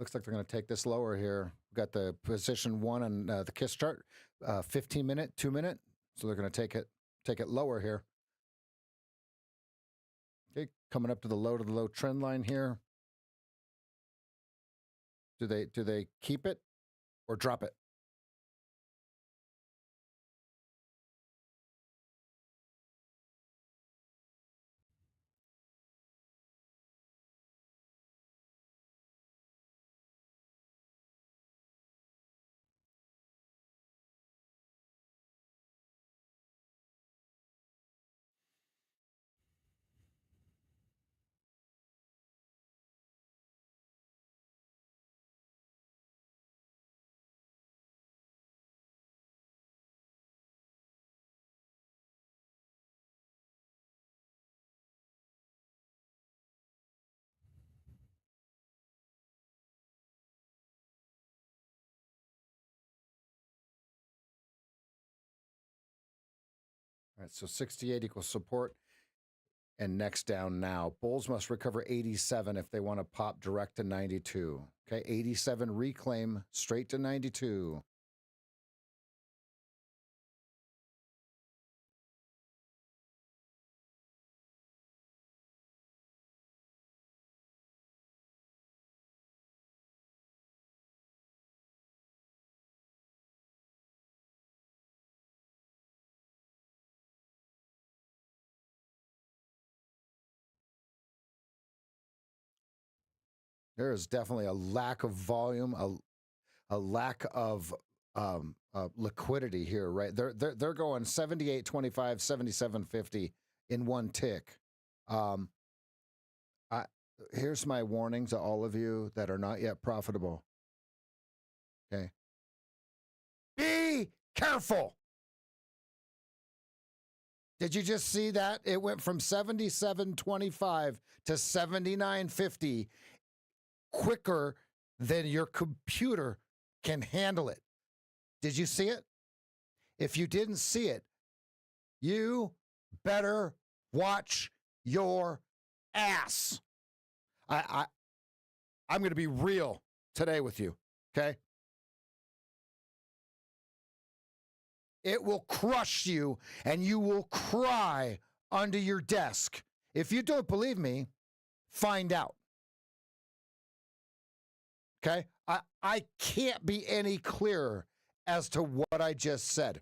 Looks like they're going to take this lower here. We've got the position 1 on the KISS chart, 15-minute, 2-minute. So they're going to take it lower here. Okay, coming up to the low trend line here. Do they keep it or drop it? All right, so 68 equals support. And next down now. Bulls must recover 87 if they want to pop direct to 92. Okay, 87 reclaim straight to 92. There is definitely a lack of volume, a lack of liquidity here, right? They're going 78.25, 77.50 in one tick. Here's my warning to all of you that are not yet profitable. Okay, be careful. Did you just see that? It went from 77.25 to 79.50 quicker than your computer can handle it. Did you see it? If you didn't see it, you better watch your ass. I'm going to be real today with you, okay? It will crush you and you will cry under your desk. If you don't believe me, find out. Okay? I can't be any clearer as to what I just said.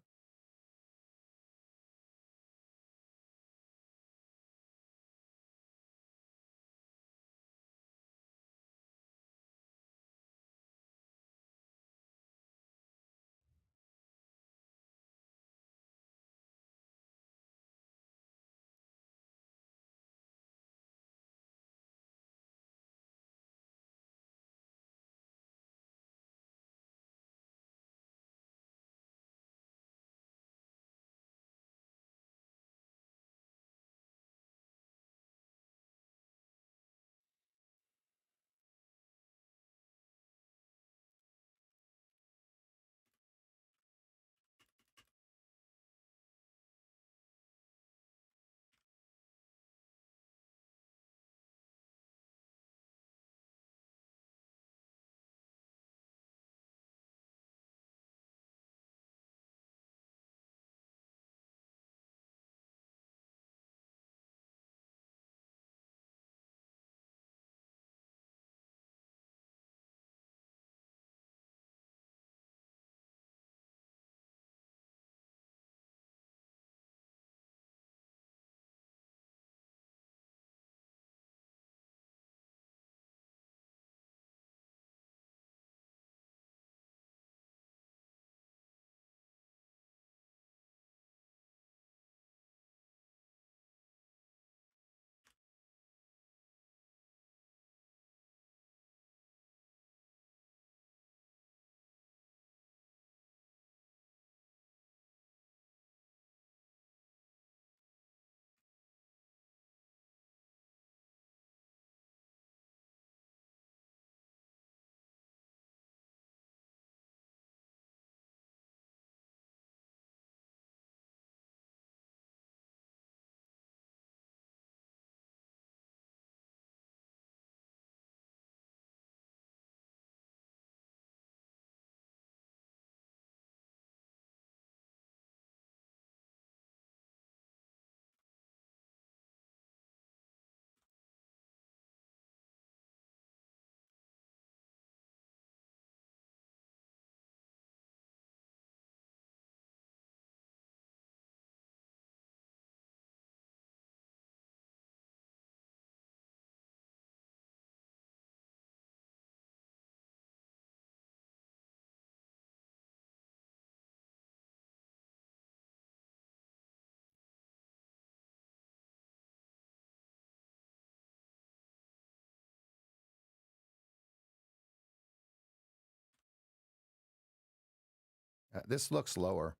This looks lower.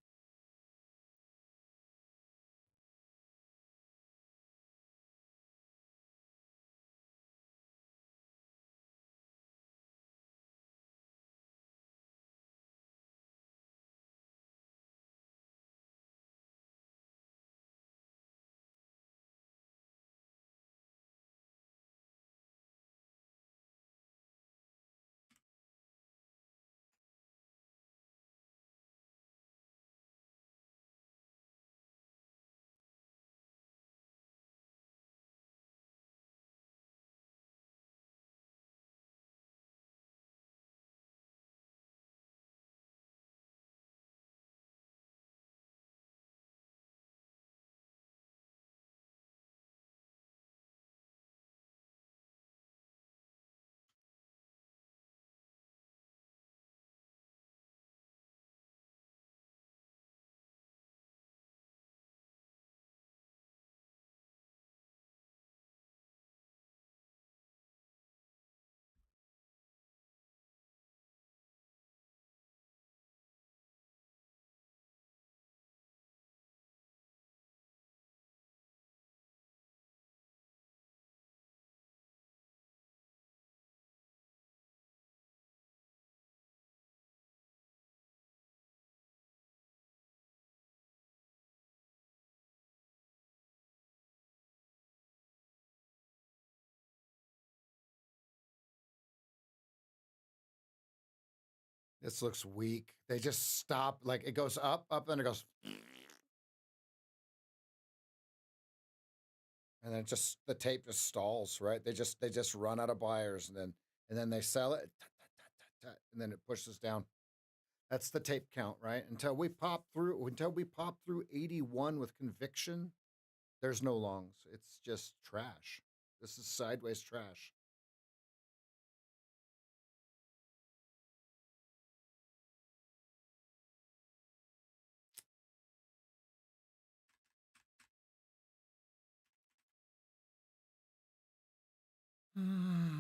This looks weak. They just stop, like it goes up, then it goes, and then just the tape just stalls, right? They just run out of buyers, and then they sell it, and then it pushes down. That's the tape count, right? Until we pop through 81 with conviction, there's no longs. It's just trash. This is sideways trash. Hmm.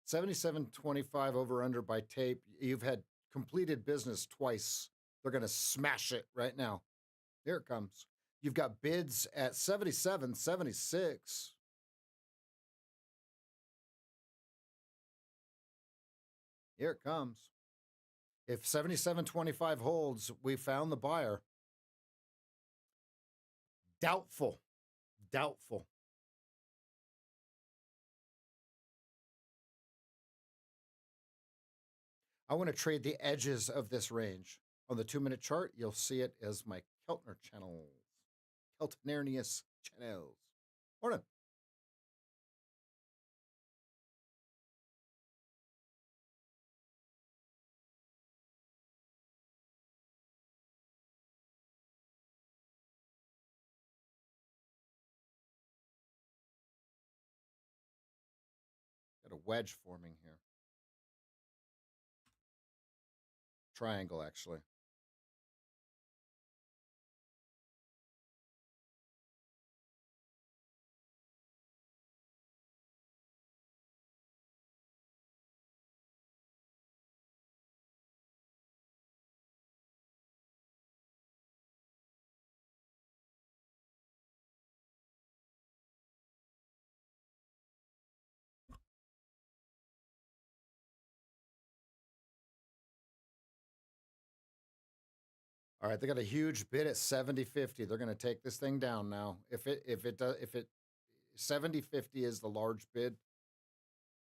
77.25 over under by tape. You've had completed business twice. They're going to smash it right now. Here it comes. You've got bids at 77.76. Here it comes. If 77.25 holds, we found the buyer. Doubtful. Doubtful. I want to trade the edges of this range. On the 2-minute chart, you'll see it as my Keltner channels. Keltnerius channels. Morning. Got a wedge forming here. Triangle, actually. All right, they got a huge bid at 70.50. They're going to take this thing down now. If 70.50 is the large bid,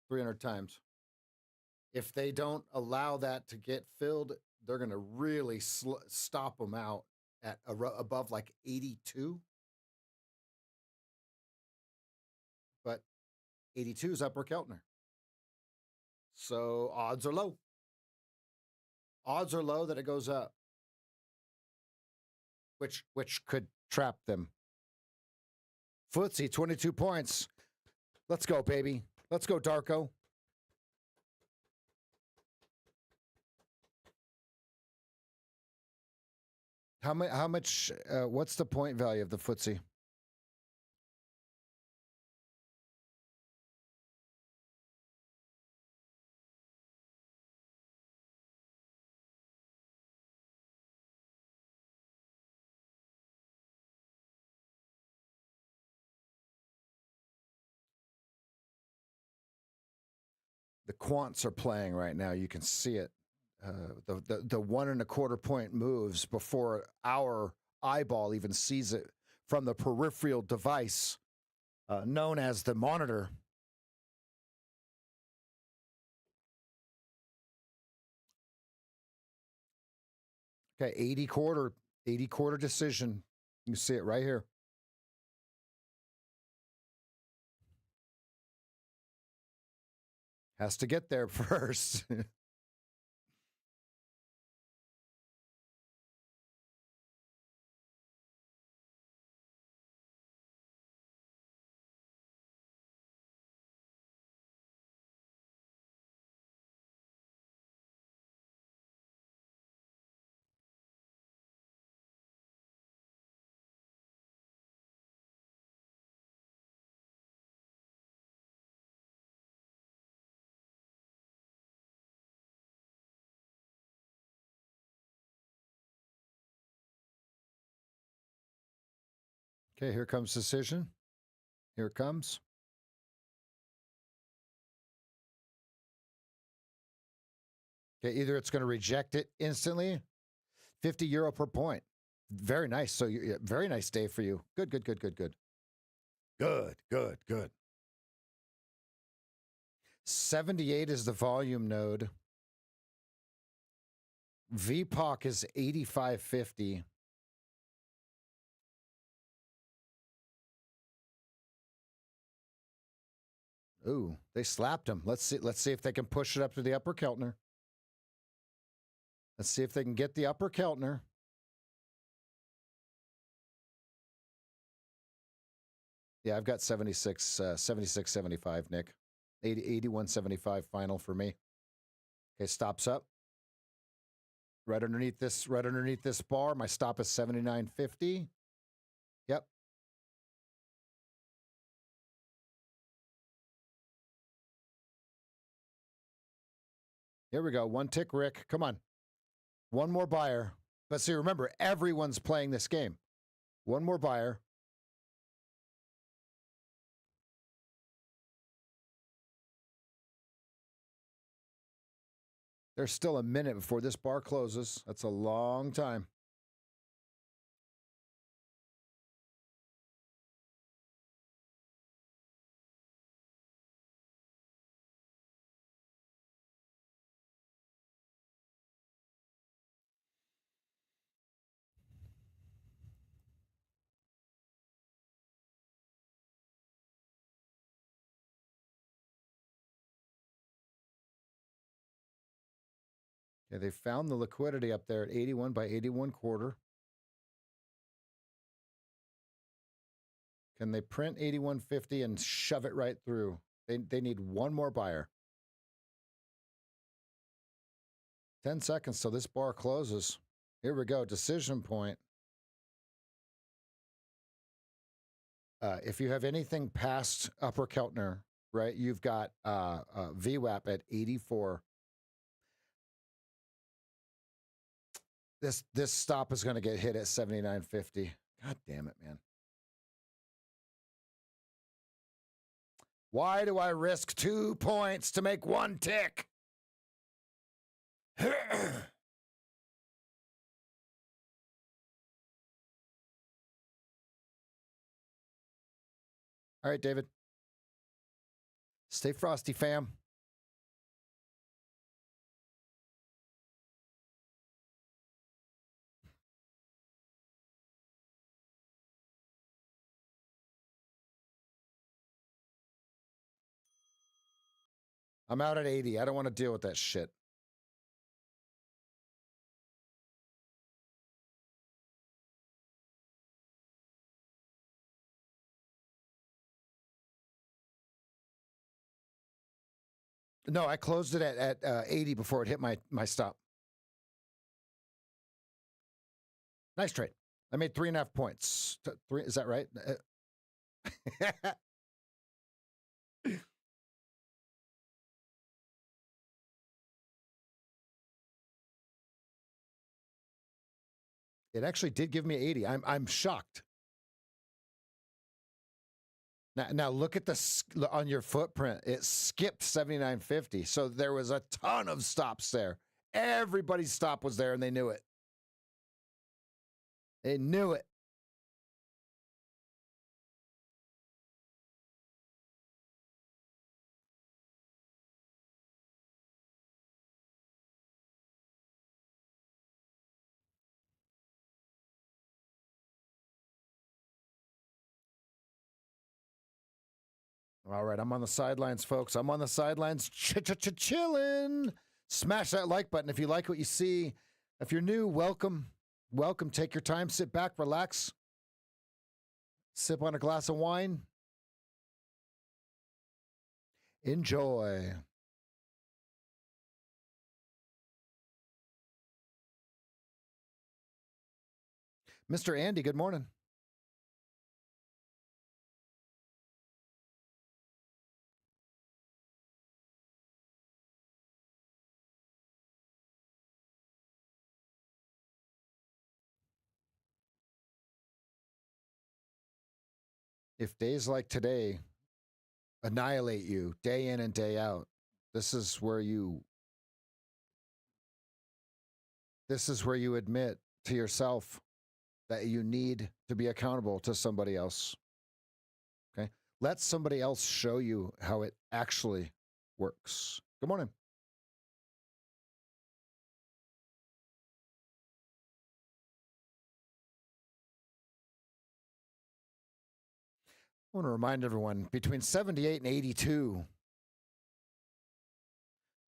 300 times. If they don't allow that to get filled, they're going to really stop them out at above like 82. But 82 is upper Keltner. So odds are low. Odds are low that it goes up, which could trap them. FTSE 22 points. Let's go, baby. Let's go, Darko. How much, what's the point value of the footsie? The quants are playing right now. You can see it. The 1.25 point moves before our eyeball even sees it from the peripheral device known as the monitor. Okay, 80 quarter decision. You see it right here. Has to get there first. Okay, here comes decision. Here it comes. Okay, either it's going to reject it instantly, 50 euro per point. Very nice. So, very nice day for you. Good, good, good, good, good. Good, good, good. 78 is the volume node. VPOC is 8550. Ooh, they slapped him. Let's see if they can push it up to the upper Keltner. Let's see if they can get the upper Keltner. Yeah, I've got 76, 75, Nick. 81.75 final for me. Okay, stops up. Right underneath this bar. My stop is 79.50. Yep. Here we go. One tick, Rick. Come on. One more buyer. But see, remember, everyone's playing this game. One more buyer. There's still a minute before this bar closes. That's a long time. Okay, they found the liquidity up there at 81 by 81 quarter. Can they print 81.50 and shove it right through? They need one more buyer. 10 seconds till this bar closes. Here we go. Decision point. If you have anything past upper Keltner, right, you've got VWAP at 84. This stop is going to get hit at 79.50. God damn it, man. Why do I risk 2 points to make one tick? All right, David. Stay frosty, fam. I'm out at 80. I don't want to deal with that shit. No, I closed it at 80 before it hit my stop. Nice trade. I made 3.5 points. Three, is that right? It actually did give me 80. I'm shocked. Now look at on your footprint. It skipped 79.50. So there was a ton of stops there. Everybody's stop was there and they knew it. They knew it. All right, I'm on the sidelines, folks. I'm on the sidelines chilling. Smash that like button if you like what you see. If you're new, welcome. Welcome. Take your time, sit back, relax. Sip on a glass of wine. Enjoy. Mr. Andy, good morning. If days like today annihilate you day in and day out, this is where you admit to yourself that you need to be accountable to somebody else. Okay? Let somebody else show you how it actually works. Good morning. I want to remind everyone between 78 and 82.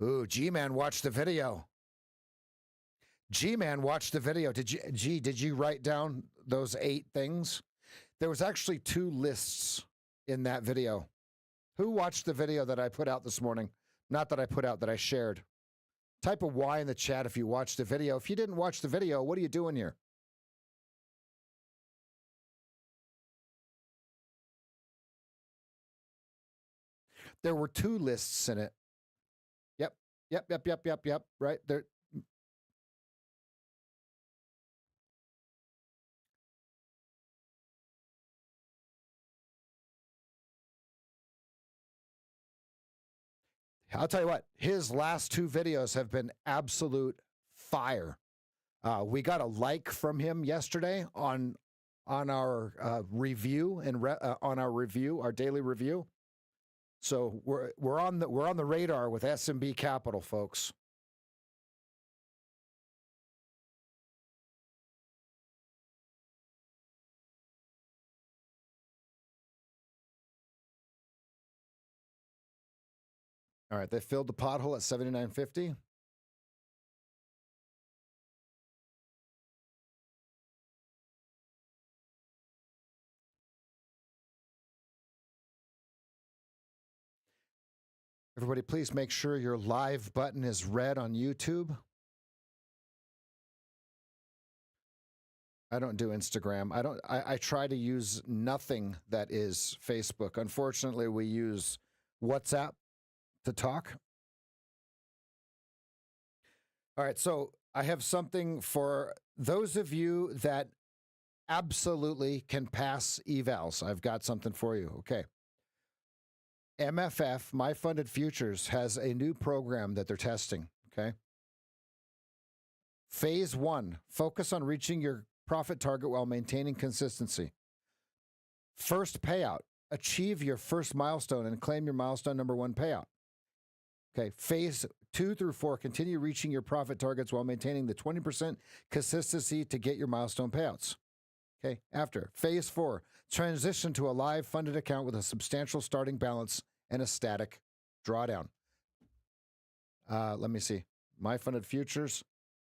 Ooh, G-Man watched the video. G-Man watched the video. Did you write down those 8 things? There was actually 2 lists in that video. Who watched the video that I put out this morning? Not that I put out, that I shared. Type a Y in the chat if you watched the video. If you didn't watch the video, what are you doing here? There were 2 lists in it. Yep. Right there. I'll tell you what, his last 2 videos have been absolute fire. We got a like from him yesterday on our review and on our daily review. So we're on the radar with SMB Capital, folks. All right, they filled the pothole at 79.50. Everybody, please make sure your live button is red on YouTube. I don't do Instagram. I try to use nothing that is Facebook. Unfortunately, we use WhatsApp to talk. All right, so I have something for those of you that absolutely can pass evals. I've got something for you. Okay. MFF, My Funded Futures, has a new program that they're testing. Okay. Phase 1, focus on reaching your profit target while maintaining consistency. First payout, achieve your first milestone and claim your milestone number 1 payout. Okay, phase 2 through 4, continue reaching your profit targets while maintaining the 20% consistency to get your milestone payouts. Okay, after phase 4, transition to a live funded account with a substantial starting balance and a static drawdown. Let me see. My Funded Futures.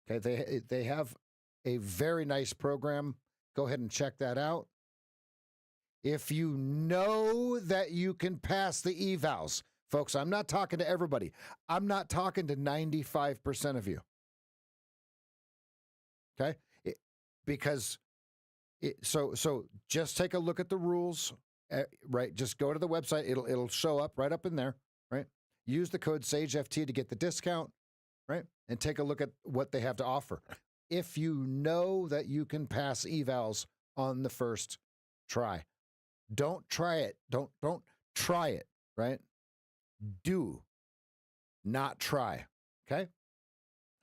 Okay, they have a very nice program. Go ahead and check that out. If you know that you can pass the evals, Folks, I'm not talking to everybody. I'm not talking to 95% of you. Okay? So just take a look at the rules, right? Just go to the website. It'll show up right up in there, right? Use the code SageFT to get the discount, right? And take a look at what they have to offer. If you know that you can pass evals on the first try, don't try it. Don't try it, right? Do not try, okay?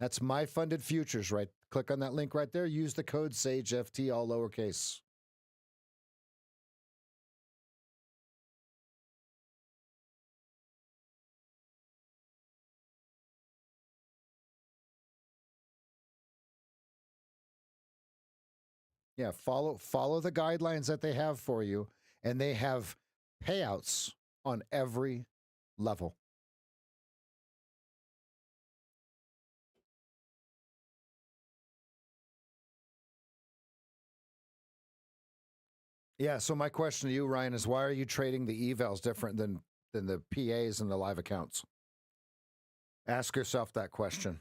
That's My Funded Futures, right? Click on that link right there. Use the code SageFT, all lowercase. Yeah, follow the guidelines that they have for you, and they have payouts on every level. Yeah, so my question to you, Ryan, is why are you trading the evals different than the PAs and the live accounts? Ask yourself that question.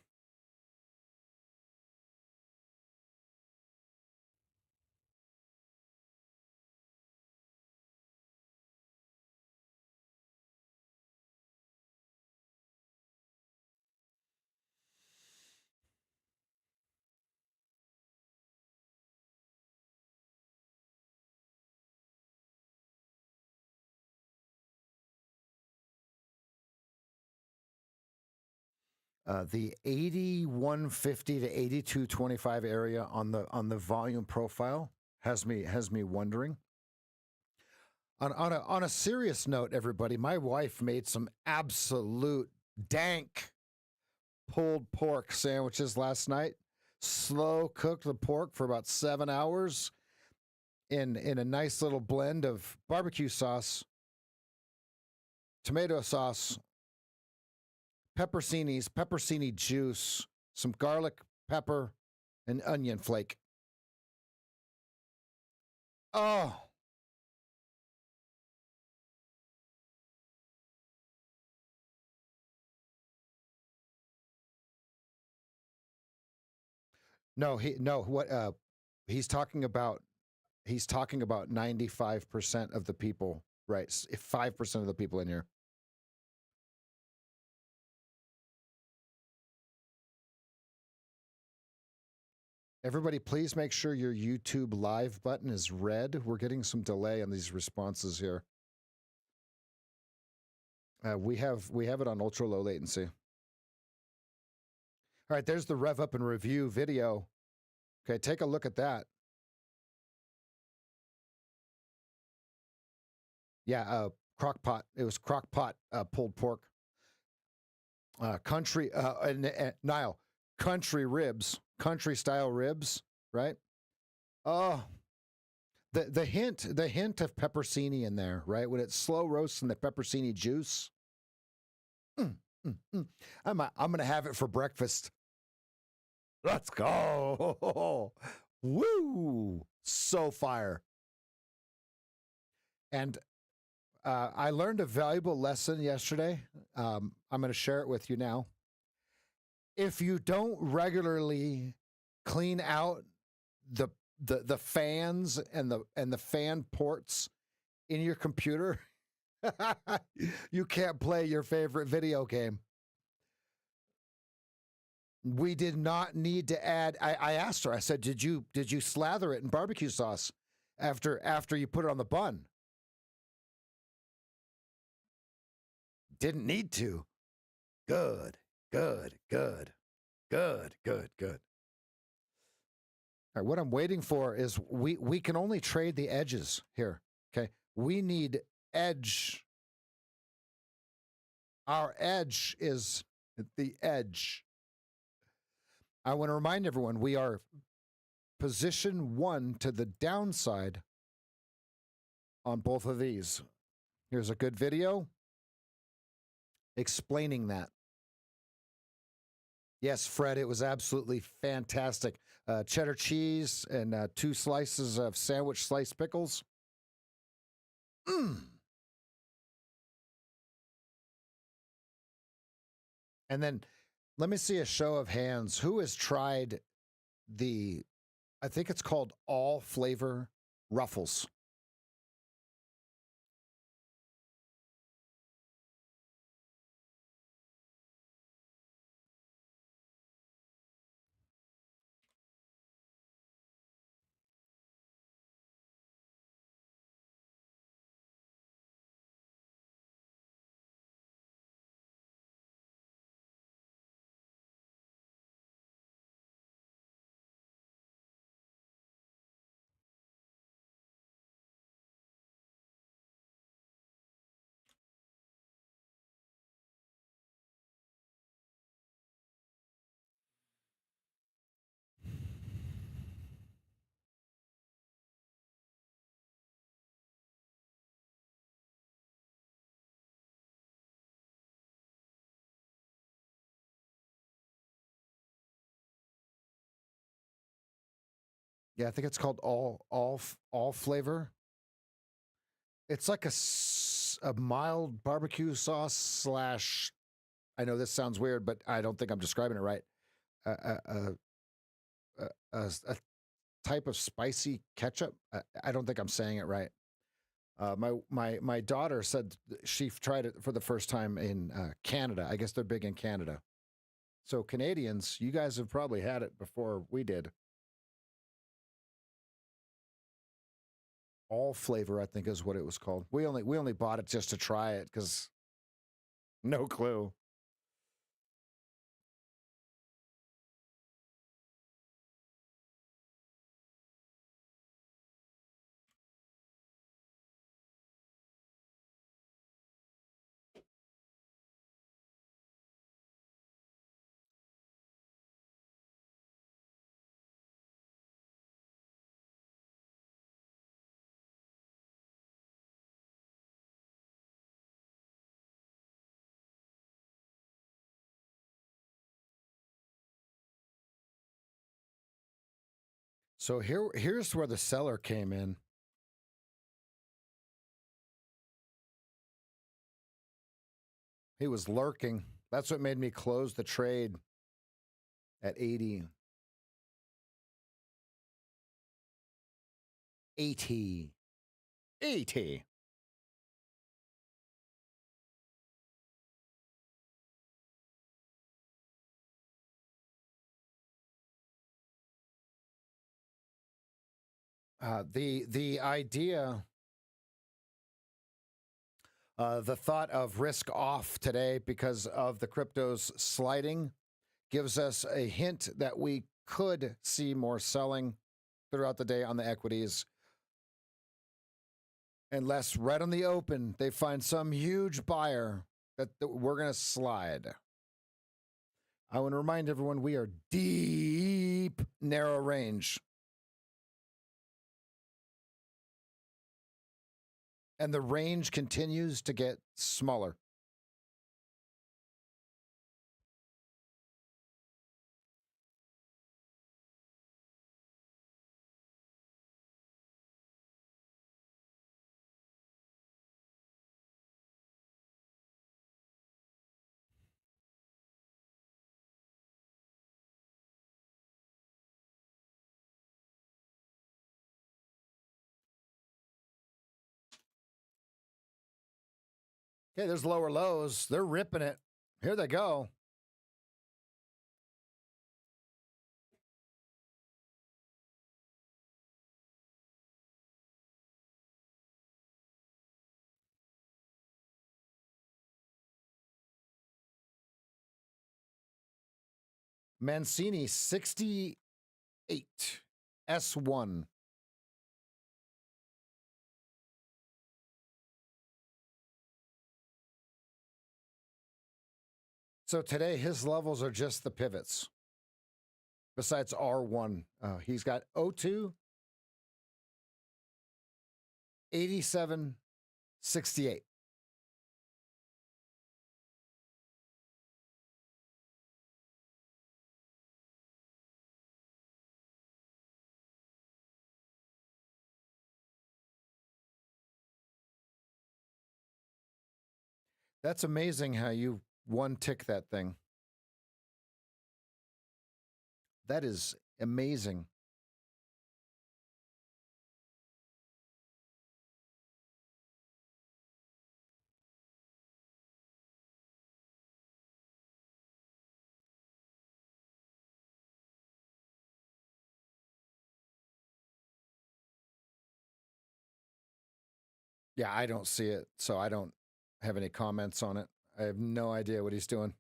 The 8150 to 8225 area on the volume profile has me wondering. On a serious note, everybody, my wife made some absolute dank pulled pork sandwiches last night. Slow cooked the pork for about 7 hours in a nice little blend of barbecue sauce, tomato sauce, pepperoni juice, some garlic pepper, and onion flake. Oh, no, he's talking about 95% of the people, right? 5% of the people in here. Everybody, please make sure your YouTube live button is red. We're getting some delay on these responses here. We have it on ultra low latency. All right, there's the Rev Up and Review video. Okay, take a look at that. Yeah, crock pot. It was crock pot pulled pork. Country Nile, country ribs, country style ribs, right? Oh, the hint of pepperoni in there, right? When it's slow roasting the pepperoni juice. I'm gonna have it for breakfast. Let's go. Woo! So fire. And I learned a valuable lesson yesterday. I'm going to share it with you now. If you don't regularly clean out the fans and the fan ports in your computer, you can't play your favorite video game. We did not need to add. I asked her. I said, "Did you slather it in barbecue sauce after you put it on the bun?" Didn't need to. Good. All right, what I'm waiting for is we can only trade the edges here. Okay, we need edge. Our edge is the edge. I want to remind everyone we are position 1 to the downside on both of these. Here's a good video explaining that. Yes, Fred, it was absolutely fantastic. Cheddar cheese and 2 slices of sandwich sliced pickles. And then let me see a show of hands. Who has tried the, I think it's called all flavor Ruffles? Yeah, I think it's called all flavor. It's like a mild barbecue sauce slash. I know this sounds weird, but I don't think I'm describing it right. A type of spicy ketchup. I don't think I'm saying it right. My daughter said she tried it for the first time in Canada. I guess they're big in Canada. So Canadians, you guys have probably had it before we did. All flavor, I think, is what it was called. We only bought it just to try it because no clue. So here's where the seller came in. He was lurking. That's what made me close the trade at 80. 80. 80. The idea, the thought of risk off today because of the cryptos sliding gives us a hint that we could see more selling throughout the day on the equities. Unless right on the open, they find some huge buyer that we're going to slide. I want to remind everyone we are deep narrow range. And the range continues to get smaller. Okay, there's lower lows. They're ripping it. Here they go. Mancini 68 S1. So today his levels are just the pivots. Besides R1, he's got O2, 87, 68. That's amazing how you one tick that thing. That is amazing. Yeah, I don't see it, so I don't have any comments on it. I have no idea what he's doing.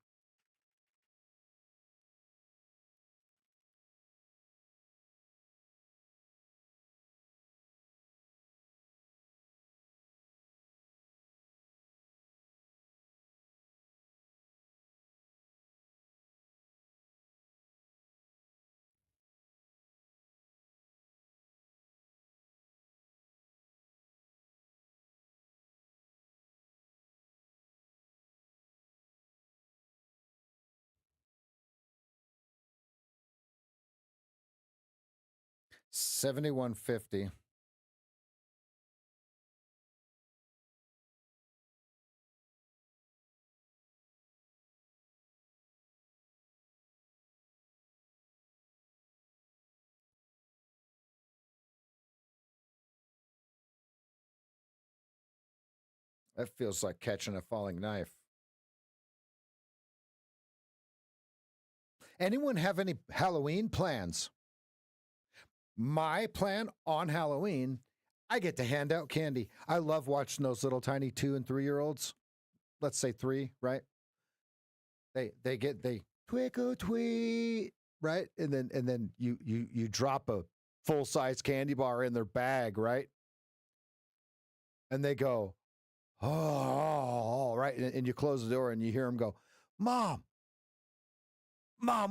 $71.50. That feels like catching a falling knife. Anyone have any Halloween plans? My plan on Halloween, I get to hand out candy. I love watching those little tiny 2 and 3-year-olds. Let's say 3, right? They twinkle tweet, right? And then you drop a full-size candy bar in their bag, right? And they go, oh, right. And you close the door and you hear them go, Mom,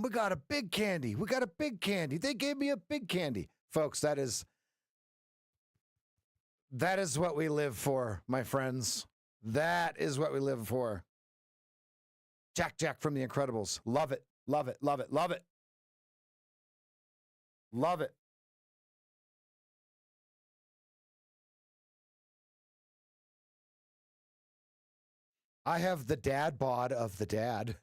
we got a big candy. We got a big candy. They gave me a big candy. Folks, that is what we live for, my friends. That is what we live for. Jack from The Incredibles. Love it. Love it. Love it. Love it. Love it. I have the dad bod of the dad.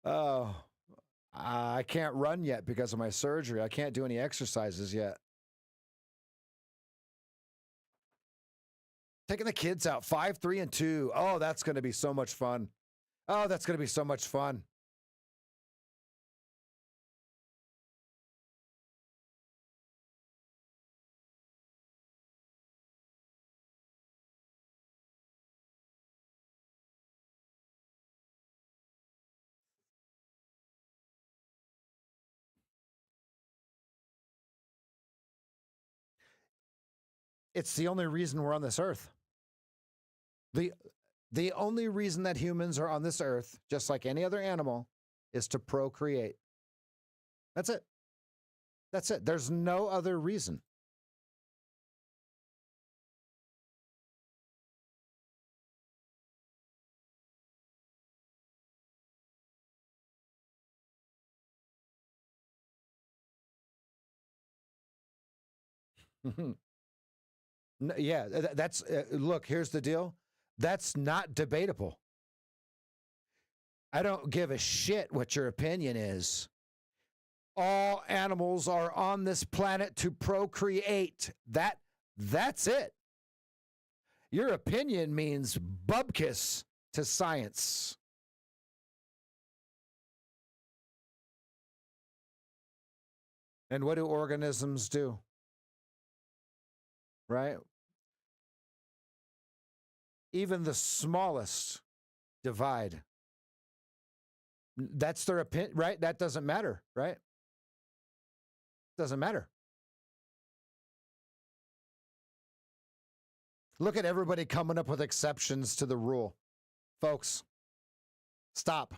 Oh, I can't run yet because of my surgery. I can't do any exercises yet. Taking the kids out, 5, 3, and 2. Oh, that's going to be so much fun. Oh, that's going to be so much fun. It's the only reason we're on this earth. The only reason that humans are on this earth, just like any other animal, is to procreate. That's it. That's it. There's no other reason. Yeah, that's look, here's the deal. That's not debatable. I don't give a shit what your opinion is. All animals are on this planet to procreate. That's it. Your opinion means bubkiss to science. And what do organisms do? Right? Even the smallest divide. That's their opinion, right? That doesn't matter, right? Doesn't matter. Look at everybody coming up with exceptions to the rule. Folks, stop.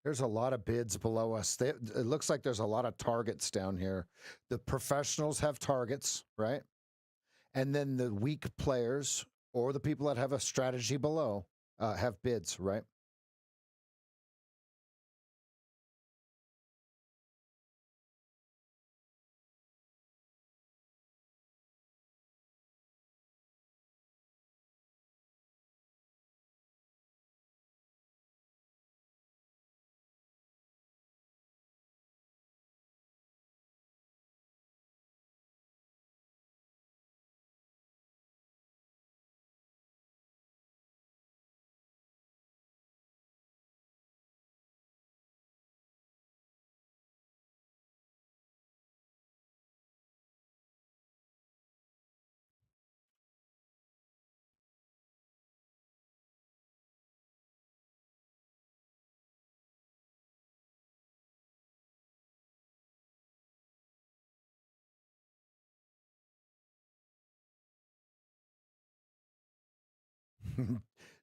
There's a lot of bids below us. It looks like there's a lot of targets down here. The professionals have targets, right? And then the weak players or the people that have a strategy below have bids, right?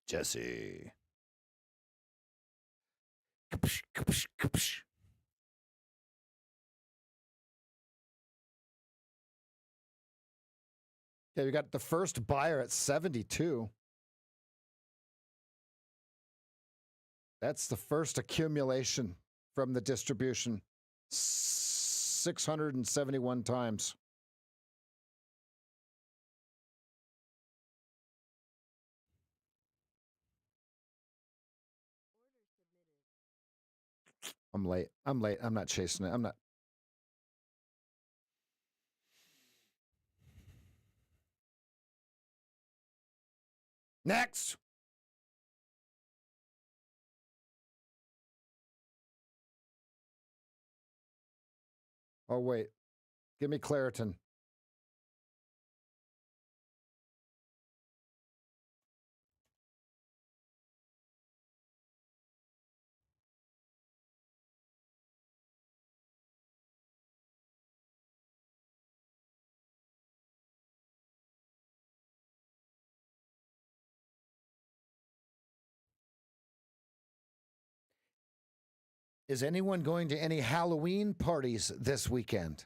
Jesse. Okay, we got the first buyer at 72. That's the first accumulation from the distribution. 671 times. I'm late. I'm late. I'm not chasing it. I'm not. Next. Oh, wait. Give me Claritin. Is anyone going to any Halloween parties this weekend?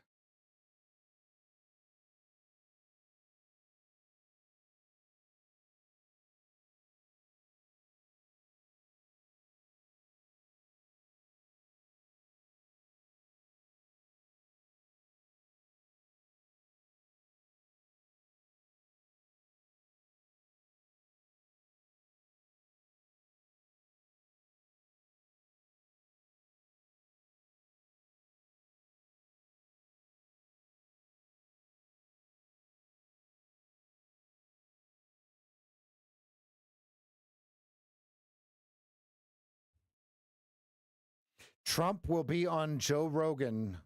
Trump will be on Joe Rogan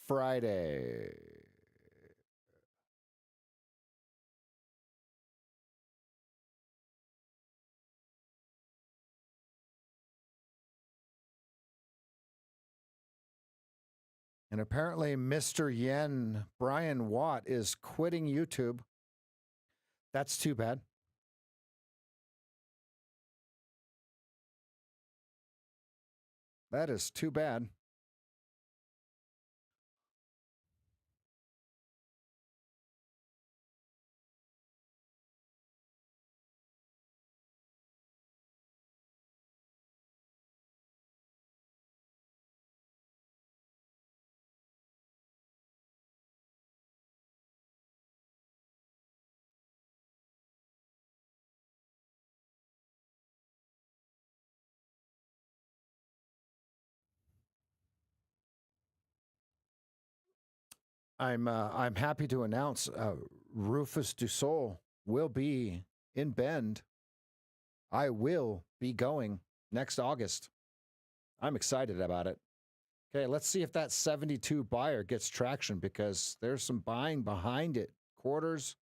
Friday. And apparently, Mr. Yen, Brian Watt, is quitting YouTube. That's too bad. That is too bad. I'm happy to announce Rufus Du Sol will be in Bend. I will be going next August. I'm excited about it. Okay, let's see if that 72 buyer gets traction because there's some buying behind it. Quarters,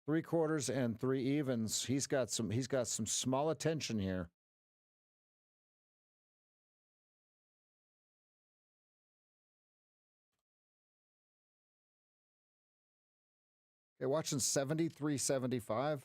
3/4, and 3 evens. He's got some small attention here. Okay, watching 73.75.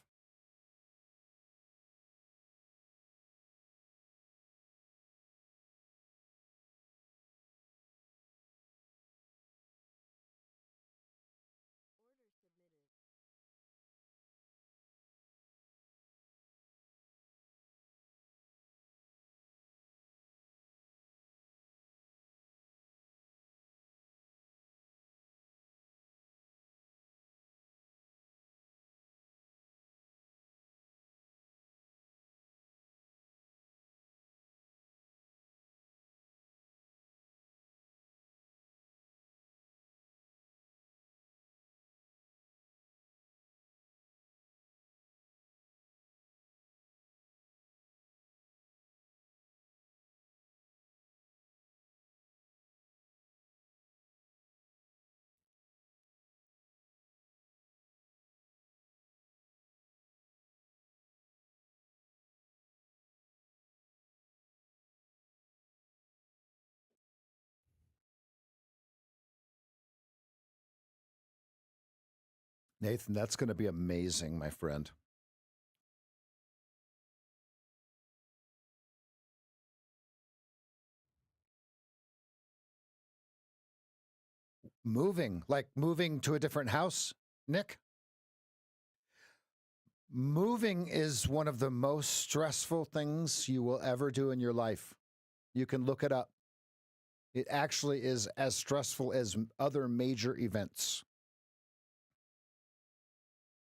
Nathan, that's going to be amazing, my friend. Moving, like moving to a different house, Nick? Moving is one of the most stressful things you will ever do in your life. You can look it up. It actually is as stressful as other major events.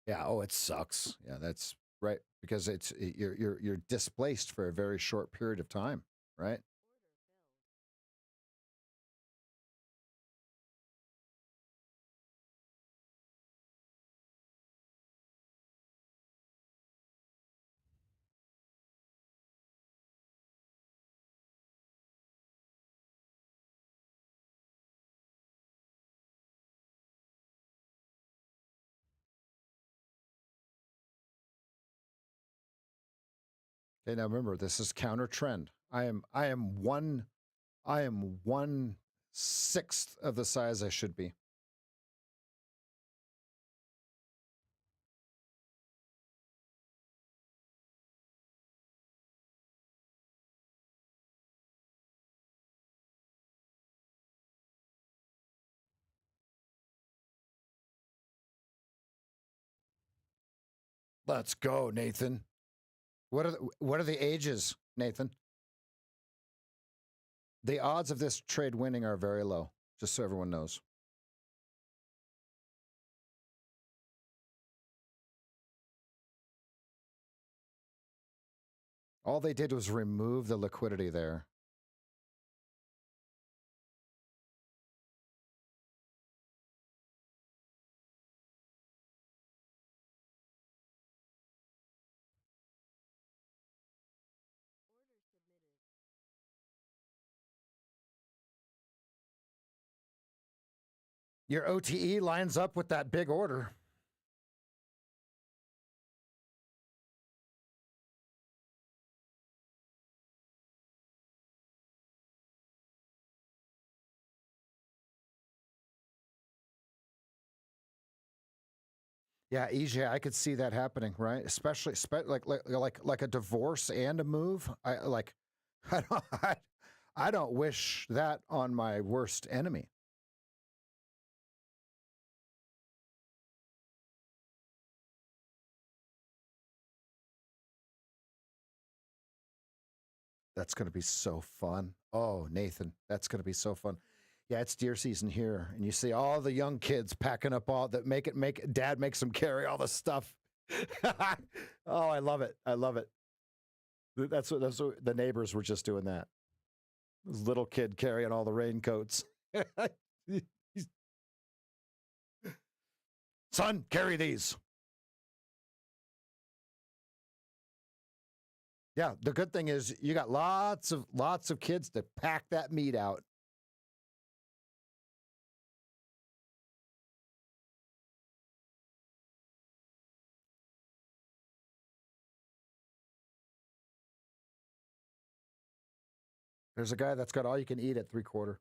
Yeah, oh, it sucks. Yeah, that's right, because you're displaced for a very short period of time, right? Okay, now remember, this is counter trend. I am 1/6 of the size I should be. Let's go, Nathan. What are the ages, Nathan? The odds of this trade winning are very low, just so everyone knows. All they did was remove the liquidity there. Your OTE lines up with that big order. Yeah, EJ, I could see that happening, right? Especially like a divorce and a move. I like, I don't, I don't wish that on my worst enemy. That's going to be so fun. Oh, Nathan, that's going to be so fun. Yeah, it's deer season here, and you see all the young kids packing up all that make dad makes them carry all the stuff. Oh, I love it. I love it. That's what the neighbors were just doing that. This little kid carrying all the raincoats. Son, carry these. Yeah, the good thing is you got lots of kids to pack that meat out. There's a guy that's got all you can eat at 3/4.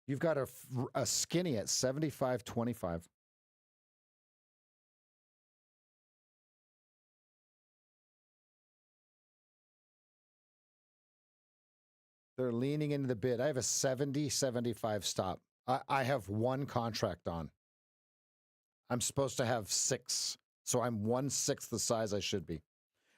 You've got a skinny at 75.25. They're leaning into the bid. I have a 70.75 stop. I have one contract on. I'm supposed to have 6, so I'm 1/6 the size I should be.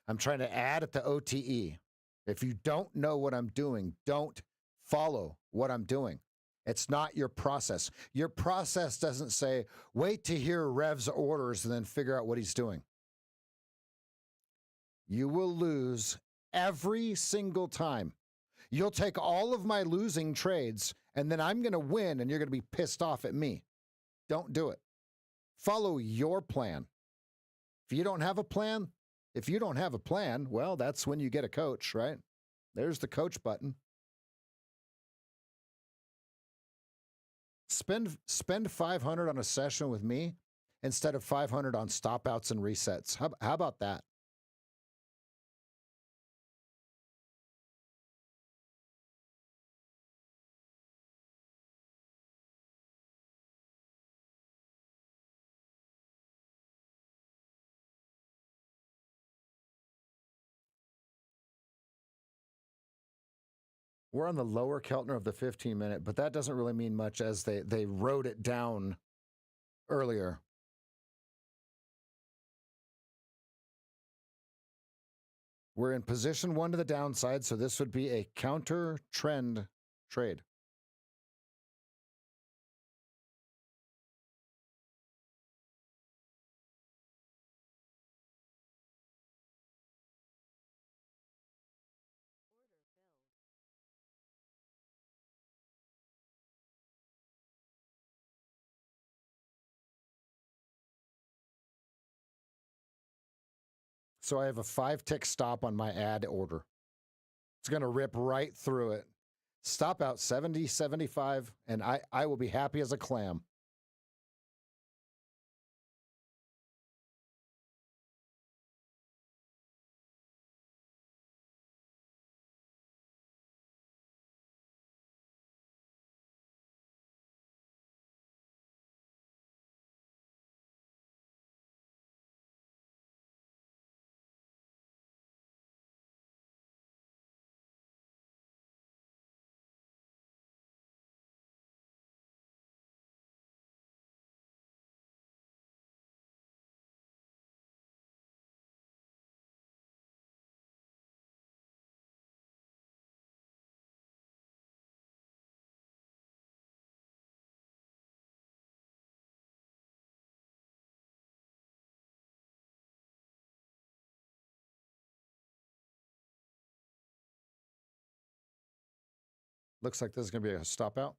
I'm trying to add at the OTE. If you don't know what I'm doing, don't follow what I'm doing. It's not your process. Your process doesn't say, wait to hear Rev's orders and then figure out what he's doing. You will lose every single time. You'll take all of my losing trades, and then I'm going to win, and you're going to be pissed off at me. Don't do it. Follow your plan. If you don't have a plan, well, that's when you get a coach, right? There's the coach button. Spend 500 on a session with me instead of 500 on stop outs and resets. How about that? We're on the lower Keltner of the 15-minute, but that doesn't really mean much as they wrote it down earlier. We're in position 1 to the downside, so this would be a counter trend trade. So I have a 5-tick stop on my ad order. It's going to rip right through it. Stop out 70, 75, and I will be happy as a clam. Looks like this is going to be a stop out.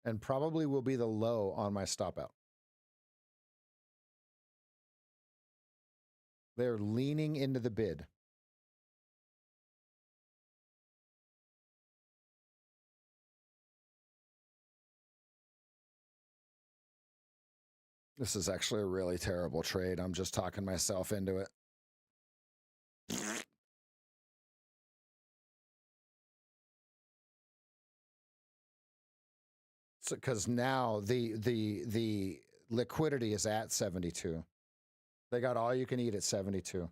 And probably will be the low on my stop out. They're leaning into the bid. This is actually a really terrible trade. I'm just talking myself into it. So, because now the liquidity is at 72. They got all you can eat at 72.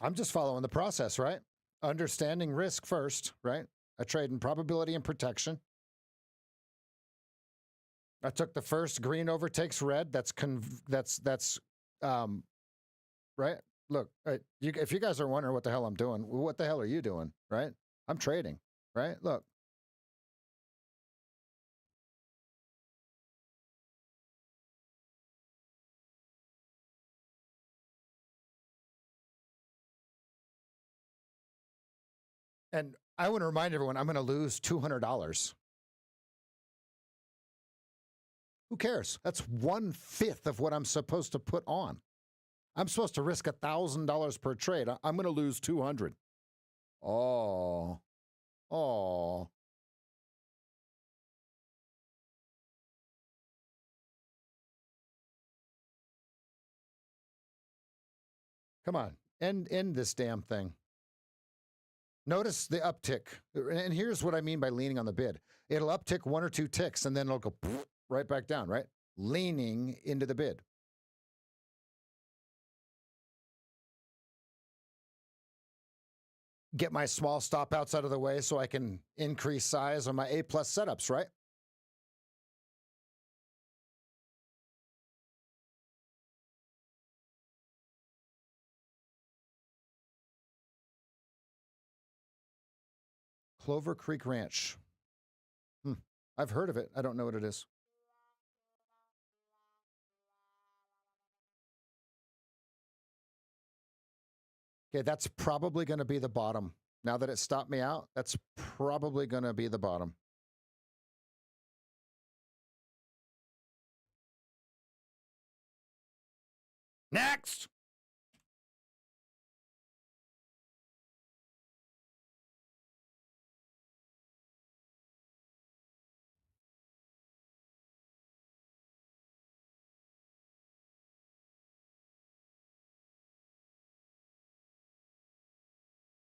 I'm just following the process, right? Understanding risk first, right? I trade in probability and protection. I took the first green overtakes red. That's right. Look, if you guys are wondering what the hell I'm doing, what the hell are you doing, right? I'm trading, right? Look. And I want to remind everyone, I'm going to lose $200. Who cares? That's 1/5 of what I'm supposed to put on. I'm supposed to risk $1,000 per trade. I'm going to lose 200. Oh. Come on, end this damn thing. Notice the uptick. And here's what I mean by leaning on the bid. It'll uptick 1 or 2 ticks, and then it'll go right back down, right? Leaning into the bid. Get my small stop outs out of the way so I can increase size on my A+ setups, right? Clover Creek Ranch. I've heard of it. I don't know what it is. Okay, that's probably going to be the bottom. Now that it stopped me out, that's probably going to be the bottom. Next!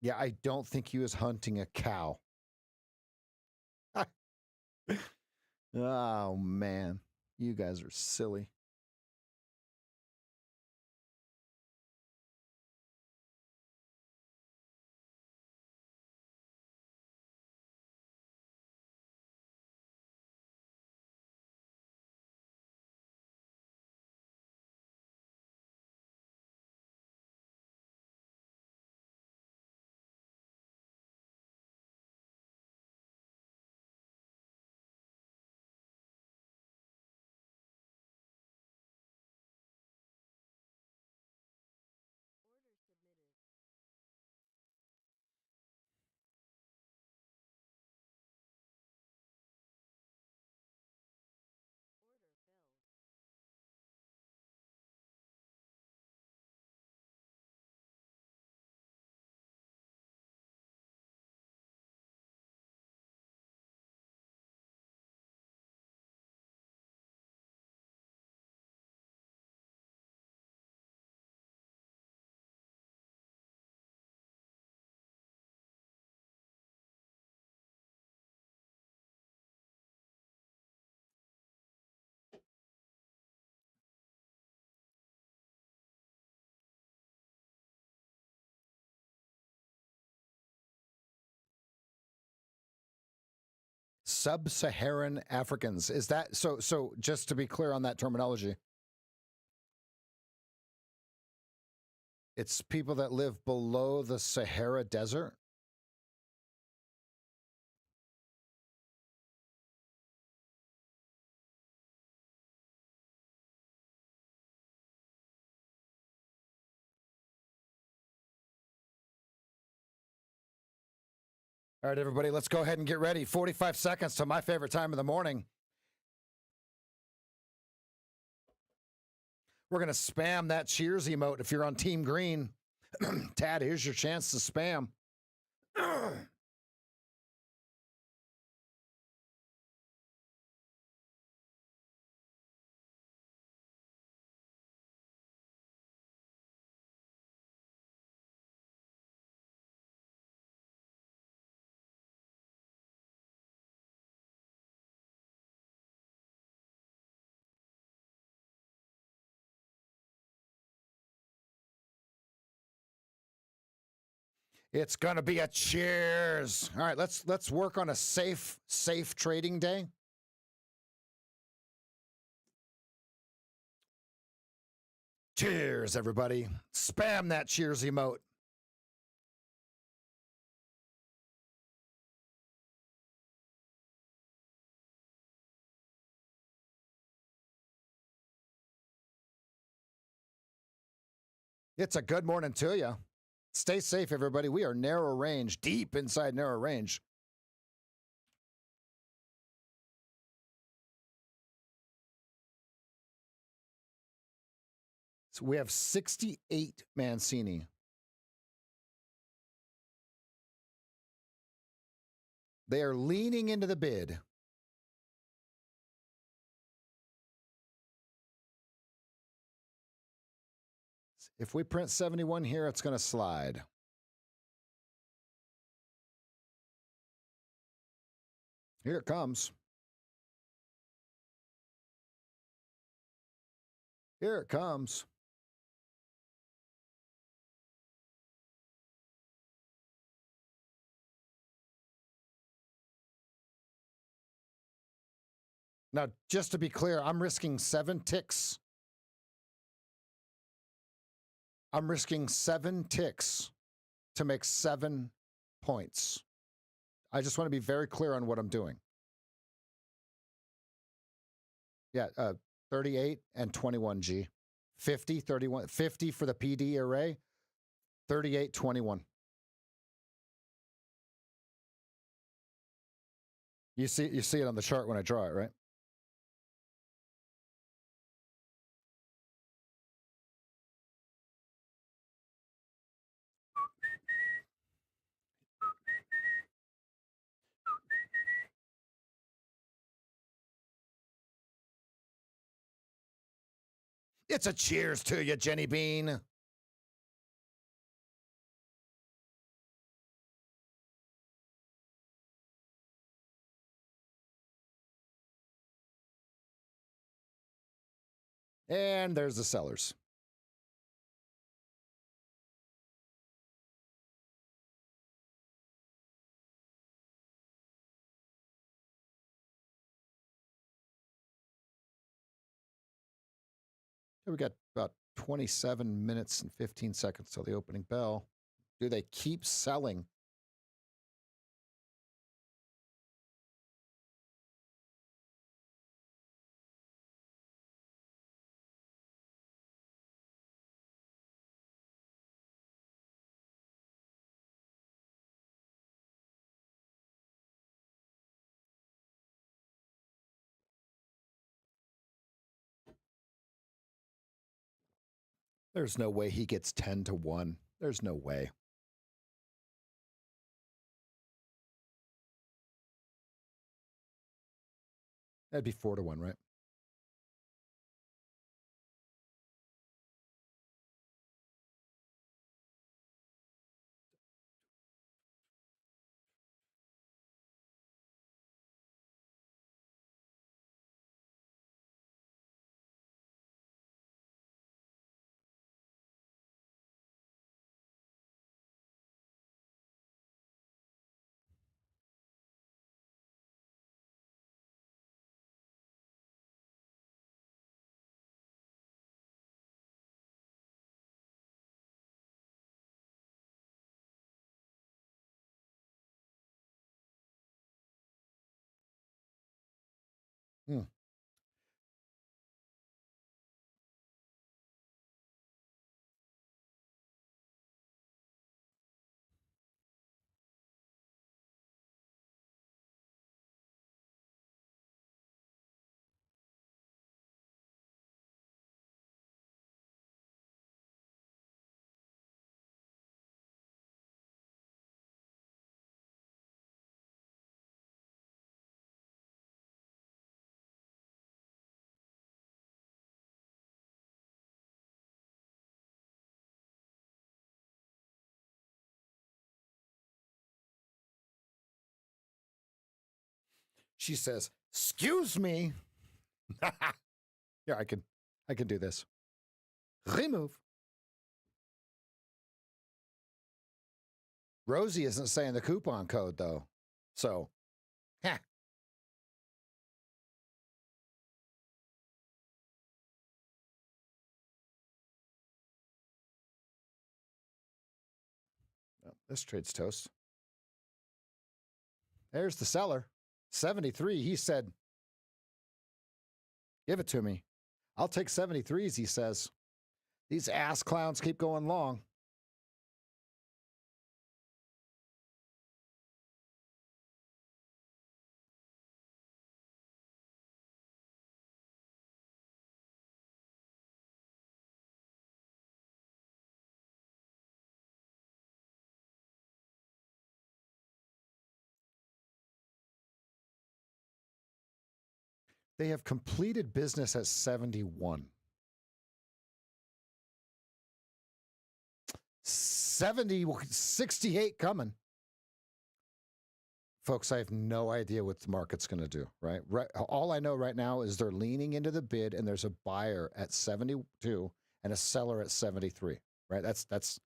Yeah, I don't think he was hunting a cow. Oh, man. You guys are silly. Sub-Saharan Africans. Is that so? So just to be clear on that terminology, it's people that live below the Sahara Desert. All right, everybody, let's go ahead and get ready. 45 seconds to my favorite time of the morning. We're going to spam that cheers emote if you're on Team Green. Tad, here's your chance to spam. It's going to be a cheers. All right, let's work on a safe trading day. Cheers, everybody. Spam that cheers emote. It's a good morning to you. Stay safe, everybody. We are narrow range, deep inside narrow range. So we have 68 Mancini. They are leaning into the bid. If we print 71 here, it's going to slide. Here it comes. Here it comes. Now, just to be clear, I'm risking 7 ticks. I'm risking 7 ticks to make 7 points. I just want to be very clear on what I'm doing. Yeah, 38 and 21G. 50, 31, 50 for the PD array, 38, 21. You see it on the chart when I draw it, right? It's a cheers to you, Jenny Bean. And there's the sellers. We got about 27 minutes and 15 seconds till the opening bell. Do they keep selling? There's no way he gets 10 to 1. There's no way. That'd be 4 to 1, right? Hmm. She says, "Excuse me." Yeah, I can do this. Remove. Rosie isn't saying the coupon code though. So, ha. Oh, this trade's toast. There's the seller. 73. He said, "Give it to me. I'll take 73s," he says. These ass clowns keep going long. They have completed business at 71. 68 coming. Folks, I have no idea what the market's going to do, right? All I know right now is they're leaning into the bid and there's a buyer at 72 and a seller at 73, right? That's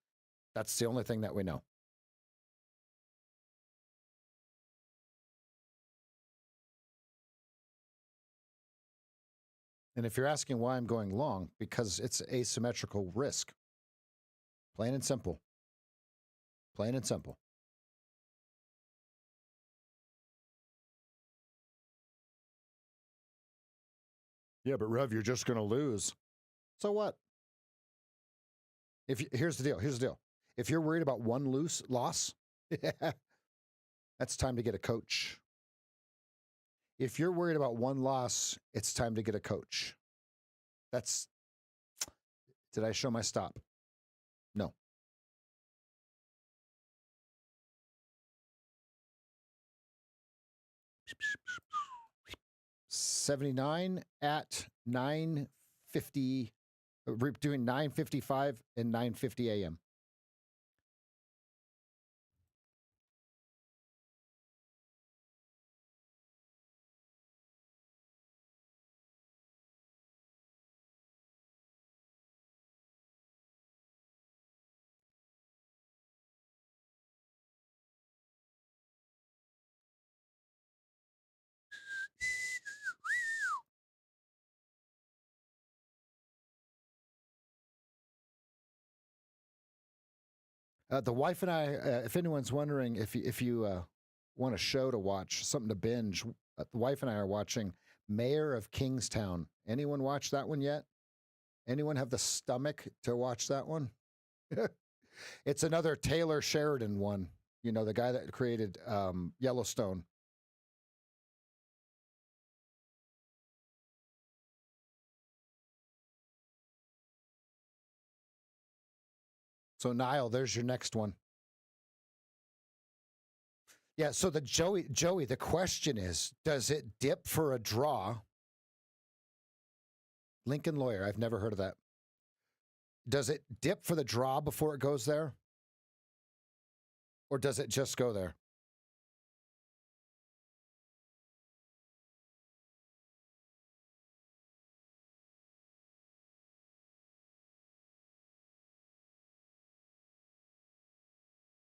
the only thing that we know. And if you're asking why I'm going long, because it's asymmetrical risk. Plain and simple. Plain and simple. Yeah, but Rev, you're just going to lose. So what? Here's the deal. If you're worried about one loss, that's time to get a coach. If you're worried about one loss, it's time to get a coach. Did I show my stop? No. $79 at 9:50. We're doing 9:55 and 9:50 a.m. The wife and I, if anyone's wondering if you want a show to watch, something to binge, the wife and I are watching Mayor of Kingstown. Anyone watch that one yet? Anyone have the stomach to watch that one? It's another Taylor Sheridan one. You know, the guy that created Yellowstone. So Niall, there's your next one. Yeah, so the Joey, the question is, does it dip for a draw? Lincoln Lawyer, I've never heard of that. Does it dip for the draw before it goes there? Or does it just go there?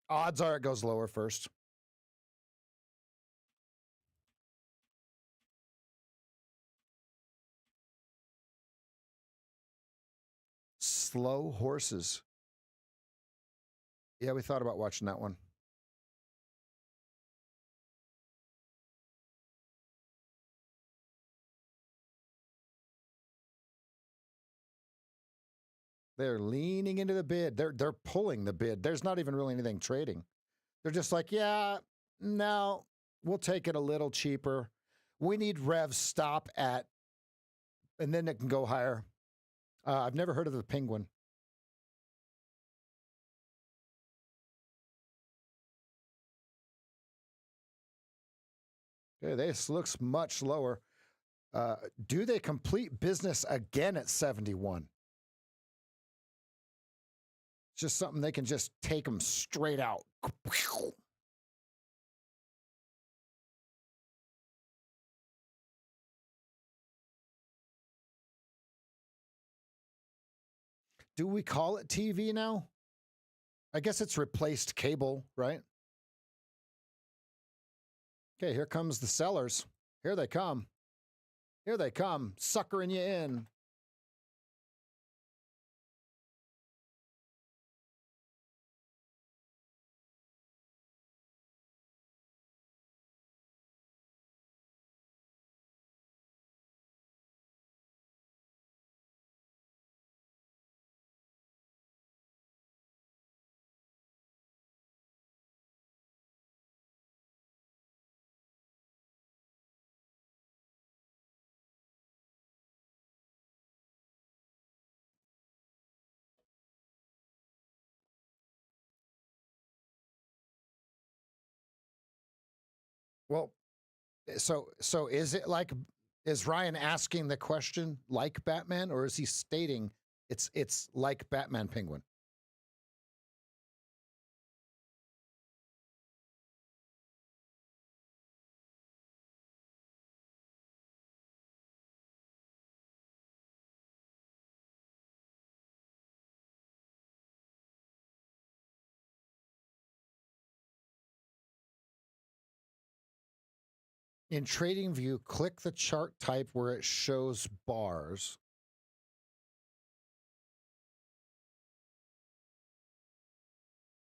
Odds are it goes lower first. Slow horses. Yeah, we thought about watching that one. They're leaning into the bid. They're pulling the bid. There's not even really anything trading. They're just like, yeah, no, we'll take it a little cheaper. We need Rev stop at, and then it can go higher. I've never heard of the Penguin. Okay, this looks much lower. Do they complete business again at 71? It's just something they can just take them straight out. Do we call it TV now? I guess it's replaced cable, right? Okay, here comes the sellers. Here they come. Here they come, suckering you in. Well, so is it like, is Ryan asking the question like Batman, or is he stating it's like Batman Penguin? In Trading View, click the chart type where it shows bars.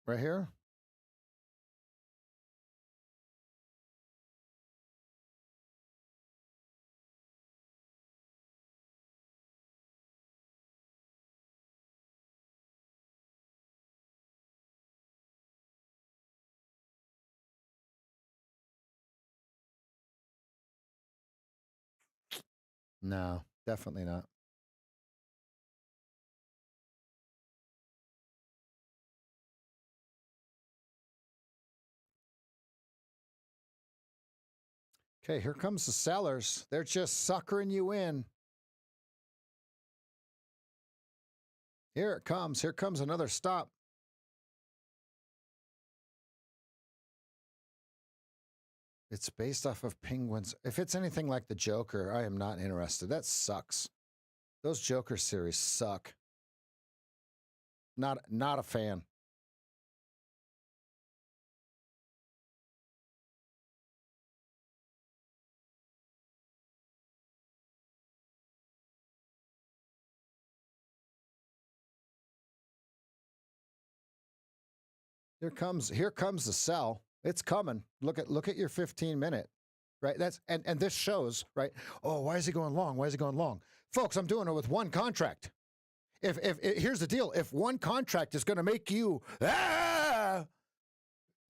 Right here? No, definitely not. Okay, here comes the sellers. They're just suckering you in. Here it comes. Here comes another stop. It's based off of Penguins. If it's anything like the Joker, I am not interested. That sucks. Those Joker series suck. Not a fan. Here comes the sell. It's coming. Look at your 15-minute. Right? That's and this shows, right? Oh, why is he going long? Why is he going long? Folks, I'm doing it with one contract. If here's the deal, if one contract is going to make you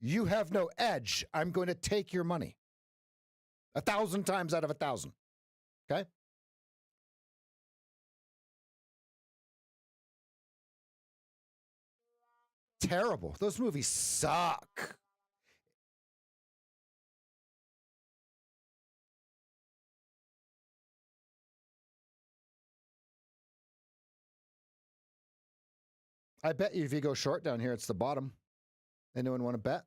you have no edge, I'm going to take your money 1,000 times out of 1,000. Okay? Terrible. Those movies suck. I bet you if you go short down here, it's the bottom. Anyone want to bet?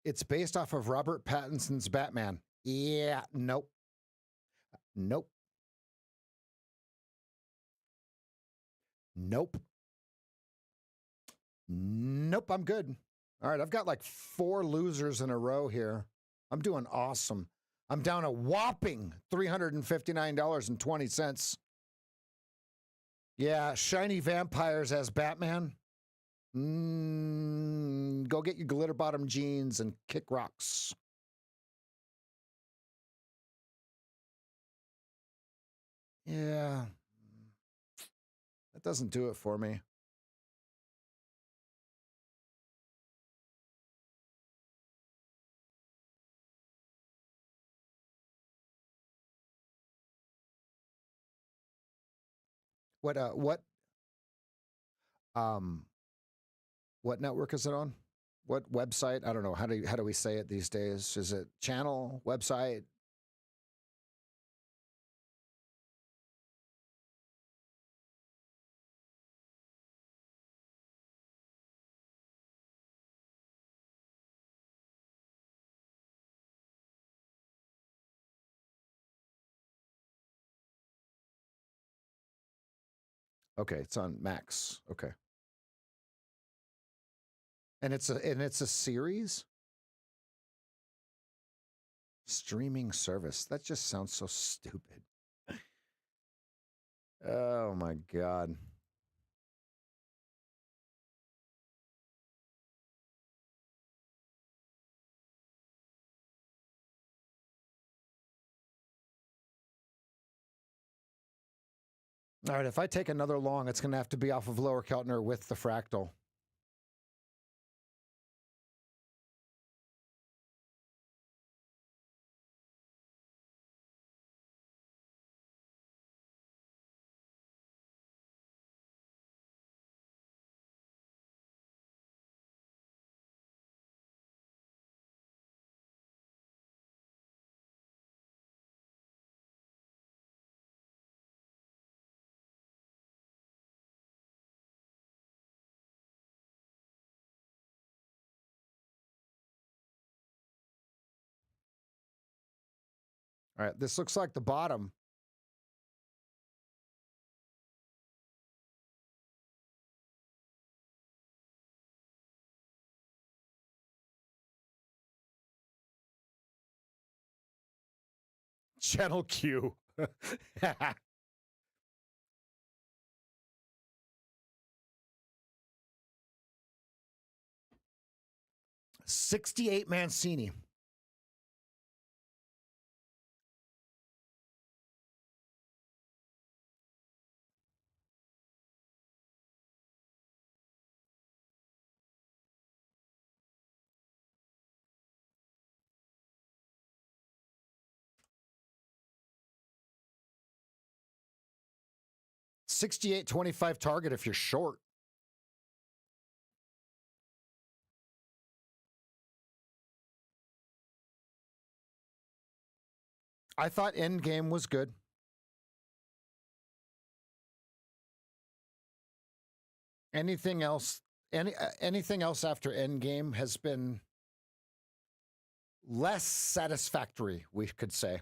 It's based off of Robert Pattinson's Batman. Yeah, nope. Nope. Nope. Nope, I'm good. All right, I've got like 4 losers in a row here. I'm doing awesome. I'm down a whopping $359.20. Yeah, Shiny Vampires as Batman. Go get your glitter bottom jeans and kick rocks. Yeah, that doesn't do it for me. What network is it on? What website? I don't know. How do we say it these days? Is it channel, website? Okay, it's on Max. Okay. And it's a series? Streaming service. That just sounds so stupid. Oh my God. All right, if I take another long, it's going to have to be off of Lower Keltner with the fractal. All right, this looks like the bottom. Channel Q. 68 Mancini. $68.25 target if you're short. I thought Endgame was good. Anything else? Anything else after Endgame has been less satisfactory, we could say.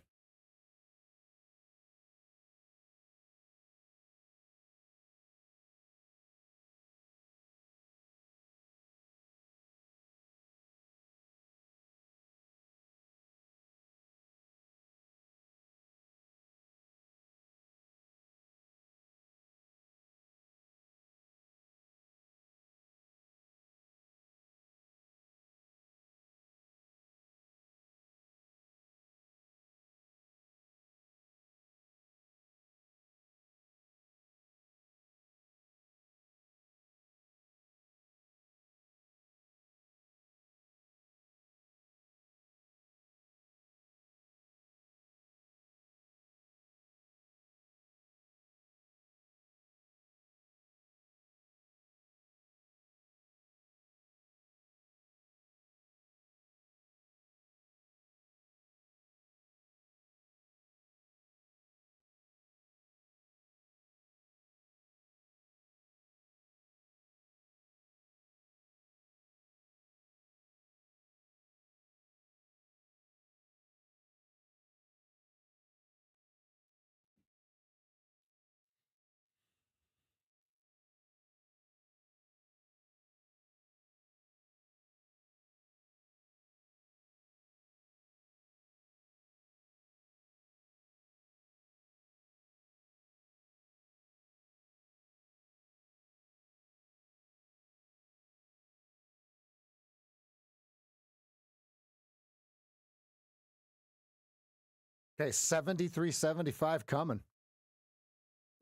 Okay, 73.75 coming.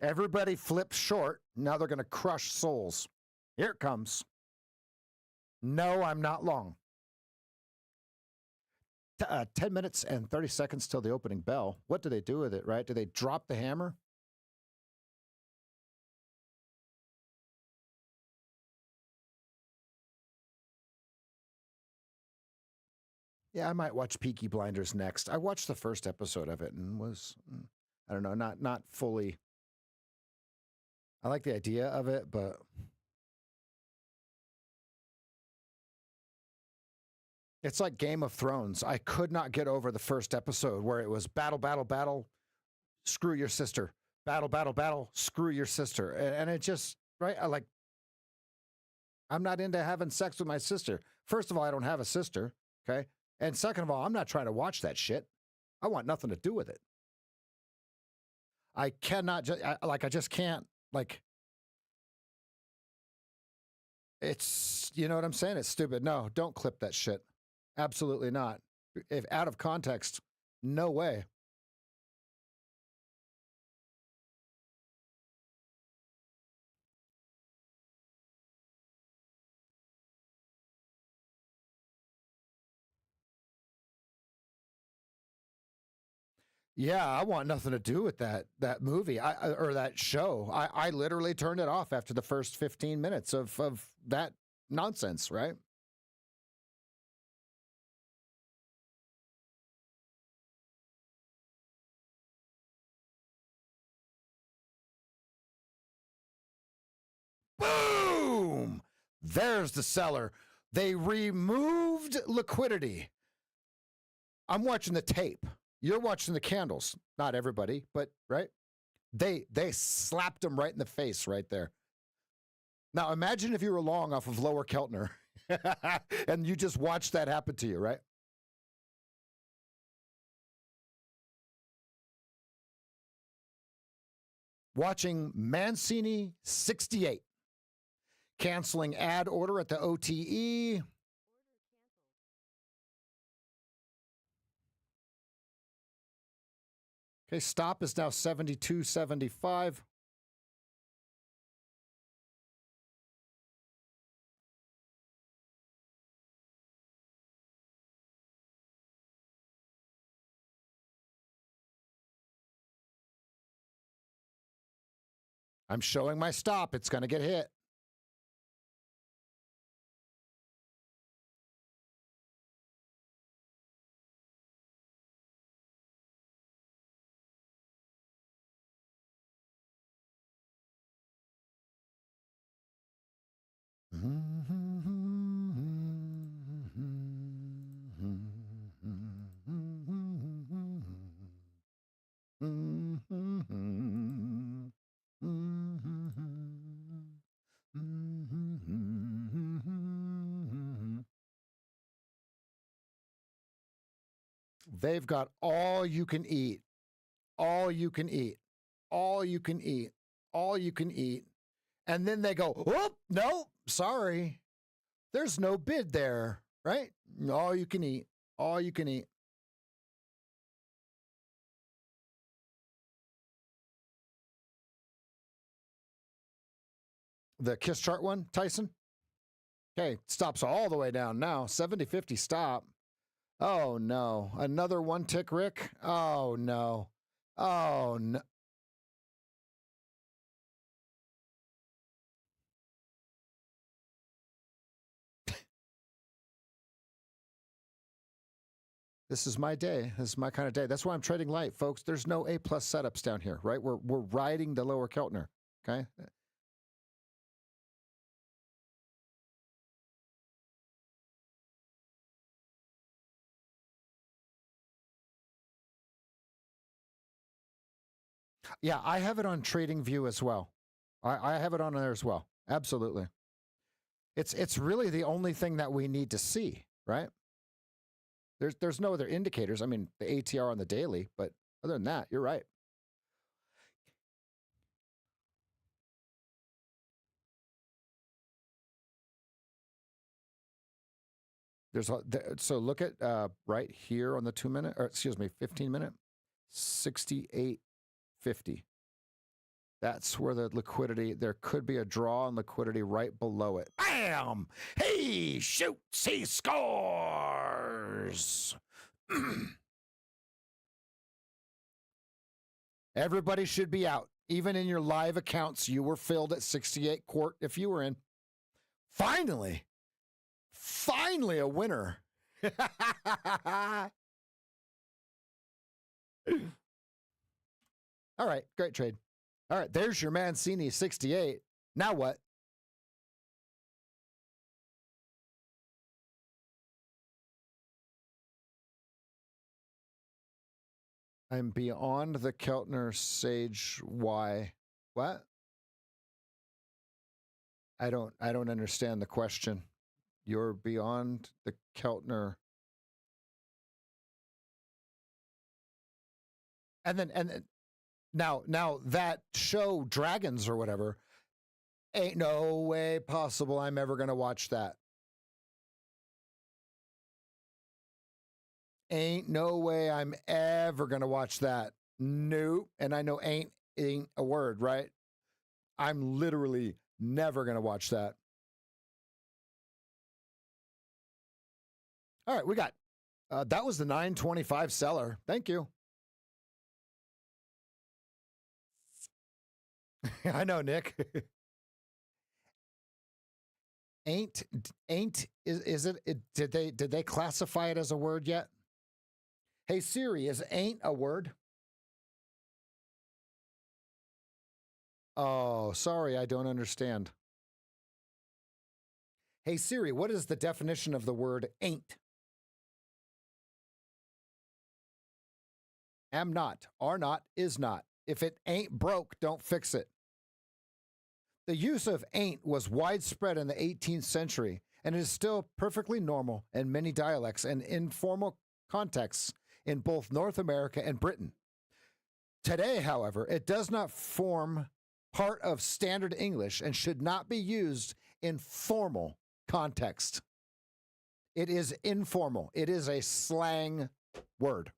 Everybody flips short. Now they're going to crush souls. Here it comes. No, I'm not long. 10 minutes and 30 seconds till the opening bell. What do they do with it, right? Do they drop the hammer? Yeah, I might watch Peaky Blinders next. I watched the first episode of it and was, I don't know, not fully. I like the idea of it, but it's like Game of Thrones. I could not get over the first episode where it was battle, battle, battle, screw your sister. Battle, battle, battle, screw your sister. And it just, right? I'm not into having sex with my sister. First of all, I don't have a sister, okay? And second of all, I'm not trying to watch that shit. I want nothing to do with it. I cannot just, I just can't, like, it's, you know what I'm saying? It's stupid. No, don't clip that shit. Absolutely not. If out of context, no way. Yeah, I want nothing to do with that movie or that show. I literally turned it off after the first 15 minutes of that nonsense, right? Boom! There's the seller. They removed liquidity. I'm watching the tape. You're watching the candles. Not everybody, but right? They slapped them right in the face right there. Now imagine if you were long off of Lower Keltner and you just watched that happen to you, right? Watching Mancini 68. Canceling ad order at the OTE. Okay, stop is now 72.75. I'm showing my stop. It's going to get hit. They've got all you can eat, all you can eat, all you can eat, all you can eat. And then they go, oh, no, sorry. There's no bid there, right? All you can eat, all you can eat. The Kiss chart one, Tyson? Okay, stops all the way down now. 70.50 stop. Oh, no. Another one tick, Rick? Oh, no. Oh, no. This is my day. This is my kind of day. That's why I'm trading light, folks. There's no A+ setups down here, right? We're riding the Lower Keltner, okay? Yeah, I have it on TradingView as well. I have it on there as well. Absolutely. It's really the only thing that we need to see, right? There's no other indicators. I mean, the ATR on the daily, but other than that, you're right. So look at right here on the 2 minute, or excuse me, 15 minute, 68.50. That's where the liquidity, there could be a draw on liquidity right below it. Bam! He shoots, he scores! Everybody should be out. Even in your live accounts, you were filled at 68 quart if you were in. Finally a winner. All right, great trade. All right, there's your Mancini 68. Now what? I'm beyond the Keltner Sage Y. What? I don't understand the question. You're beyond the Keltner. And then now that show Dragons or whatever, ain't no way possible I'm ever going to watch that. Ain't no way I'm ever going to watch that. Nope. And I know ain't a word, right? I'm literally never going to watch that. All right, we got, that was the 925 seller. Thank you. I know, Nick. Ain't is it did they classify it as a word yet? Hey Siri, is ain't a word? Oh, sorry, I don't understand. Hey Siri, what is the definition of the word ain't? Am not, are not, is not. If it ain't broke, don't fix it. The use of ain't was widespread in the 18th century, and it is still perfectly normal in many dialects and informal contexts in both North America and Britain. Today, however, it does not form part of standard English and should not be used in formal context. It is informal. It is a slang word.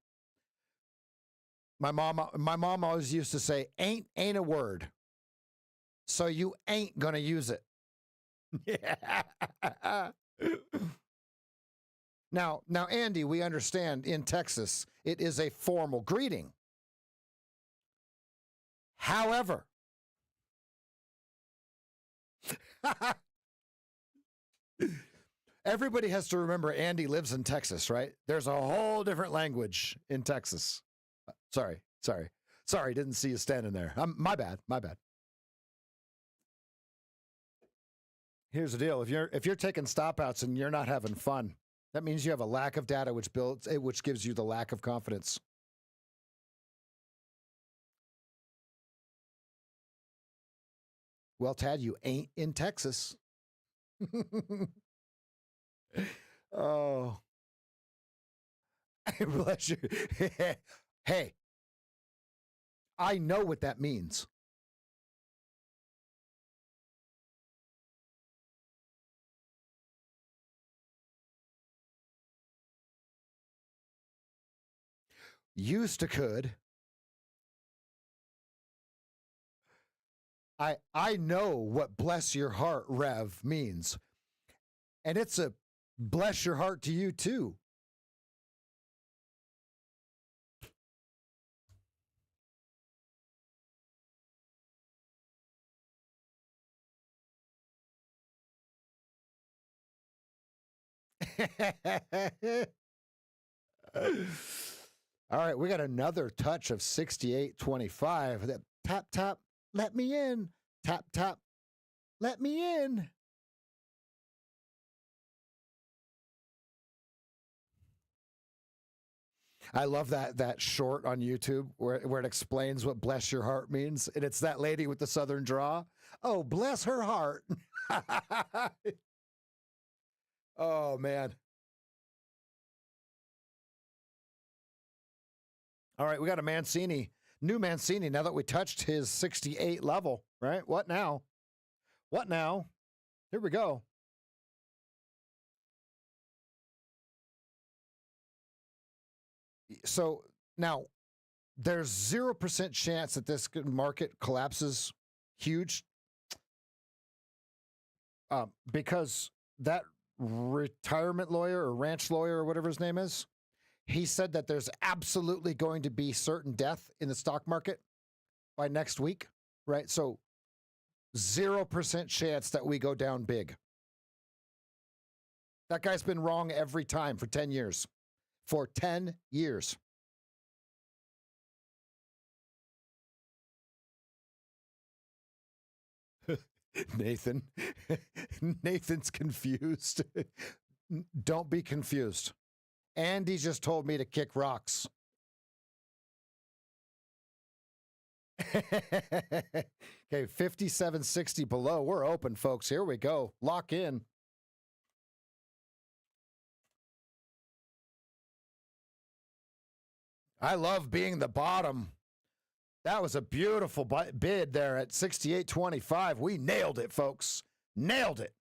My mom always used to say, ain't a word. So you ain't gonna use it. Yeah. Now, Andy, we understand in Texas, it is a formal greeting. However, everybody has to remember Andy lives in Texas, right? There's a whole different language in Texas. Sorry, didn't see you standing there. My bad. Here's the deal. If you're taking stop outs and you're not having fun, that means you have a lack of data, which gives you the lack of confidence. Well, Tad, you ain't in Texas. Oh. Bless you. Hey, I know what that means. Used to could. I know what bless your heart, Rev, means. And it's a bless your heart to you too. All right, we got another touch of 68.25. That tap, tap, let me in. Tap, tap, let me in. I love that short on YouTube where it explains what bless your heart means. And it's that lady with the southern draw. Oh, bless her heart. Oh, man. All right, we got a Mancini, new Mancini, now that we touched his 68 level, right? What now? What now? Here we go. So now There's 0% chance that this market collapses huge because that retirement lawyer or ranch lawyer or whatever his name is, he said that there's absolutely going to be certain death in the stock market by next week, right? So 0% chance that we go down big. That guy's been wrong every time for 10 years. For 10 years. Nathan. Nathan's confused. Don't be confused. Andy just told me to kick rocks. Okay, 57.60 below. We're open, folks. Here we go. Lock in. I love being the bottom. That was a beautiful bid there at 68.25. We nailed it, folks. Nailed it.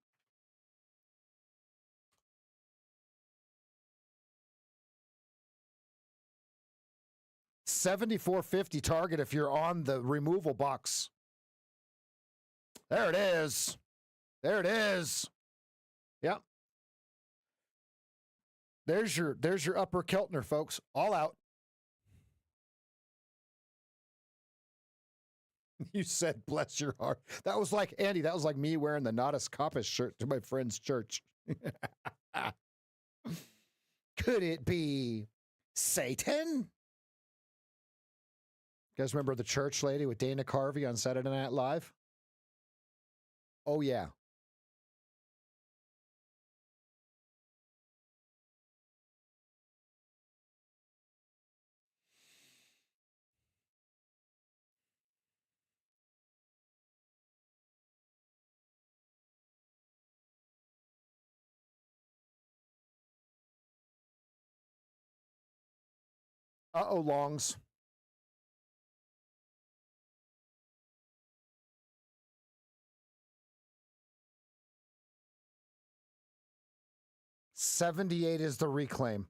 $74.50 target if you're on the removal box. There it is. There it is. Yep. There's your upper Keltner, folks. All out. You said, bless your heart. That was like, Andy, that was like me wearing the Natus Kappas shirt to my friend's church. Could it be Satan? You guys remember the church lady with Dana Carvey on Saturday Night Live? Oh, yeah. Uh-oh, longs. $78 is the reclaim.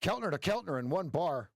Keltner to Keltner in one bar.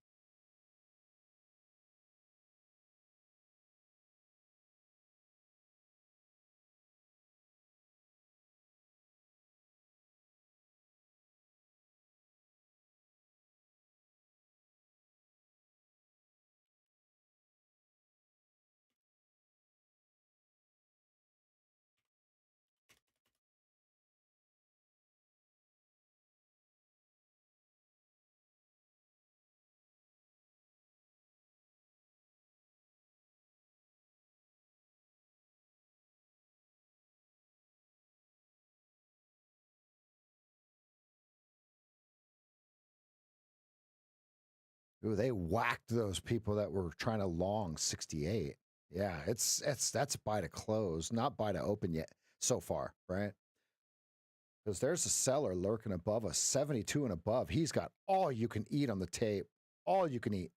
Ooh, they whacked those people that were trying to long 68. Yeah, that's buy to close, not buy to open yet so far, right? Because there's a seller lurking above us, 72 and above. He's got all you can eat on the tape, all you can eat.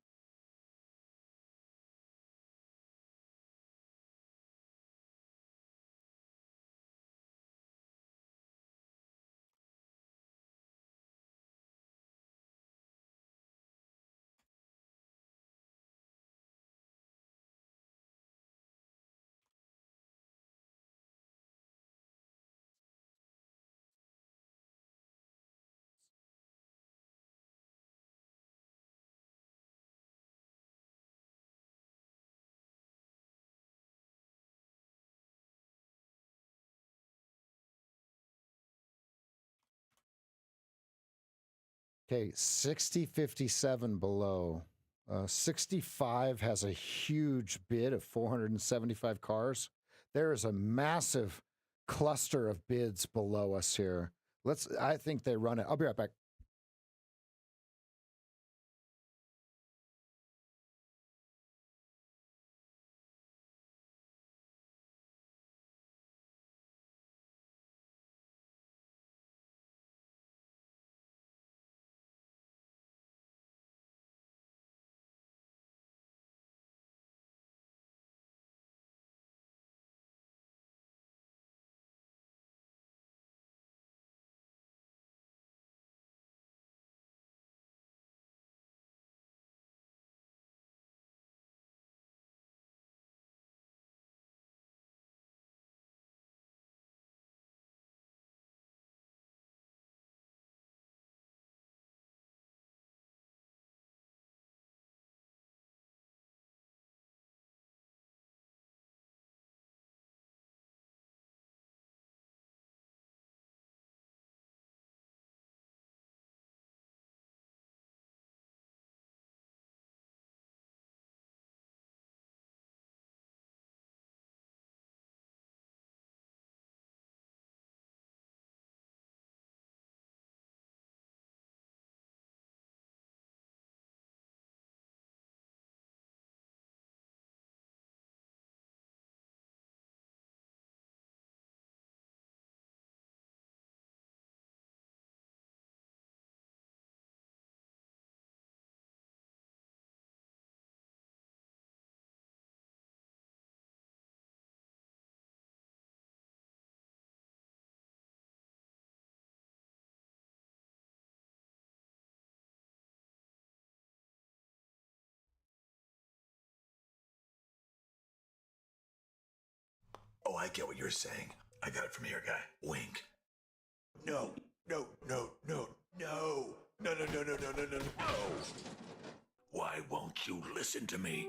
Okay, 60.57 below. 65 has a huge bid of 475 cars. There is a massive cluster of bids below us here. I think they run it. I'll be right back. Oh, I get what you're saying. I got it from here, guy. Wink. No, no, no, no, no, no, no, no, no, no, no, no, no. Why won't you listen to me?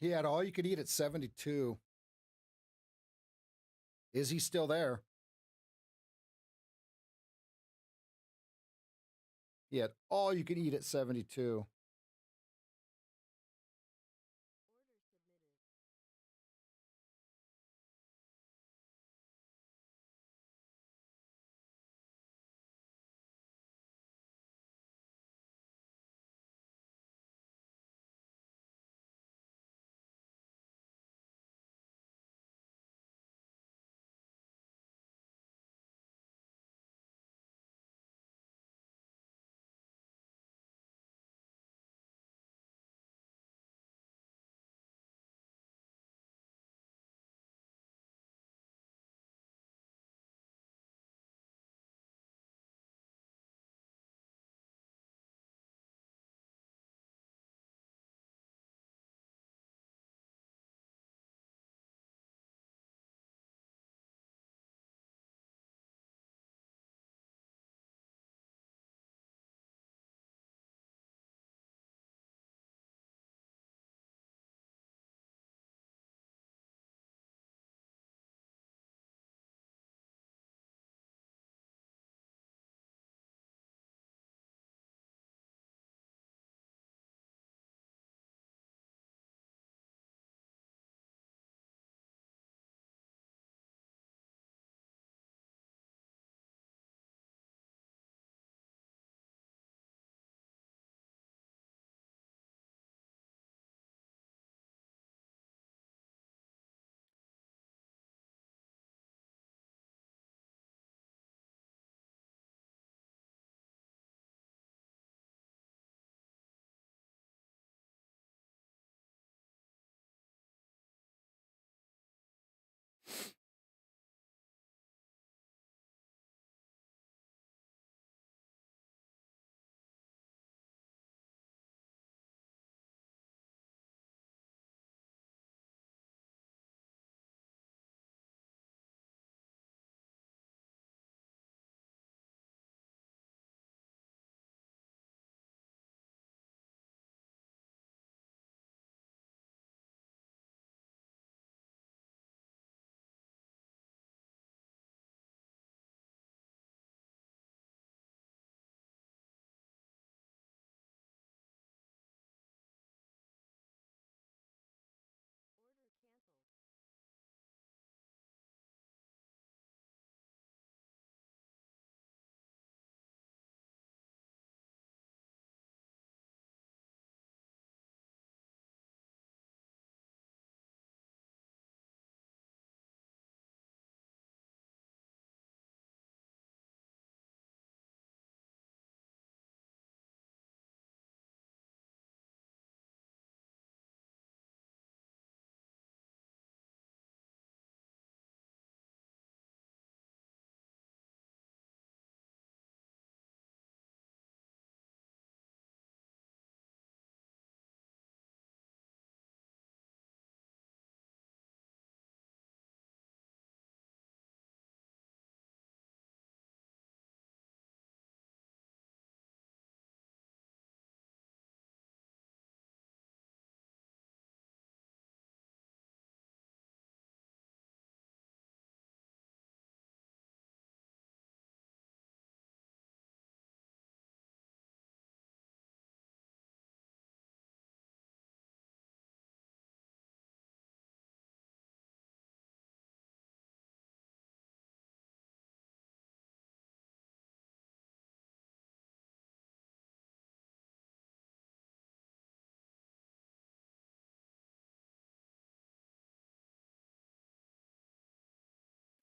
He had all you could eat at 72. Is he still there? He had all you could eat at 72.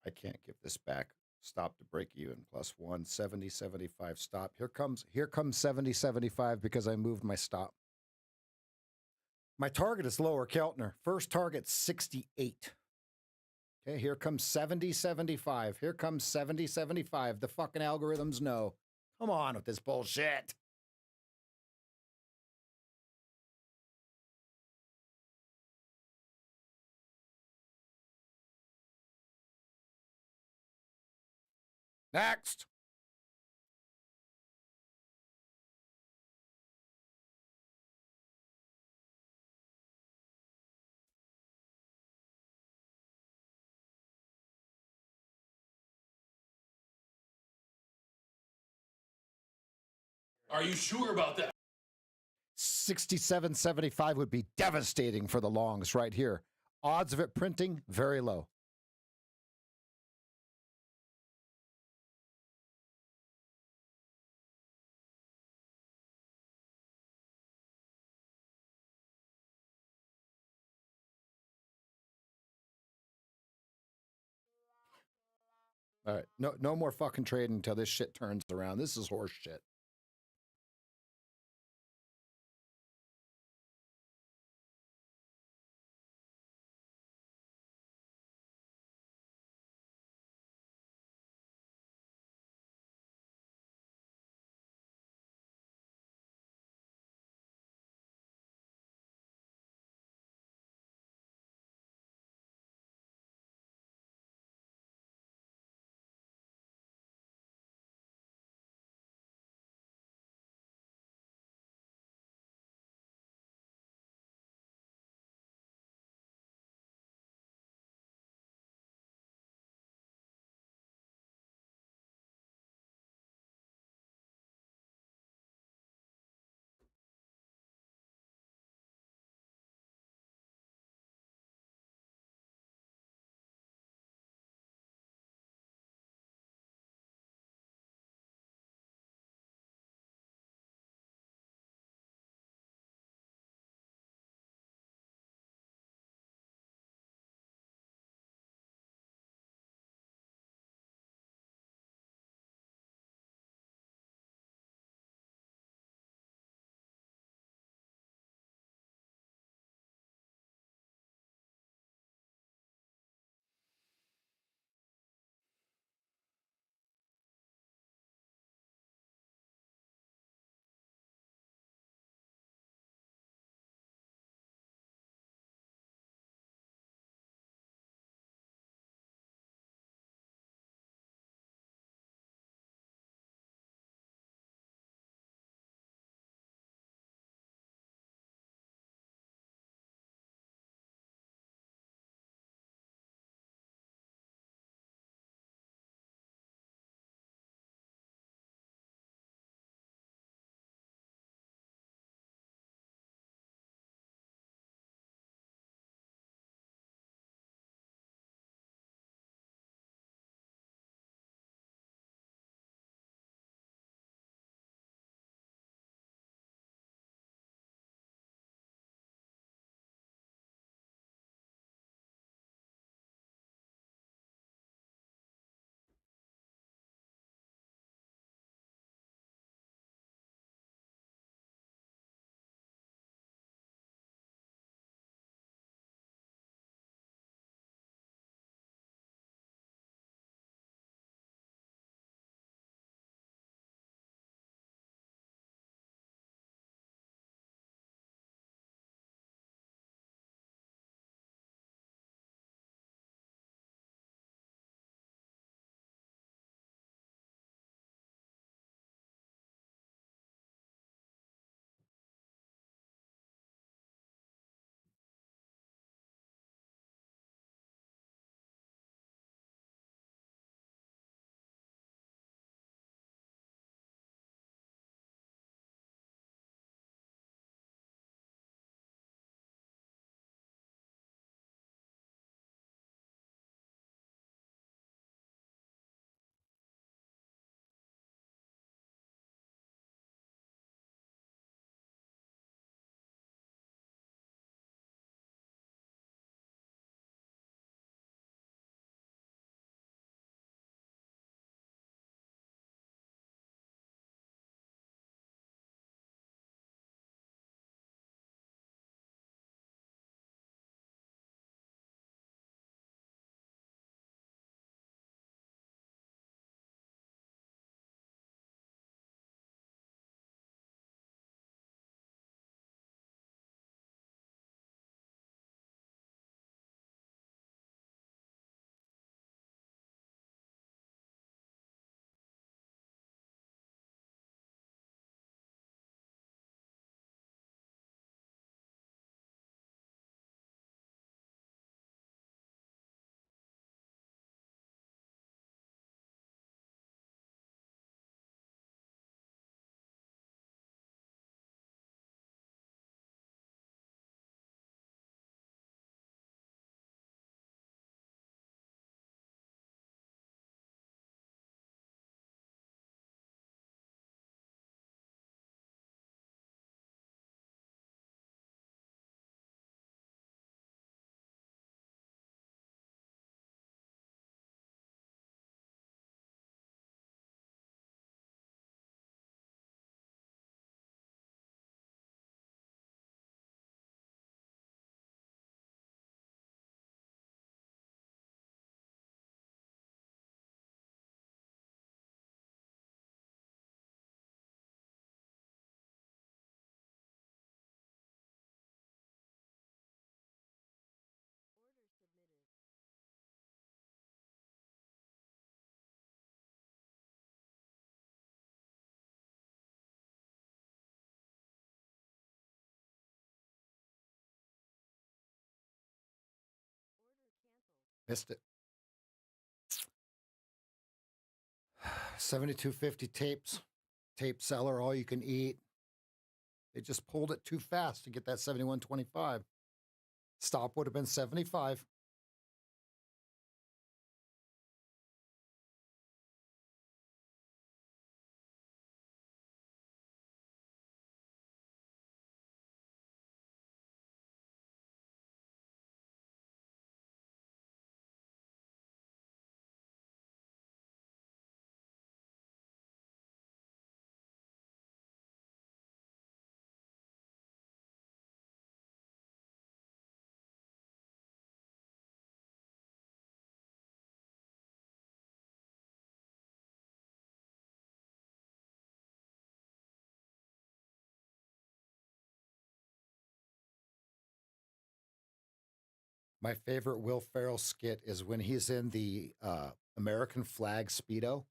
I can't give this back. Stop to break even, +1, 70, 75, stop. Here comes 70, 75 because I moved my stop. My target is lower, Keltner. First target, 68. Okay, here comes 70, 75. Here comes 70, 75. The fucking algorithms know. Come on with this bullshit. Next. Are you sure about that? 67.75 would be devastating for the longs right here. Odds of it printing, very low. All right, no more fucking trading until this shit turns around. This is horse shit. Missed it. 72.50 tapes. Tape seller, all you can eat. They just pulled it too fast to get that 71.25. Stop would have been 75. My favorite Will Ferrell skit is when he's in the American flag Speedo.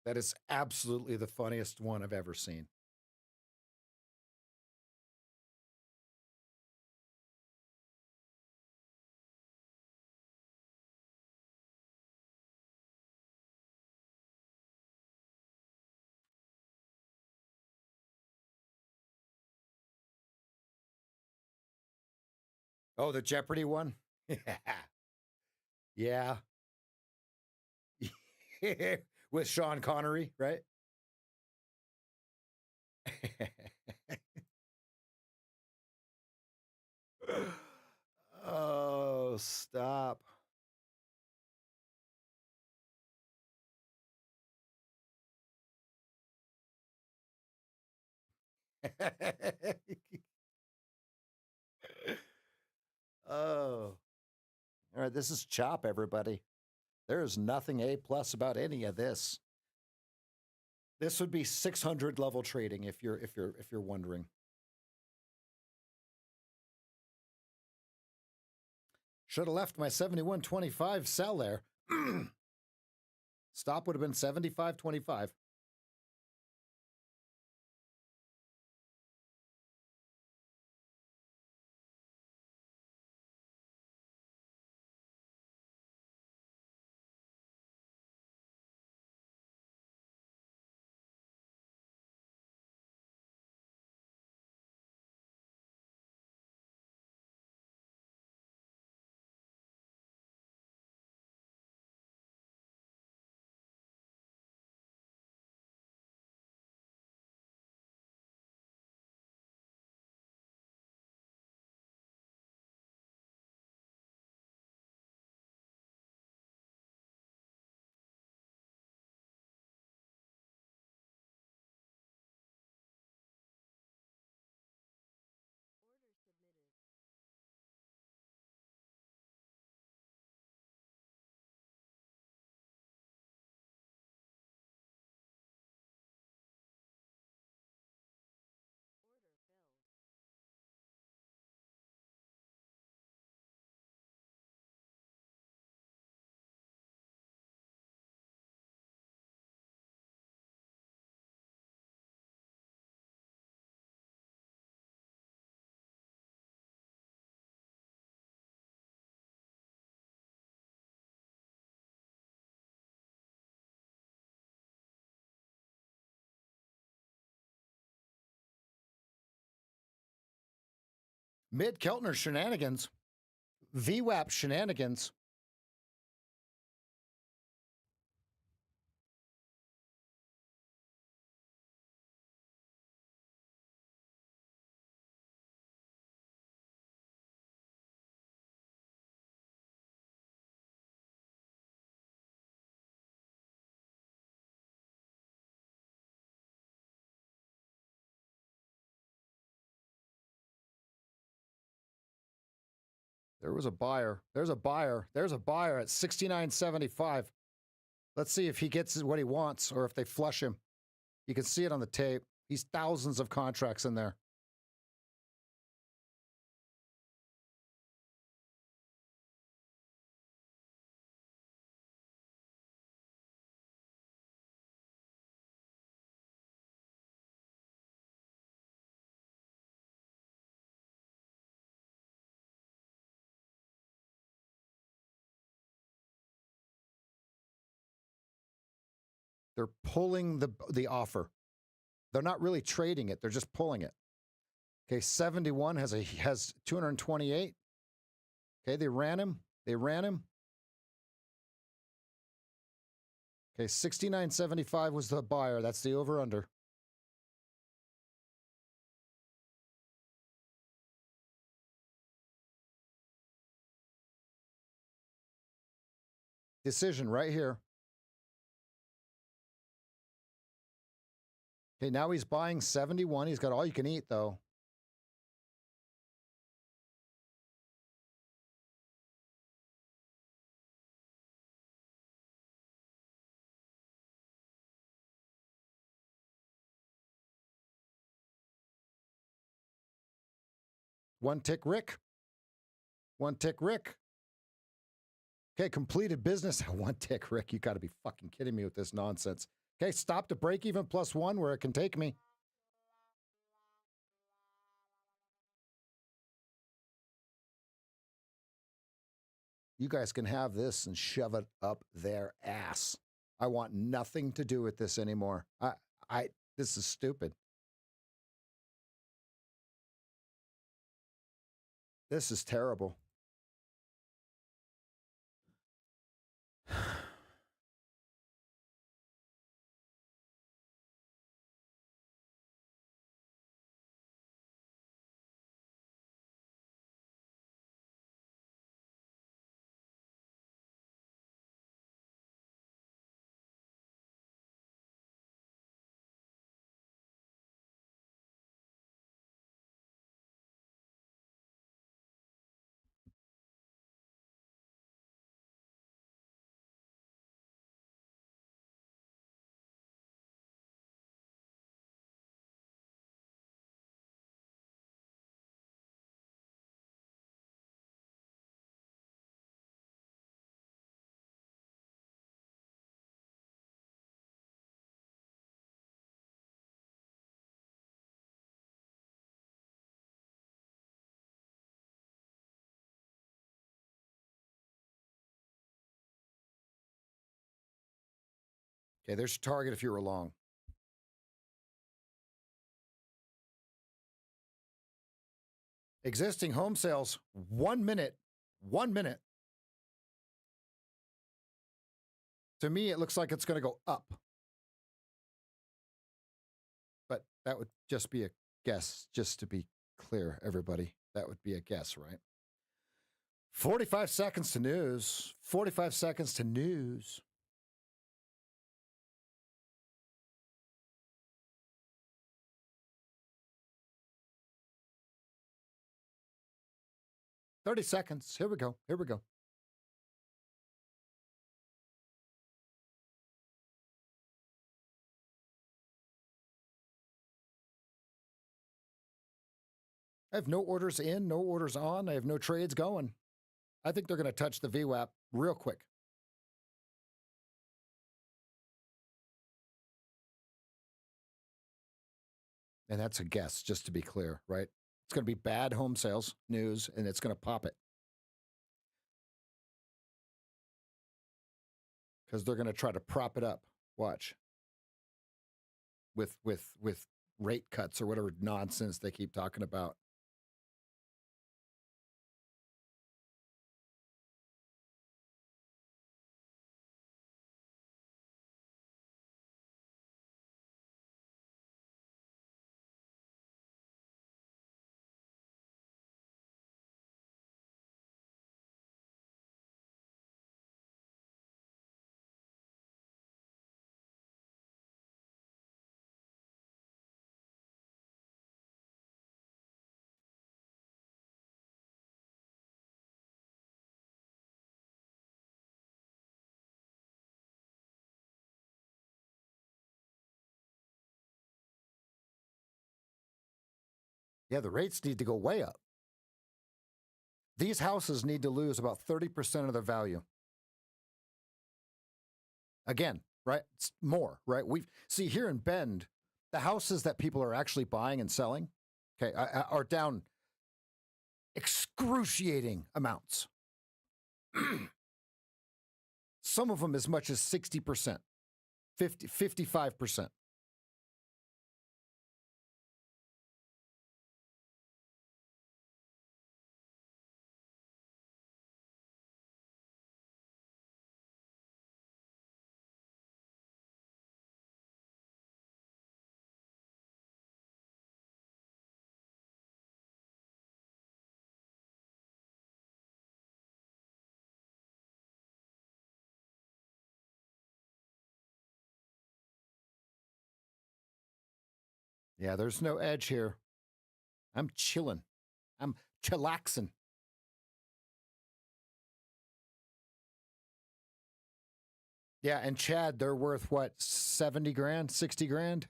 That is absolutely the funniest one I've ever seen. Oh, the Jeopardy one? Yeah. With Sean Connery, right? Oh, stop. Oh. All right, this is Chop, everybody. There is nothing A+ about any of this. This would be 600 level trading if you're wondering. Should have left my 71.25 sell there. Stop would have been 75.25. Mid Keltner shenanigans. VWAP shenanigans. There was a buyer. There's a buyer. There's a buyer at 69.75. Let's see if he gets what he wants or if they flush him. You can see it on the tape. He's thousands of contracts in there. They're pulling the offer. They're not really trading it. They're just pulling it. Okay, 71 has 228. Okay, they ran him. Okay, 69.75 was the buyer. That's the over-under. Decision right here. Okay, now he's buying 71. He's got all you can eat, though. One tick Rick. Okay, completed business. One tick Rick. You got to be fucking kidding me with this nonsense. Okay, stop to break even +1 where it can take me. You guys can have this and shove it up their ass. I want nothing to do with this anymore. This is stupid. This is terrible. Okay, there's your target if you were long. Existing home sales, 1 minute. 1 minute. To me, it looks like it's going to go up. But that would just be a guess, just to be clear, everybody. That would be a guess, right? 45 seconds to news. 45 seconds to news. "30 seconds. Here we go. Here we go. I have no orders in, no orders on. I have no trades going. I think they're going to touch the VWAP real quick. And that's a guess, just to be clear, right? It's going to be bad home sales news, and it's going to pop it. Because they're going to try to prop it up. Watch. With rate cuts or whatever nonsense they keep talking about. Yeah, the rates need to go way up. These houses need to lose about 30% of their value. Again, right? It's more, right? We see here in Bend, the houses that people are actually buying and selling, okay, are down excruciating amounts. Some of them as much as 60%. 55%. Yeah, there's no edge here. I'm chilling. I'm chillaxing. Yeah, and Chad, they're worth what, 70 grand, 60 grand?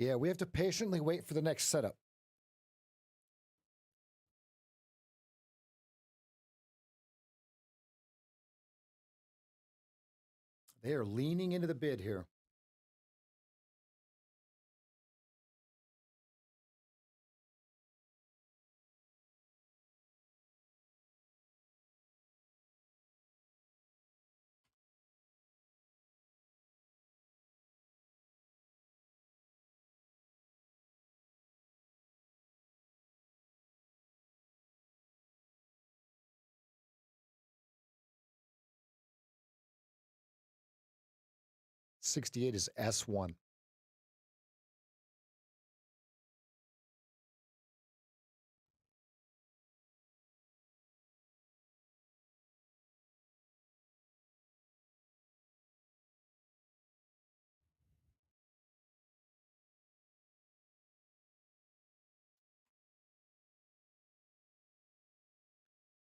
Yeah, we have to patiently wait for the next setup. They are leaning into the bid here. $68 is S1.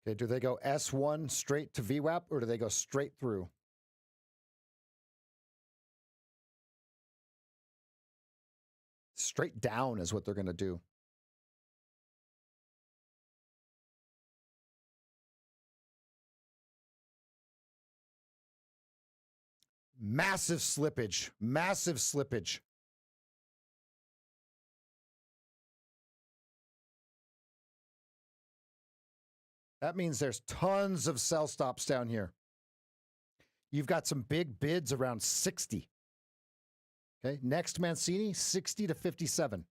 Okay, do they go S1 straight to VWAP or do they go straight through? Straight down is what they're going to do. Massive slippage. Massive slippage. That means there's tons of sell stops down here. You've got some big bids around 60. Okay, next Mancini, 60 to 57.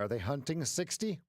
Are they hunting 60?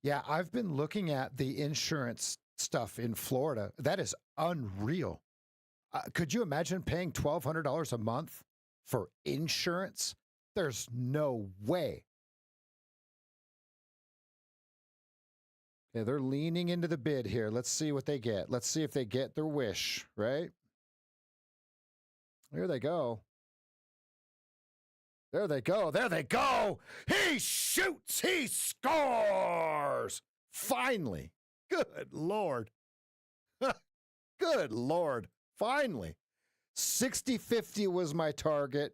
Yeah, I've been looking at the insurance stuff in Florida. That is unreal. Could you imagine paying $1,200 a month for insurance? There's no way. Yeah, they're leaning into the bid here. Let's see what they get. Let's see if they get their wish, right? Here they go. There they go. There they go. He shoots. He scores. Finally. Good Lord. Good Lord. Finally. 60-50 was my target.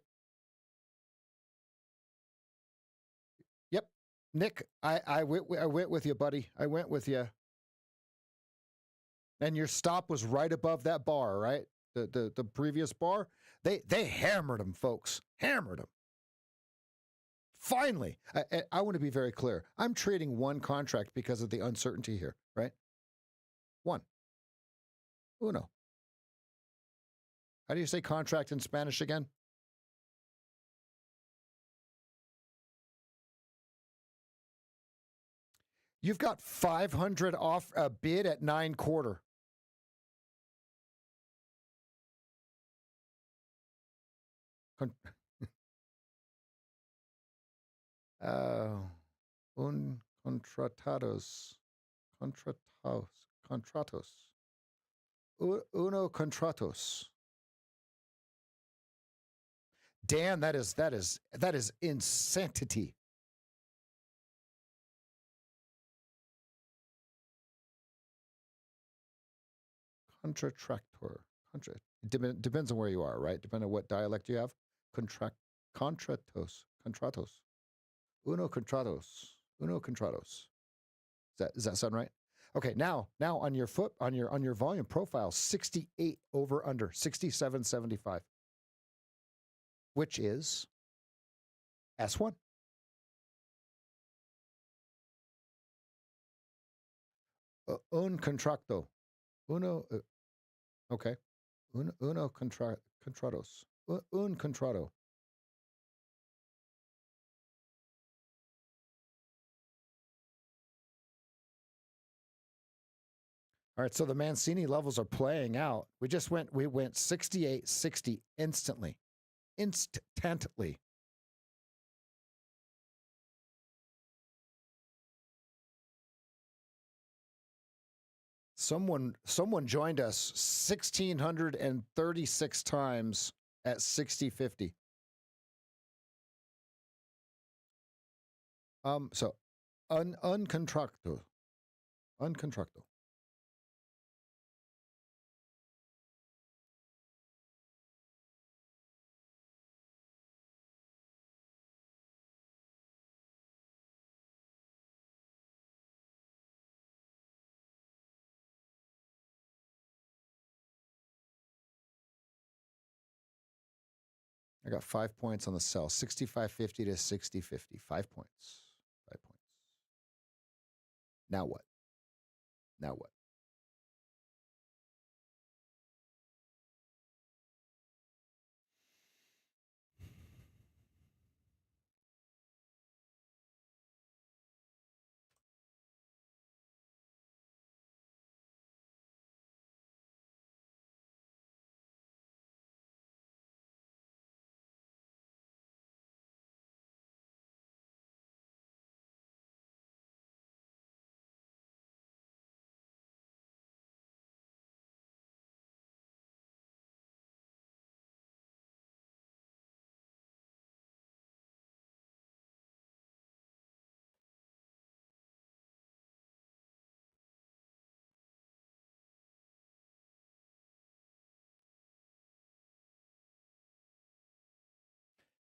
Yep. Nick, I went with you, buddy. I went with you. And your stop was right above that bar, right? The previous bar. They hammered them, folks. Hammered them. Finally, I want to be very clear. I'm trading one contract because of the uncertainty here, right? One. Uno. How do you say contract in Spanish again? You've got 500 off a bid at 9.25. Un contratados. Contratos. Uno contratos. Dan, that is insanity. Contratractor. Depends on where you are, right? Depending on what dialect you have. Contratos. Uno contratos. Does that sound right? Okay, now on your volume profile, 68 over under 67.75, which is S1. Un contracto. Uno. Okay. Uno contratos. Un contrato. All right, so the Mancini levels are playing out. We went 68-60 instantly. Instantly. Someone joined us 1,636 times at 60-50. So uncontracto. I got 5 points on the sell, 65.50 to 60.50. 5 points. 5 points. Now what?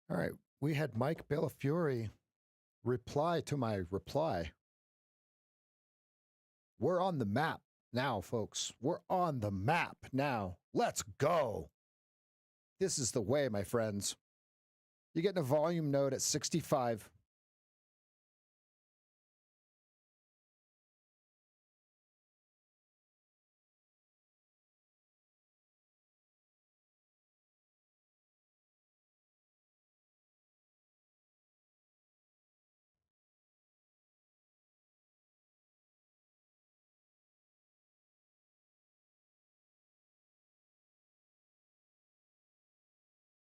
All right. We had Mike Bellafiore reply to my reply. We're on the map now, folks. We're on the map now. Let's go. This is the way, my friends. You're getting a volume node at 65.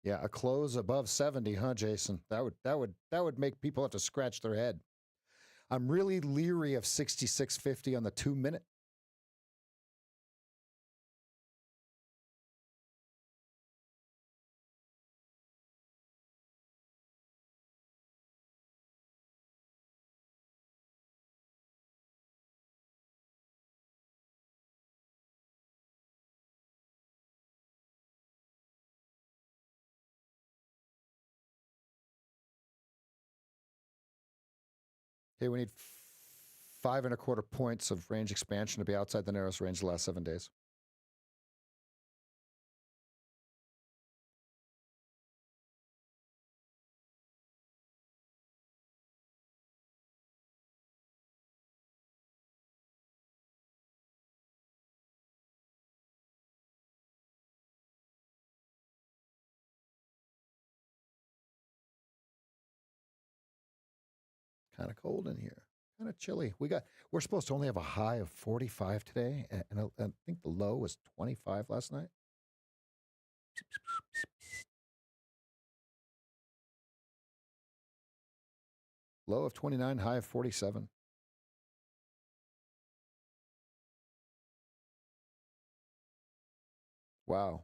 Yeah, a close above 70, huh, Jason? That would make people have to scratch their head. I'm really leery of 66.50 on the 2 minute. Okay, we need 5.25 points of range expansion to be outside the narrowest range the last 7 days. Kind of cold in here. Kind of chilly. We're supposed to only have a high of 45 today, and I think the low was 25 last night. Low of 29, high of 47. Wow.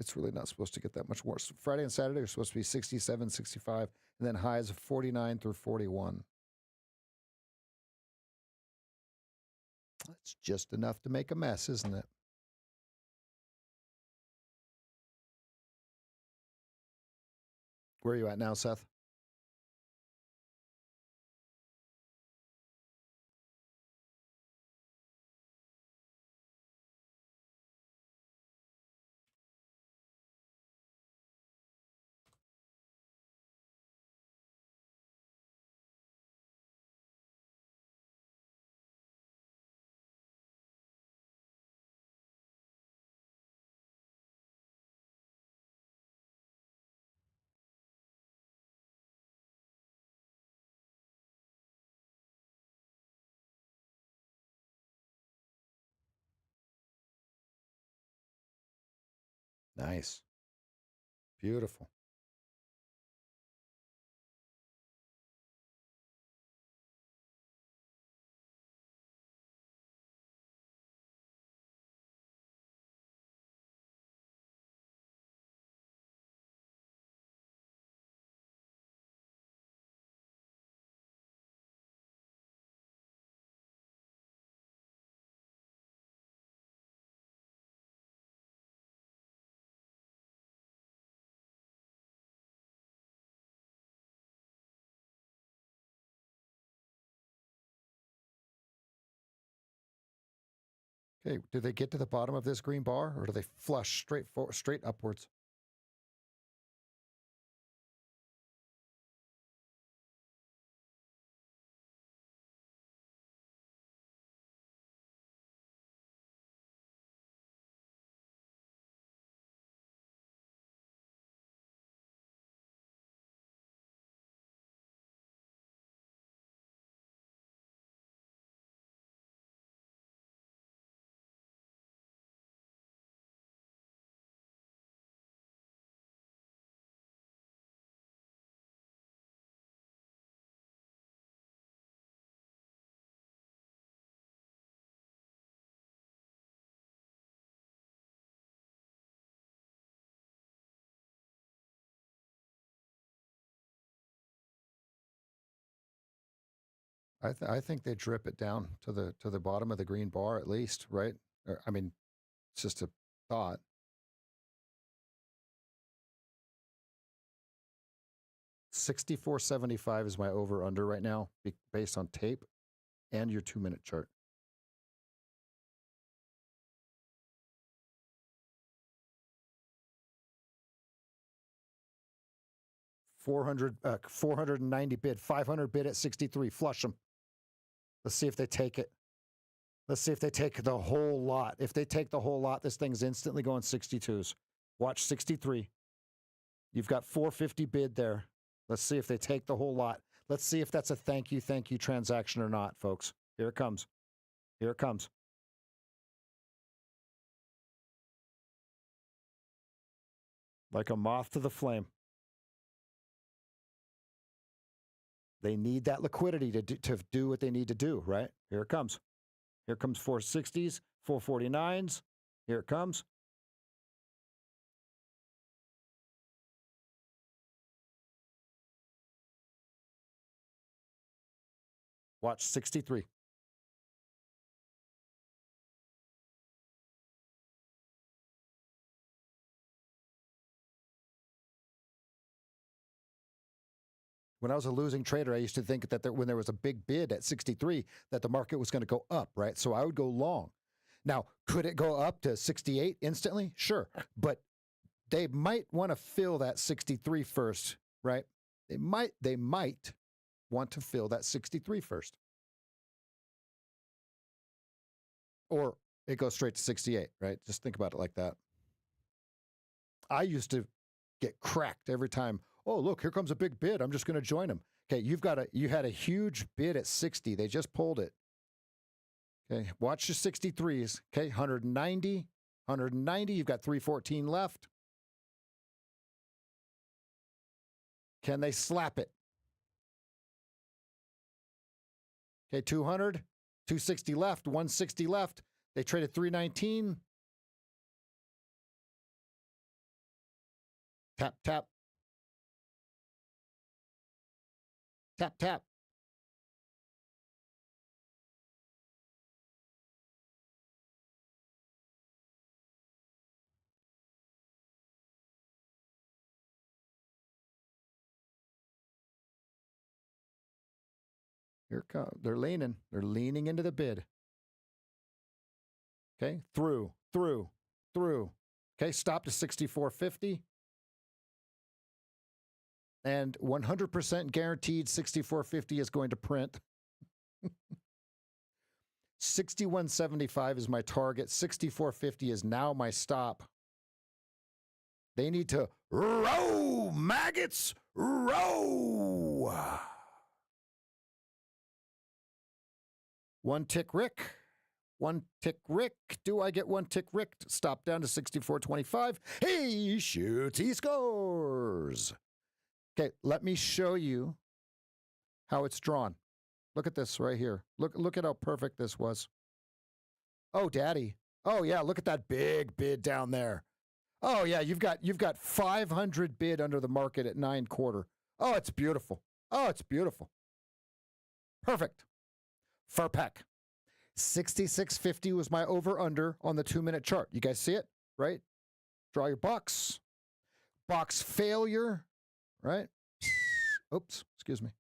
It's really not supposed to get that much worse. Friday and Saturday are supposed to be 67, 65, and then highs of 49 through 41. That's just enough to make a mess, isn't it? Where are you at now, Seth? Nice. Beautiful. Okay, do they get to the bottom of this green bar, or do they flush straight upwards? I think they drip it down to the bottom of the green bar at least, right? I mean, it's just a thought. 64.75 is my over under right now, based on tape and your 2 minute chart. 490 bid, 500 bid at 63. Flush them. Let's see if they take it. Let's see if they take the whole lot. If they take the whole lot, this thing's instantly going 62s. Watch 63. You've got 450 bid there. Let's see if they take the whole lot. Let's see if that's a thank you transaction or not, folks. Here it comes. Here it comes. Like a moth to the flame. They need that liquidity to do what they need to do, right? Here it comes. Here comes 460s, 449s. Here it comes. Watch 63. When I was a losing trader, I used to think that when there was a big bid at 63, that the market was going to go up, right? So I would go long. Now, could it go up to 68 instantly? Sure. But they might want to fill that 63 first, right? They might want to fill that 63 first. Or it goes straight to 68, right? Just think about it like that. I used to get cracked every time. Oh, look, here comes a big bid. I'm just going to join them. Okay, you had a huge bid at 60. They just pulled it. Okay, watch your 63s. Okay, 190, 190. You've got 314 left. Can they slap it? Okay, 200, 260 left, 160 left. They traded 319. Tap, tap. Tap, tap. Here it comes. They're leaning. They're leaning into the bid. Okay, through. Okay, stop to 64.50. And 100% guaranteed 64.50 is going to print. 61.75 is my target. 64.50 is now my stop. They need to row, maggots, row. One tick Rick. One tick Rick. Do I get one tick Rick? Stop down to 64.25. He shoots, he scores. Okay, let me show you how it's drawn. Look at this right here. Look at how perfect this was. Oh, daddy. Oh, yeah, look at that big bid down there. Oh, yeah, you've got 500 bid under the market at 9.25. Oh, it's beautiful. Oh, it's beautiful. Perfect. Fur pack. 66.50 was my over-under on the 2-minute chart. You guys see it, right? Draw your box. Box failure, right? Oops, excuse me.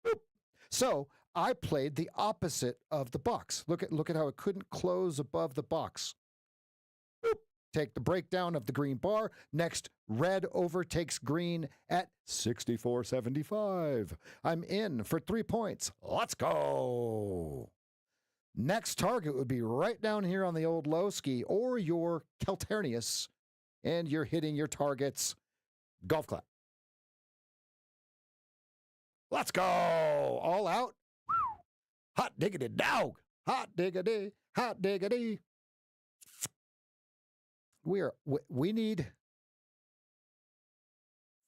Boop. So I played the opposite of the box. Look at how it couldn't close above the box. Boop. Take the breakdown of the green bar. Next, red overtakes green at 64.75. I'm in for 3 points. Let's go. Next target would be right down here on the old low ski or your Calternius, and you're hitting your targets. Golf clap. Let's go. All out. Hot diggity dog. Hot diggity. Hot diggity. We need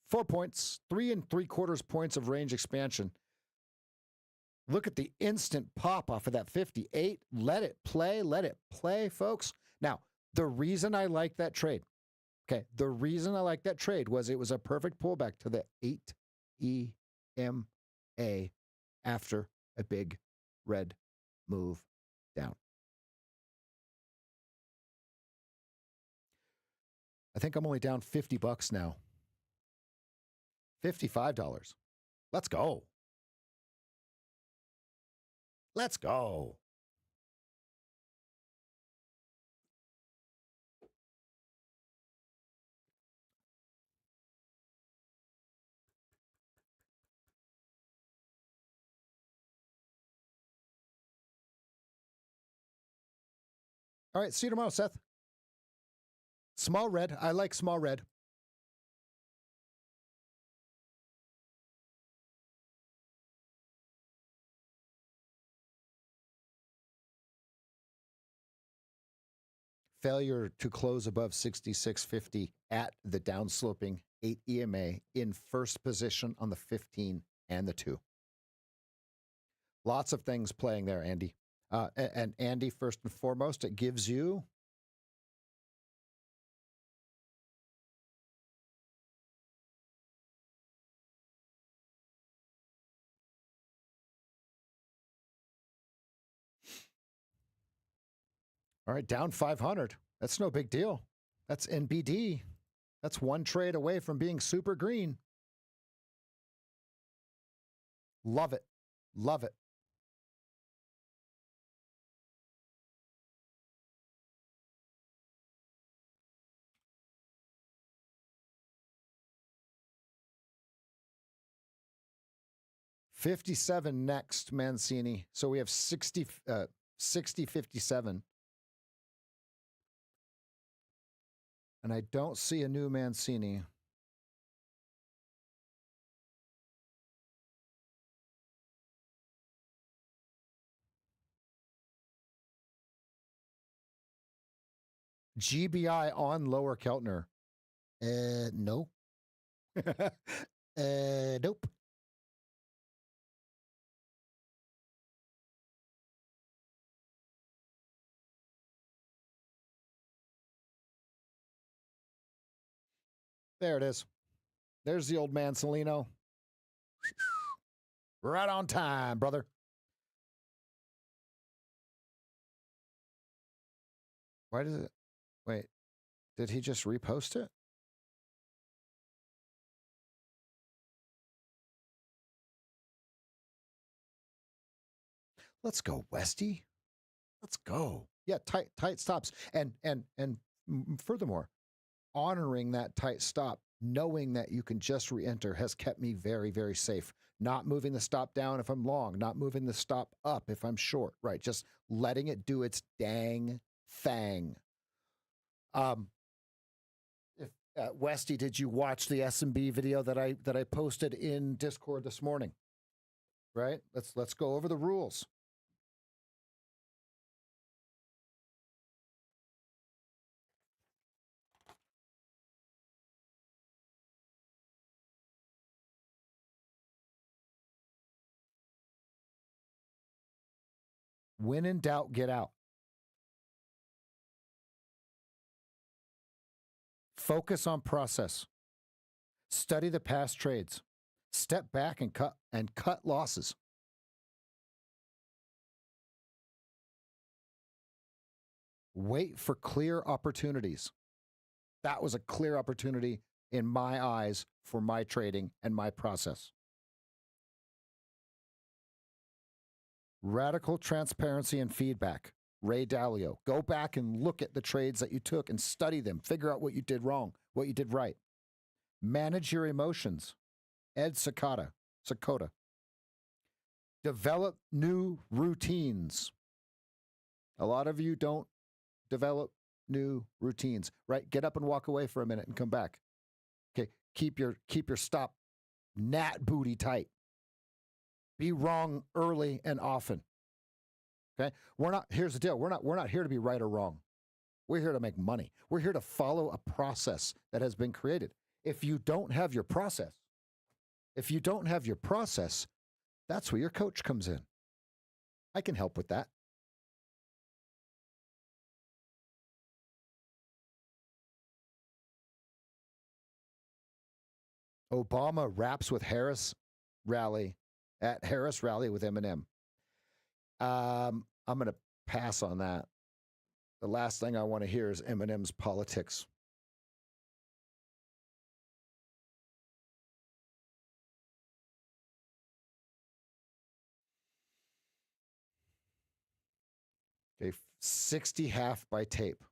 4 points, 3 3/4 points of range expansion. Look at the instant pop off of that 58. Let it play, folks. Now, the reason I like that trade, was it was a perfect pullback to the 8 EMA after a big red move down. I think I'm only down $50 now. $55. Let's go. Let's go. All right, see you tomorrow, Seth. Small red. I like small red. Failure to close above 66.50 at the downsloping 8 EMA in first position on the 15 and the 2. Lots of things playing there, Andy. And Andy, first and foremost, it gives you all right, down 500. That's no big deal. That's NBD. That's one trade away from being super green. Love it. Love it. $57 next, Mancini. So we have 60, 57. And I don't see a new Mancini. GBI on lower Keltner. No. Nope. There it is. There's the old man, Celino. Right on time, brother. Why does it? Wait, did he just repost it? Let's go, Westy. Let's go. Yeah, tight stops. And furthermore, honoring that tight stop, knowing that you can just re-enter has kept me very, very safe. Not moving the stop down if I'm long, not moving the stop up if I'm short, right? Just letting it do its dang thing. Westy, did you watch the SMB video that I posted in Discord this morning? Right? Let's go over the rules. When in doubt, get out. Focus on process. Study the past trades. Step back and cut losses. Wait for clear opportunities. That was a clear opportunity in my eyes for my trading and my process. Radical transparency and feedback. Ray Dalio. Go back and look at the trades that you took and study them. Figure out what you did wrong, what you did right. Manage your emotions. Ed Sakota. Develop new routines. A lot of you don't develop new routines, right? Get up and walk away for a minute and come back. Okay, keep your stop gnat booty tight. Be wrong early and often. Okay? Here's the deal. We're not here to be right or wrong. We're here to make money. We're here to follow a process that has been created. If you don't have your process, that's where your coach comes in. I can help with that. Obama raps with Harris rally at Harris rally with Eminem. I'm going to pass on that. The last thing I want to hear is Eminem's politics. Okay, 60 half by tape.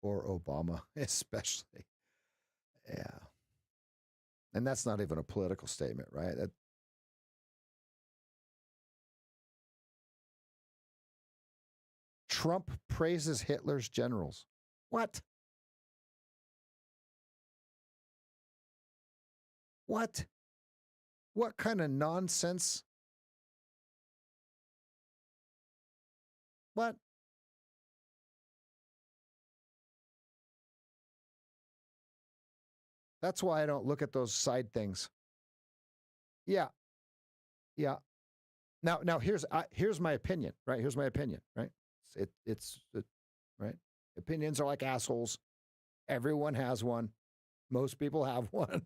Or Obama, especially. Yeah. And that's not even a political statement, right? Trump praises Hitler's generals. What? What? What kind of nonsense? What? That's why I don't look at those side things. Yeah. Yeah. Now here's my opinion, right? Here's my opinion, right? It's right. Opinions are like assholes. Everyone has one. Most people have one,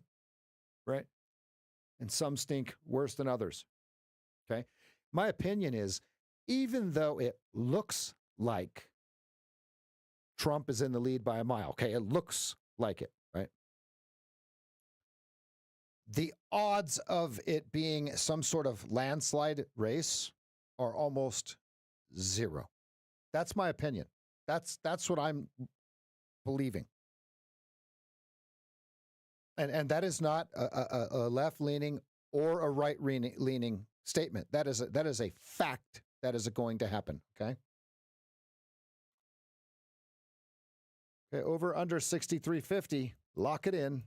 right? And some stink worse than others. Okay. My opinion is, even though it looks like Trump is in the lead by a mile, okay, it looks like it, right? The odds of it being some sort of landslide race are almost zero. That's my opinion. That's what I'm believing. And that is not a left-leaning or a right-leaning statement. That is a fact that is going to happen, okay? Okay, over under 63.50. Lock it in.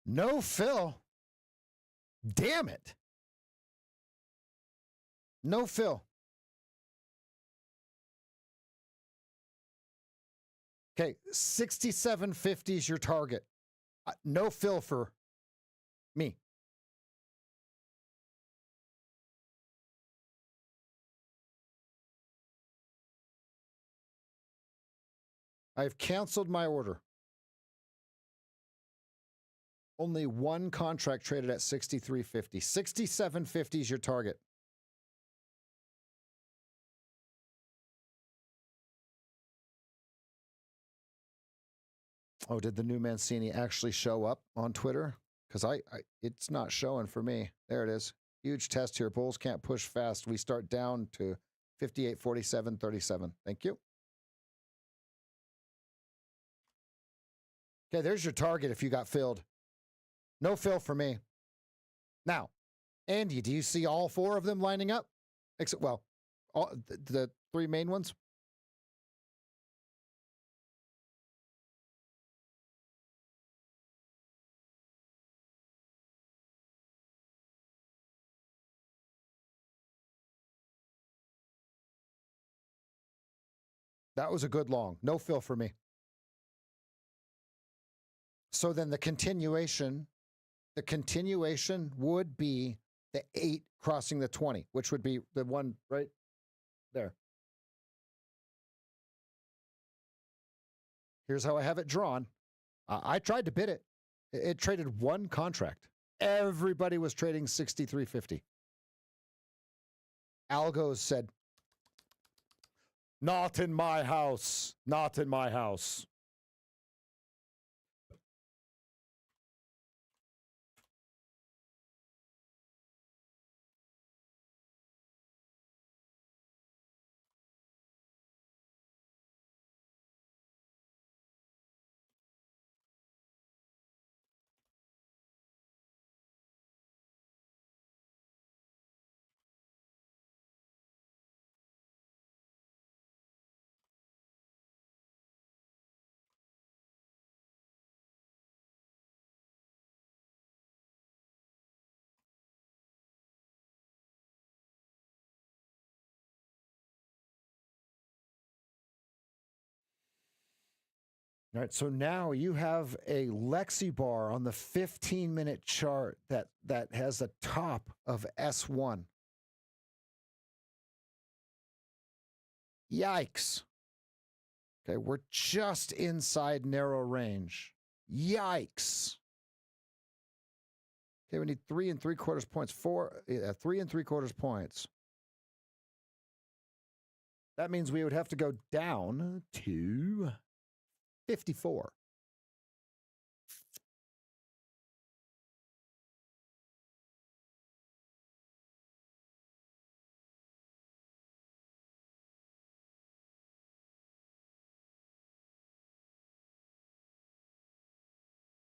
No fill. Damn it. No fill. Okay, 67.50 is your target. No fill for me. I've canceled my order. Only one contract traded at 63.50. 67.50 is your target. Oh, did the new Mancini actually show up on Twitter? Because it's not showing for me. There it is. Huge test here. Bulls can't push fast. We start down to 58.47.37. Thank you. Okay, there's your target if you got filled. No fill for me. Now, Andy, do you see all four of them lining up? Except, well, all the three main ones? That was a good long. No fill for me. So then the continuation would be the 8 crossing the 20, which would be the one right there. Here's how I have it drawn. I tried to bid it. It traded one contract. Everybody was trading 63.50. Algos said, not in my house. Not in my house. All right, so now you have a Lexi bar on the 15-minute chart that has a top of S1. Yikes. Okay, we're just inside narrow range. Yikes. Okay, we need 3 3/4 points. 3 3/4 points. That means we would have to go down to 54.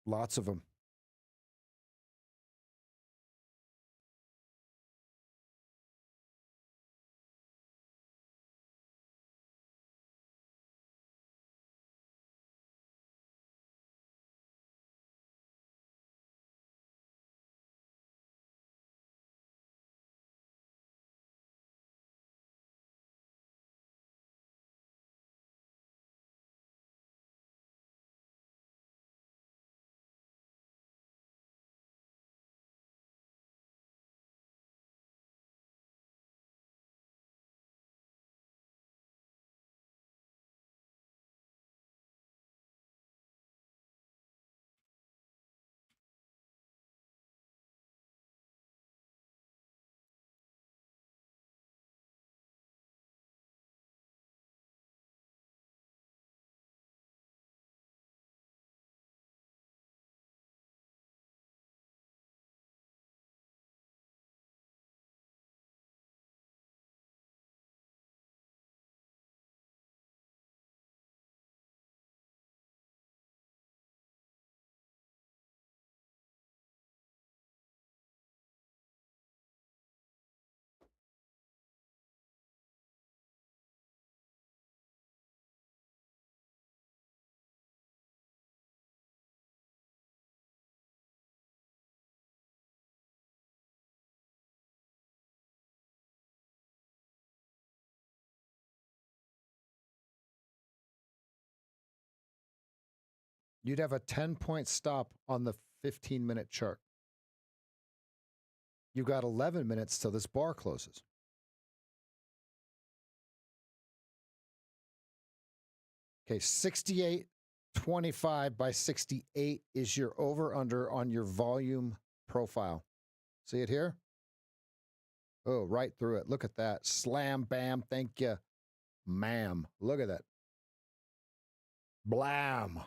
Lots of them. You'd have a 10-point stop on the 15-minute chart. You've got 11 minutes till this bar closes. Okay, 68.25 by 68 is your over-under on your volume profile. See it here? Oh, right through it. Look at that. Slam, bam, thank you, ma'am. Look at that. Blam.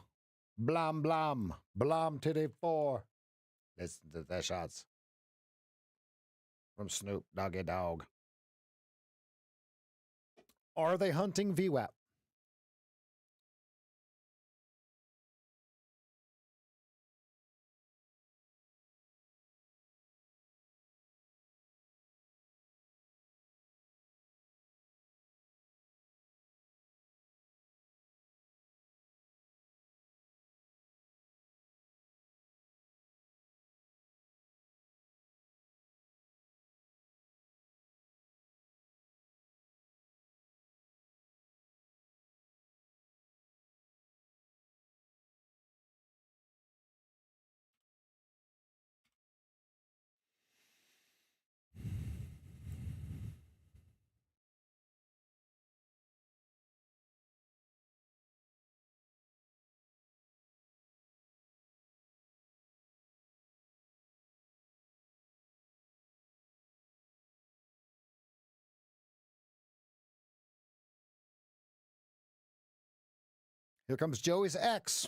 Blam, blam. Blam to the 4. That's the shots from Snoop Doggy Dog. Are they hunting VWAP? Here comes Joey's X.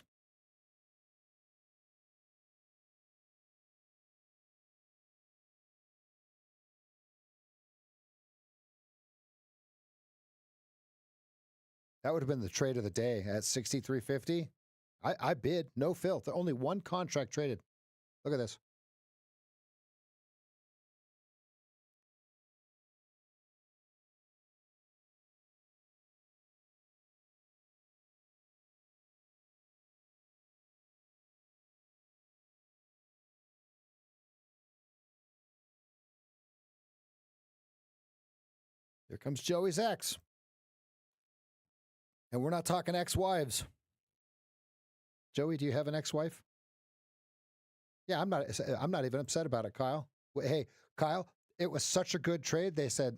That would have been the trade of the day at 63.50. I bid, no filth. Only one contract traded. Look at this. Here comes Joey's X. And we're not talking ex-wives. Joey, do you have an ex-wife? Yeah, I'm not even upset about it, Kyle. Hey, Kyle, it was such a good trade. They said,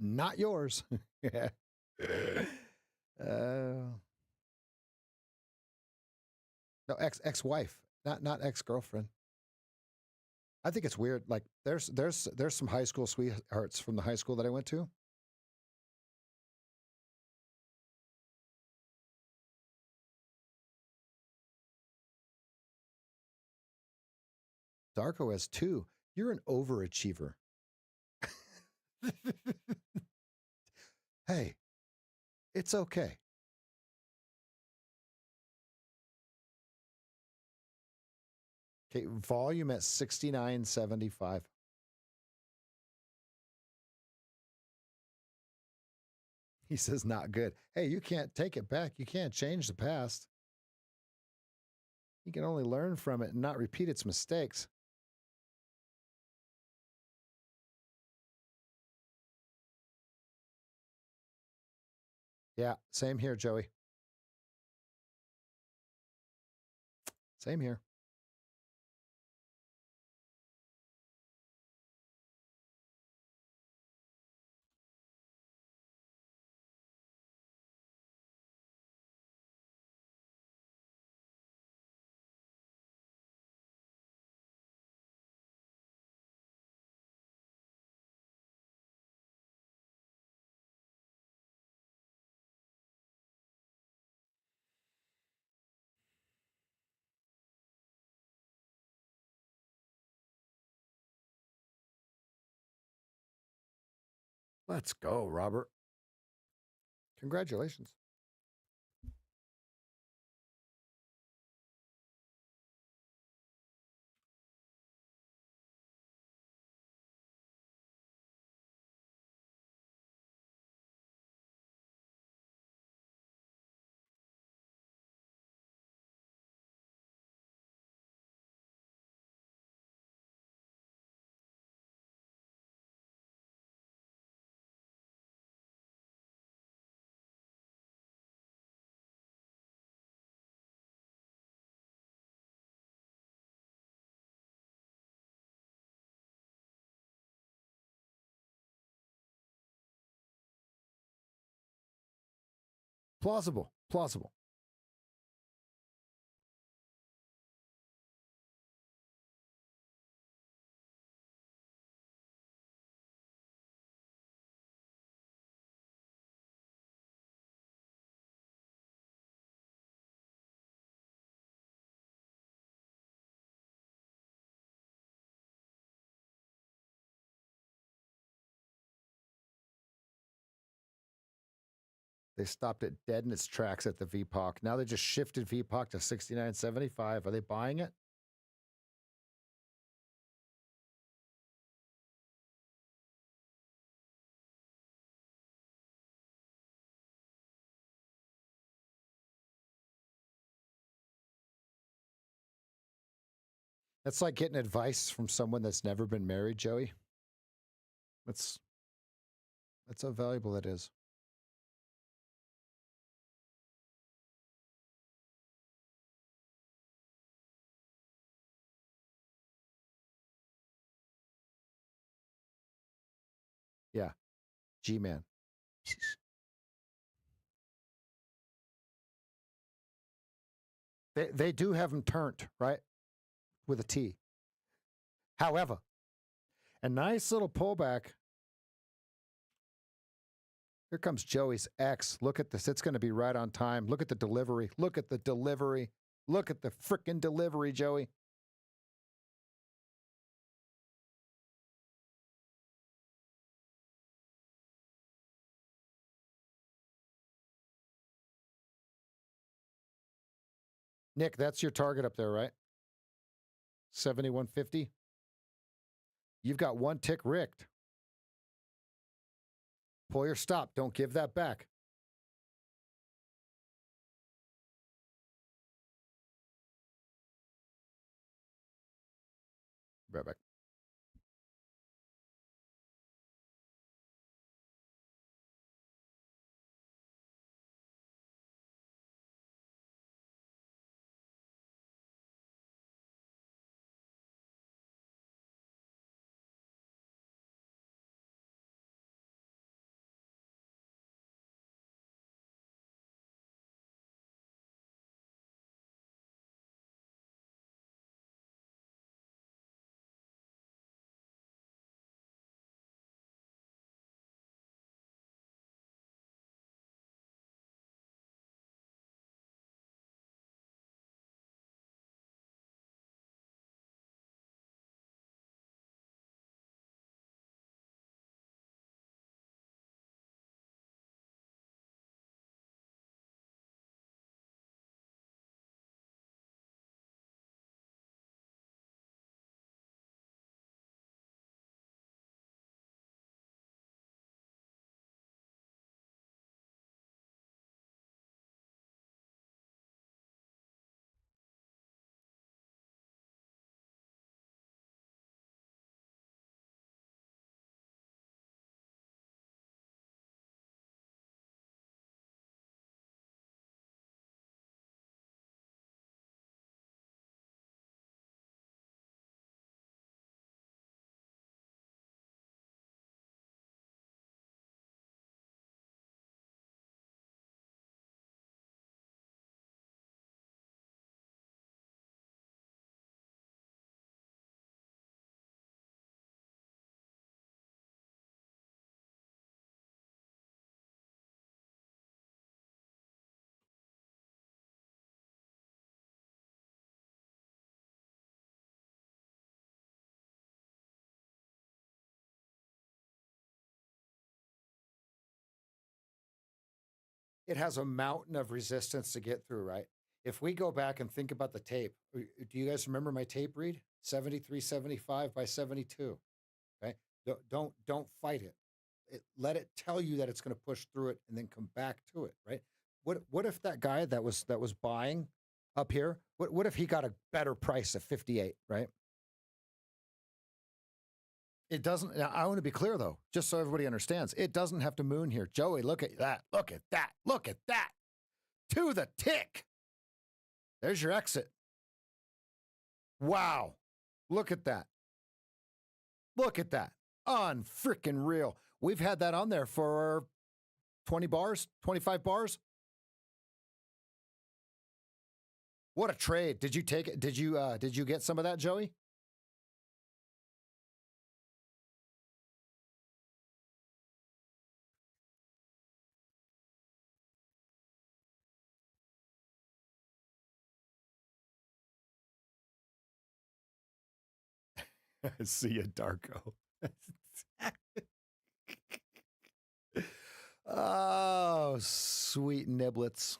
not yours. Yeah. No, ex-wife, not ex-girlfriend. I think it's weird. Like there's some high school sweethearts from the high school that I went to. Darko has 2. You're an overachiever. Hey, it's okay. Okay, volume at 69.75. He says not good. Hey, you can't take it back. You can't change the past. You can only learn from it and not repeat its mistakes. Yeah, same here, Joey. Same here. Let's go, Robert. Congratulations. Plausible. Plausible. They stopped it dead in its tracks at the VPOC. Now they just shifted VPOC to 69.75. Are they buying it? That's like getting advice from someone that's never been married, Joey. That's how valuable that is. Yeah. G-Man. They do have them turned, right? With a T. However, a nice little pullback. Here comes Joey's X. Look at this. It's going to be right on time. Look at the delivery. Look at the delivery. Look at the frickin' delivery, Joey. Nick, that's your target up there, right? 71.50. You've got one tick rigged. Pull your stop. Don't give that back. Right back. it has a mountain of resistance to get through, right? If we go back and think about the tape, do you guys remember my tape read? 73.75 by 72. Okay. Don't fight it. Let it tell you that it's going to push through it and then come back to it, right? What if that guy that was buying up here, what if he got a better price at 58, right? It doesn't. Now, I want to be clear though, just so everybody understands, it doesn't have to moon here. Joey, look at that. Look at that. Look at that. To the tick. There's your exit. Wow. Look at that. Look at that. Unfreaking real. We've had that on there for 20 bars, 25 bars. What a trade. Did you take it? Did you get some of that, Joey? See you, Darko. Oh, sweet niblets.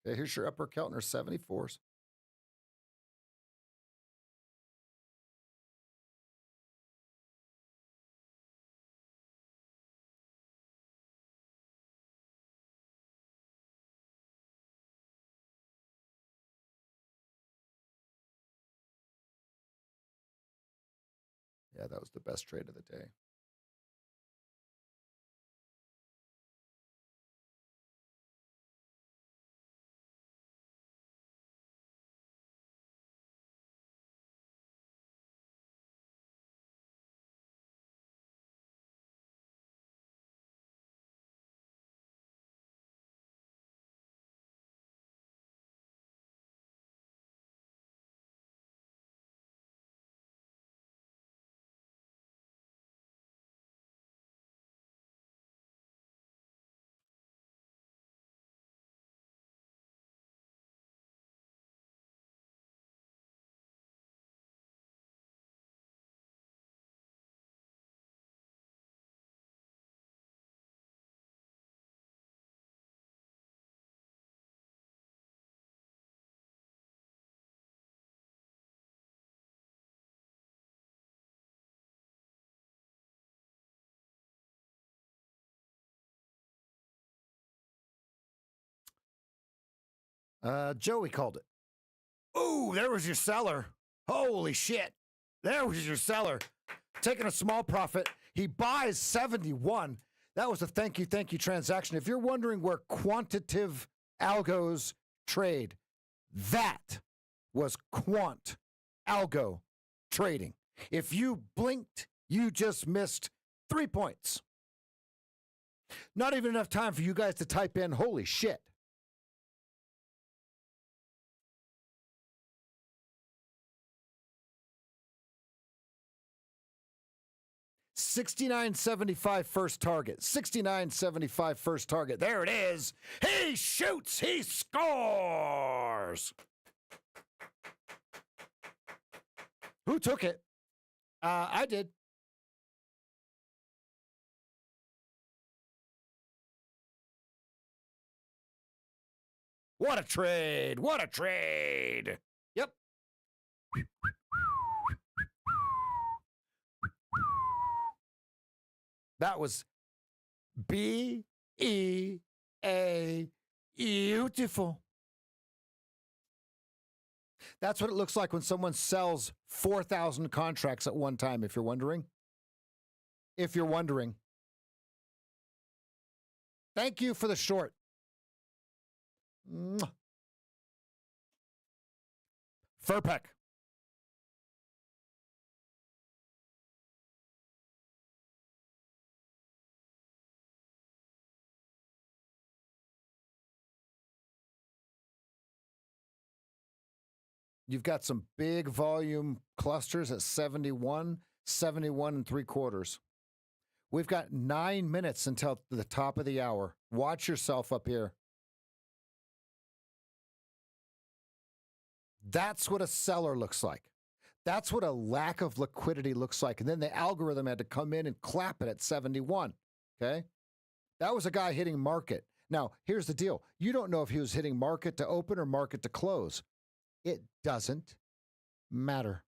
Okay, here's your upper Keltner 74s. Yeah, that was the best trade of the day. Joey called it. Ooh, there was your seller. Holy shit. There was your seller. Taking a small profit. He buys 71. That was a thank you transaction. If you're wondering where quantitative algos trade, that was quant algo trading. If you blinked, you just missed 3 points. Not even enough time for you guys to type in, holy shit. $69.75 first target. $69.75 first target. There it is. He shoots. He scores. Who took it? I did. What a trade. What a trade. Yep. That was B-E-A beautiful. That's what it looks like when someone sells 4,000 contracts at one time, if you're wondering. If you're wondering. Thank you for the short. Furpeck. You've got some big volume clusters at 71, 71 and 3/4. We've got 9 minutes until the top of the hour. Watch yourself up here. That's what a seller looks like. That's what a lack of liquidity looks like. And then the algorithm had to come in and clap it at 71. Okay? That was a guy hitting market. Now, here's the deal. You don't know if he was hitting market to open or market to close. It doesn't matter.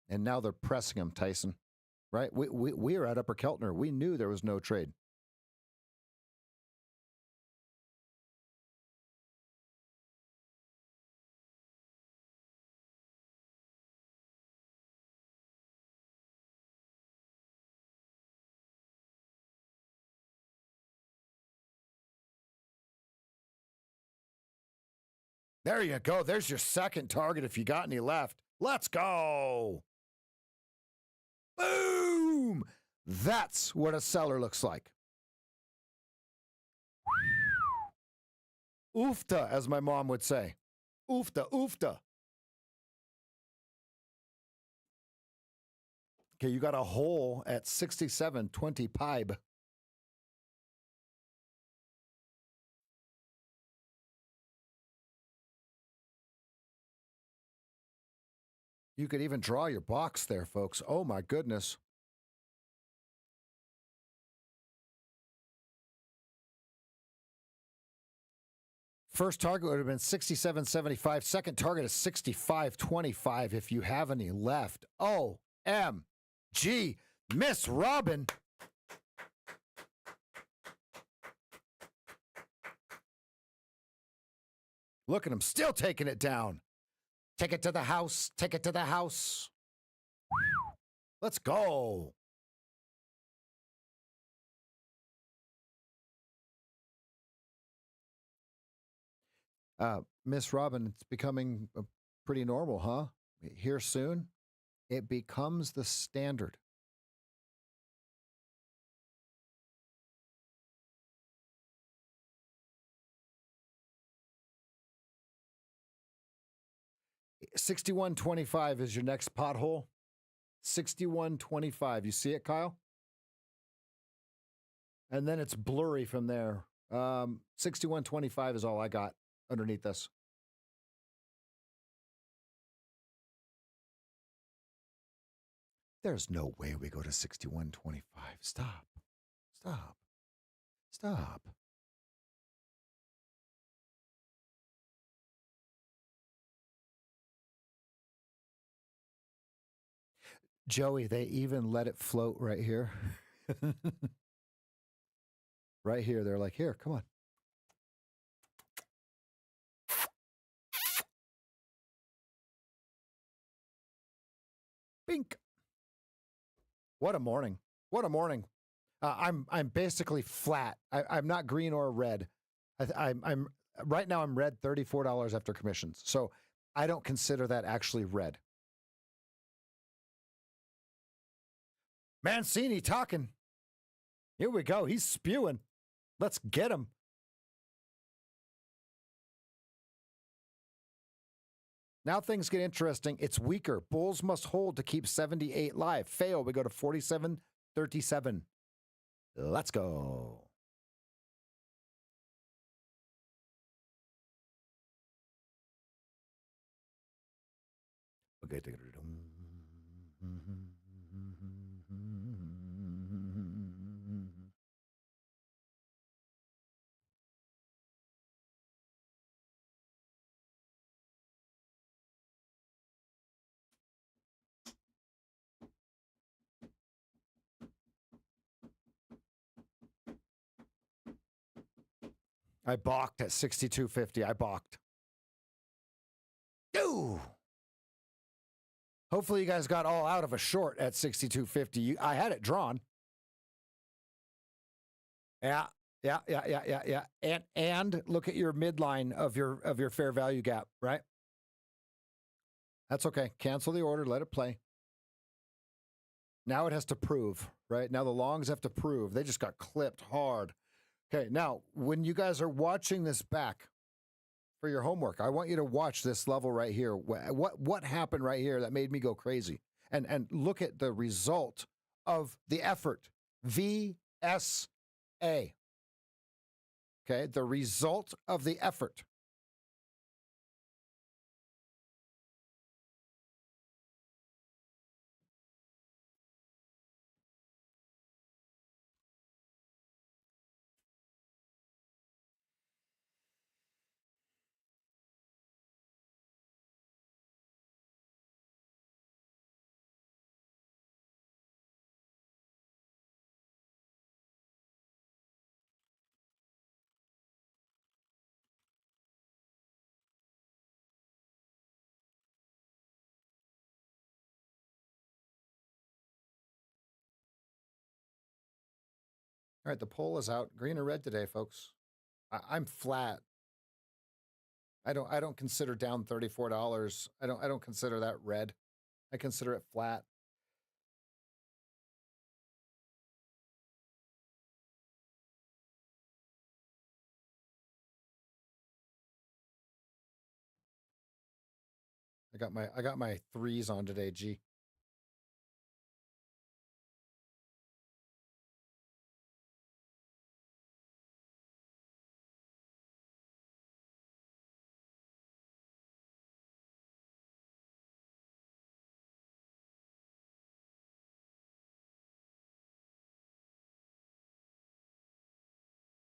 And now they're pressing him, Tyson. Right? We are at Upper Keltner. We knew there was no trade. There you go. There's your second target if you got any left. Let's go. Boom. That's what a seller looks like. Oofta, as my mom would say. Oofta, oofta. Okay, you got a hole at 67.20 pibe. You could even draw your box there, folks. Oh, my goodness. First target would have been 67.75. Second target is 65.25 if you have any left. OMG, Miss Robin. Look at him, still taking it down. Take it to the house. Take it to the house. Let's go. Miss Robin, it's becoming pretty normal, huh? Here soon, it becomes the standard. $61.25 is your next pothole. $61.25. You see it, Kyle? And then it's blurry from there. $61.25 is all I got underneath this. There's no way we go to 61.25. Stop. Stop. Stop. Joey, they even let it float right here. Right here. They're like, here, come on. Bink. What a morning. What a morning. I'm basically flat. I'm not green or red. I'm right now I'm red $34 after commissions. So I don't consider that actually red. Mancini talking. Here we go. He's spewing. Let's get him. Now things get interesting. It's weaker. Bulls must hold to keep 78 live. Fail. We go to 47.37. Let's go. Okay. I balked at 62.50. I balked. Ooh. Hopefully you guys got all out of a short at 62.50. I had it drawn. Yeah. And look at your midline of your fair value gap, right? That's okay. Cancel the order, let it play. Now it has to prove, right? Now the longs have to prove. They just got clipped hard. Okay, now when you guys are watching this back for your homework, I want you to watch this level right here. What happened right here that made me go crazy? And look at the result of the effort. VSA. Okay, the result of the effort. All right, the poll is out. Green or red today, folks. I'm flat. I don't consider down $34. I don't consider that red. I consider it flat. I got my threes on today, G.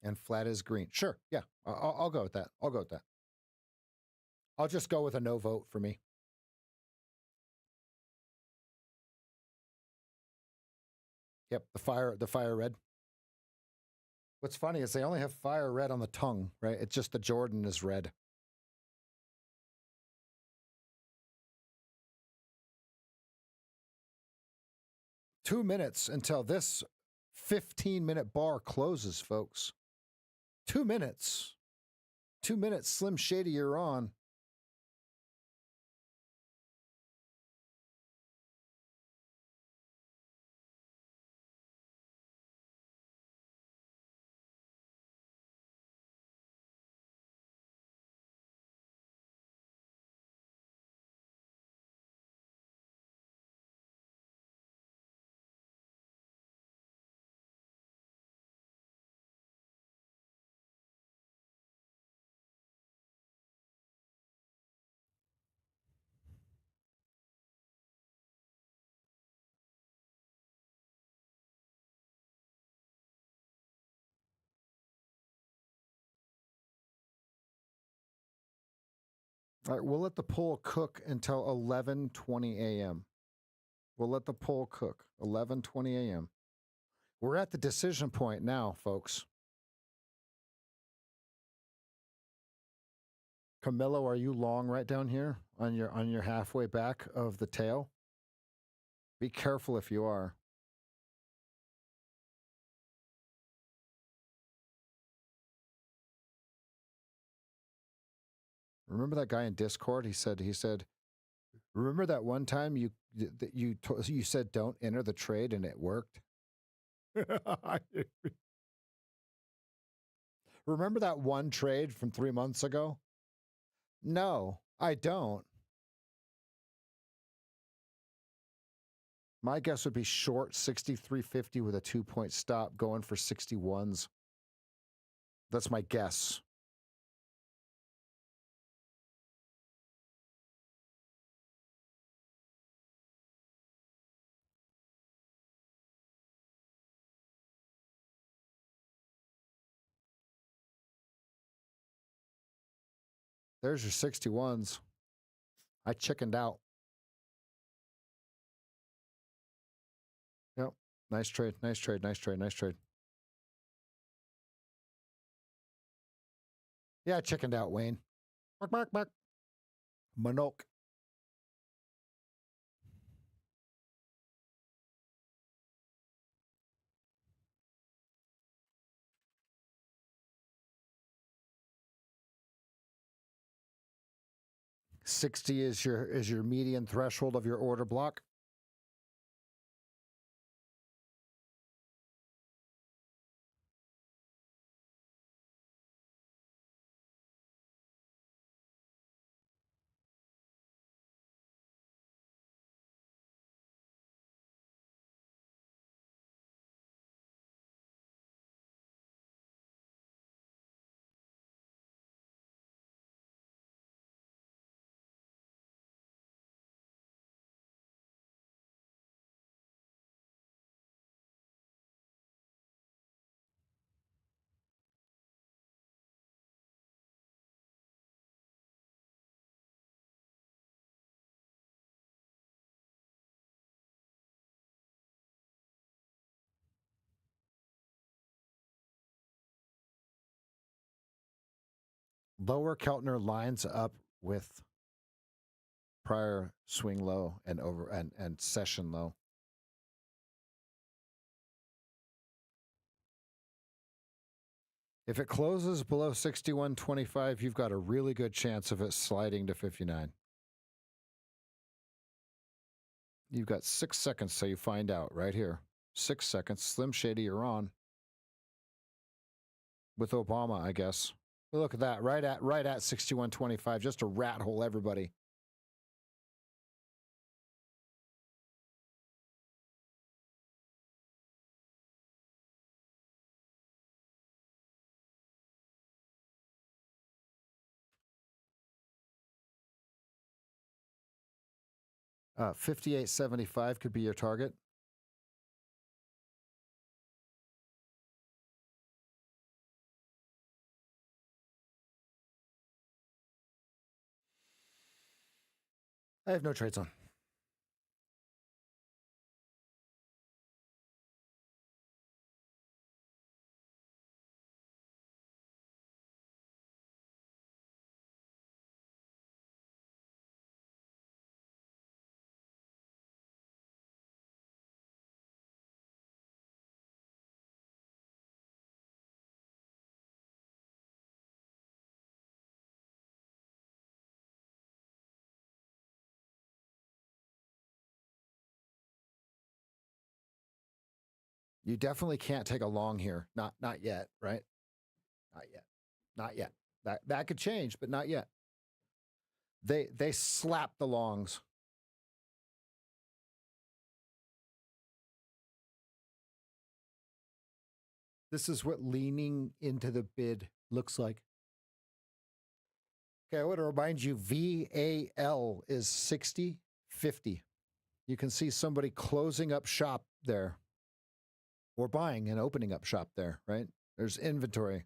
And flat is green. Sure, yeah, I'll go with that. I'll go with that. I'll just go with a no vote for me. Yep, the fire red. What's funny is they only have fire red on the tongue, right? It's just the Jordan is red. Two minutes until this 15-minute bar closes, folks. 2 minutes. 2 minutes, Slim Shady, you're on. All right, we'll let the poll cook until 11:20 a.m. We'll let the poll cook. 11:20 a.m. We're at the decision point now, folks. Camillo, are you long right down here on your halfway back of the tail? Be careful if you are. Remember that guy in Discord? He said, remember that one time you said don't enter the trade and it worked? Remember that one trade from 3 months ago? No, I don't. My guess would be short 63.50 with a 2-point stop going for 61s. That's my guess. There's your 61s. I chickened out. Yep. Nice trade. Nice trade. Nice trade. Nice trade. Yeah, I chickened out, Wayne. Bark, bark, bark. Monok. $60 is your median threshold of your order block. Lower Keltner lines up with prior swing low and over and session low. If it closes below 61.25, you've got a really good chance of it sliding to 59. You've got 6 seconds so you find out right here. 6 seconds. Slim Shady, you're on. With Obama, I guess. Look at that. Right at 61.25. Just to rat hole everybody. Uh, 58.75 could be your target. I have no trades on. You definitely can't take a long here. Not yet, right? Not yet. Not yet. That could change, but not yet. They slap the longs. This is what leaning into the bid looks like. Okay, I want to remind you VAL is 60.50. You can see somebody closing up shop there or buying and opening up shop there, right? There's inventory.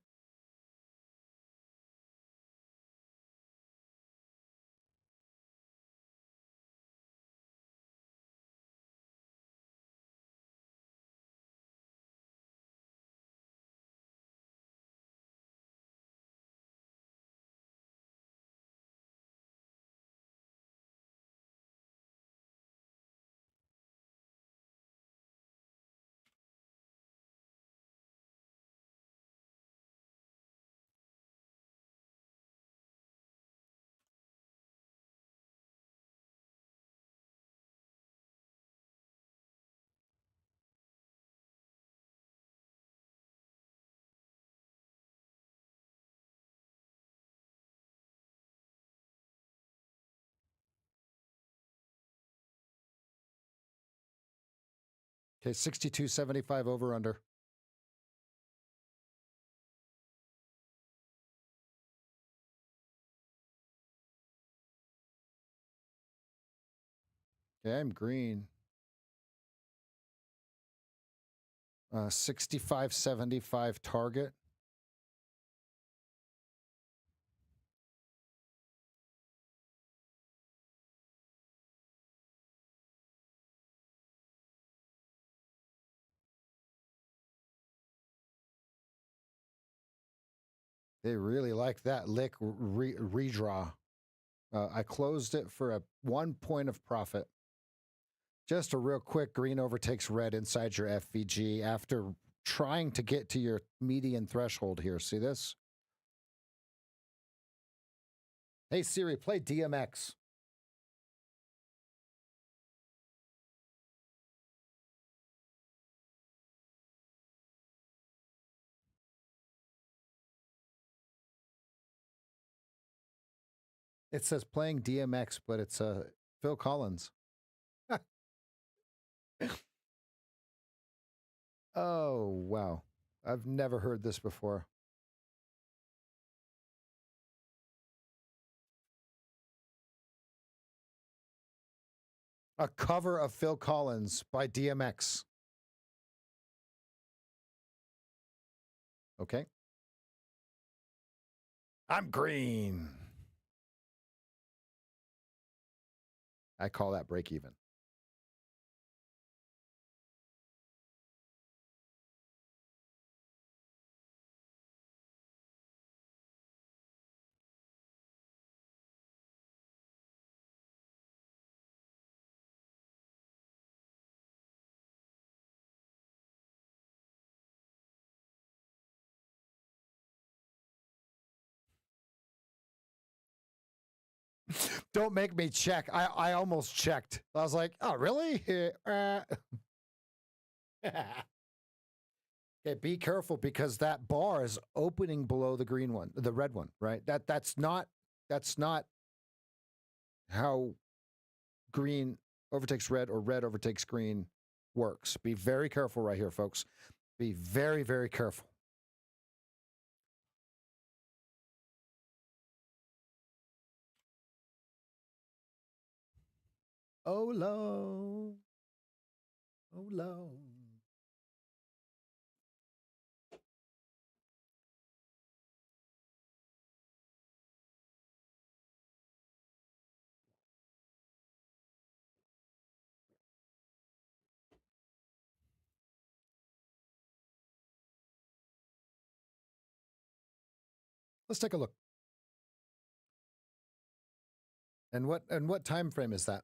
Okay, 62.75 over under. Okay, I'm green. 65.75 target. They really like that lick redraw. I closed it for a 1 point of profit. Just a real quick green overtakes red inside your FVG after trying to get to your median threshold here. See this? Hey Siri, play DMX. It says playing DMX, but it's Phil Collins. Oh, wow. I've never heard this before. A cover of Phil Collins by DMX. Okay. I'm green. I call that break even. Don't make me check. I almost checked. I was like, oh, really? Okay, be careful because that bar is opening below the green one, the red one, right? That's not how green overtakes red or red overtakes green works. Be very careful right here, folks. Be very, very careful. Oh, low. Oh, low. Let's take a look. And what time frame is that?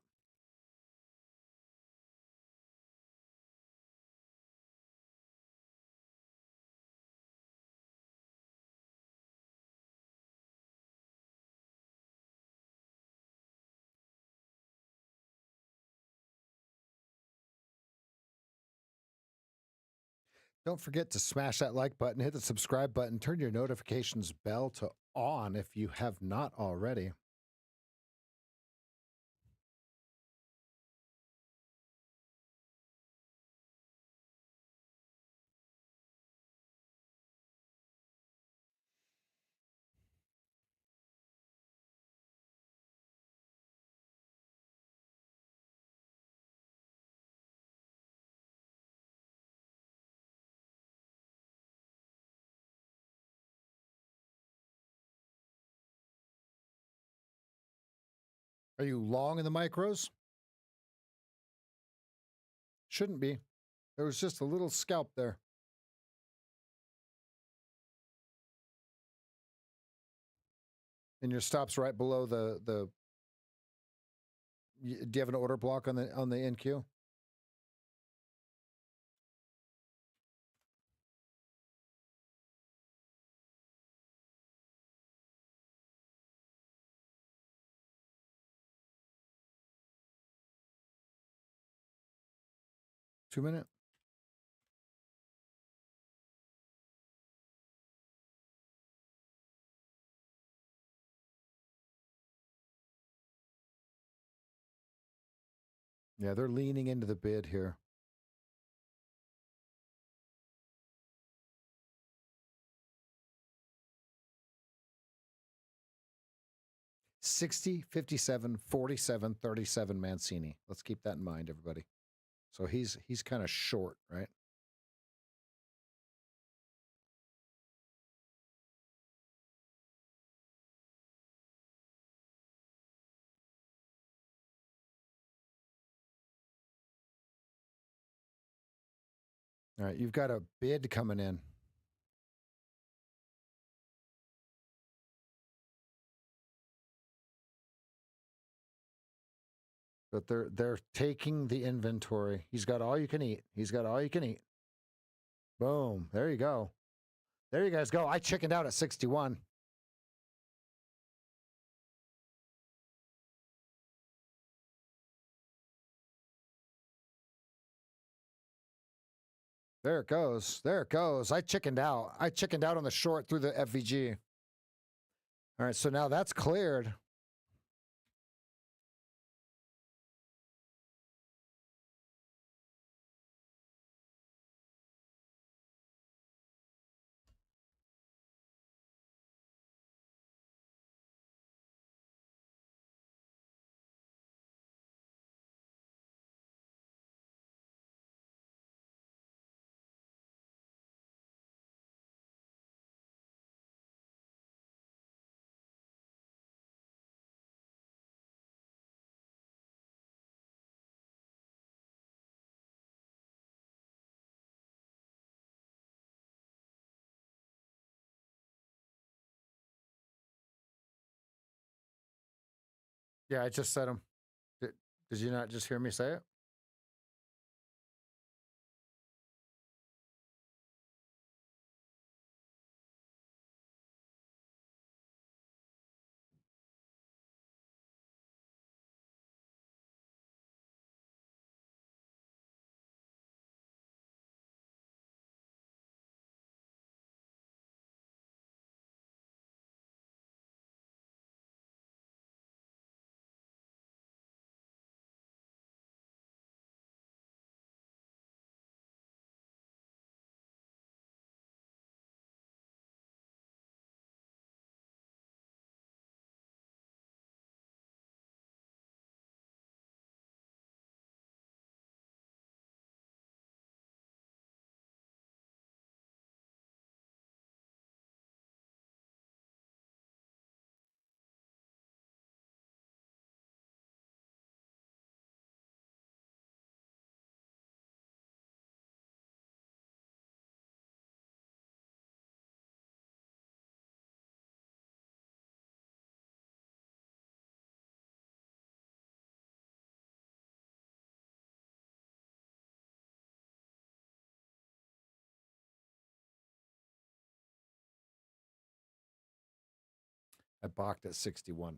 Don't forget to smash that like button, hit the subscribe button, turn your notifications bell to on if you have not already. Are you long in the micros? Shouldn't be. There was just a little scalp there. And your stop's right below the do you have an order block on the NQ? Two minute? Yeah, they're leaning into the bid here. 60, 57, 47, 37 Mancini. Let's keep that in mind, everybody. So he's kind of short, right? All right, you've got a bid coming in. But they're taking the inventory. He's got all you can eat. He's got all you can eat. Boom. There you go. There you guys go. I chickened out at 61. There it goes. There it goes. I chickened out. I chickened out on the short through the FVG. All right, so now that's cleared. Yeah, I just said him. Did you not just hear me say it? I balked at 61.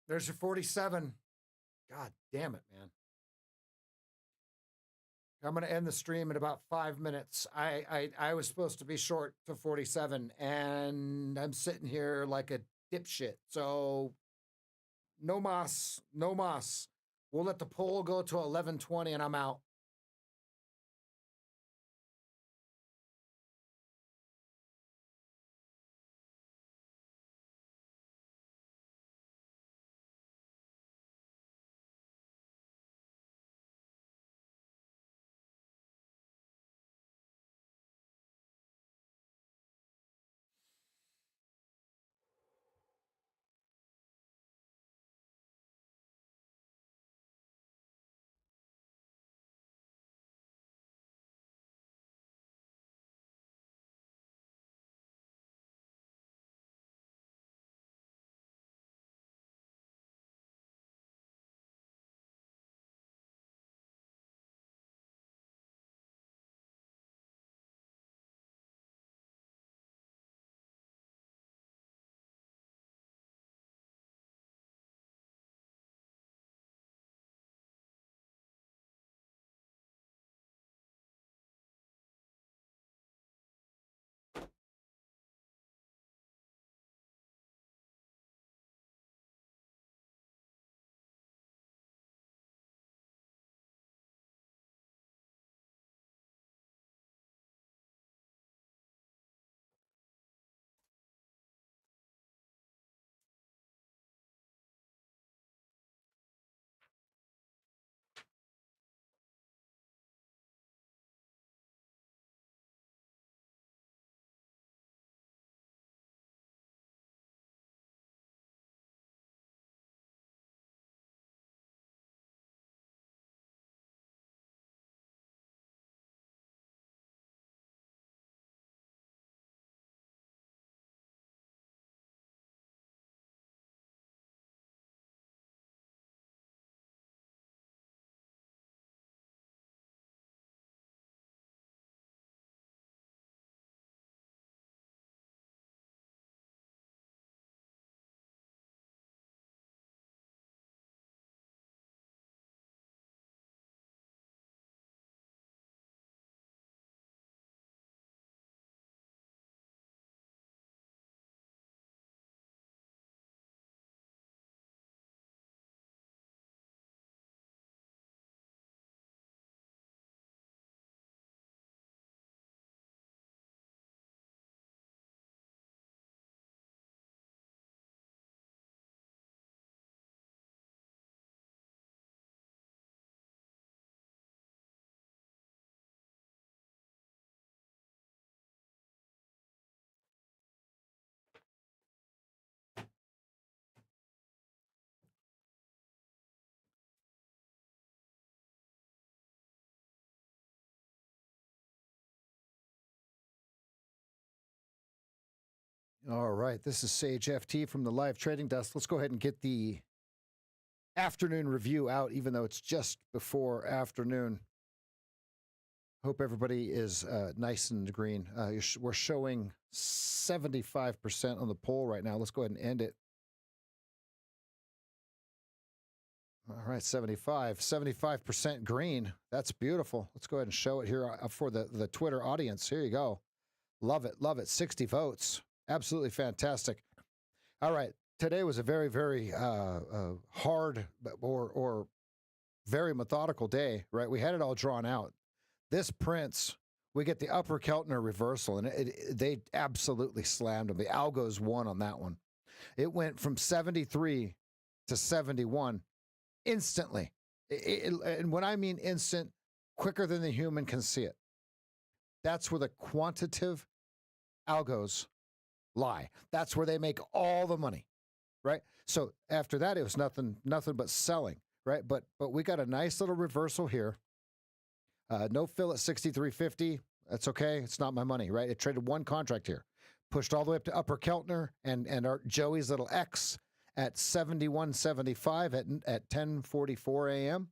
There's your 47. God damn it, man. I'm going to end the stream in about 5 minutes. I was supposed to be short to 47, and I'm sitting here like a dipshit. So no mas, no mas. We'll let the poll go to 11:20, and I'm out. All right, this is SageFT from the live trading desk. Let's go ahead and get the afternoon review out, even though it's just before afternoon. Hope everybody is nice and green. We're showing 75% on the poll right now. Let's go ahead and end it. All right, 75% green. That's beautiful. Let's go ahead and show it here for the Twitter audience. Here you go. Love it, love it. 60 votes. Absolutely fantastic. All right, today was a very, very hard or very methodical day, right? We had it all drawn out. This prints, we get the upper Keltner reversal, and they absolutely slammed them. The algos won on that one. It went from 73 to 71 instantly. And when I mean instant, quicker than the human can see it. That's where the quantitative algos lie. That's where they make all the money, right? So after that, it was nothing but selling, right? But we got a nice little reversal here. No fill at 63.50. That's okay. It's not my money, right? It traded one contract here, pushed all the way up to upper Keltner and our Joey's little X at 71.75 at 10:44 a.m.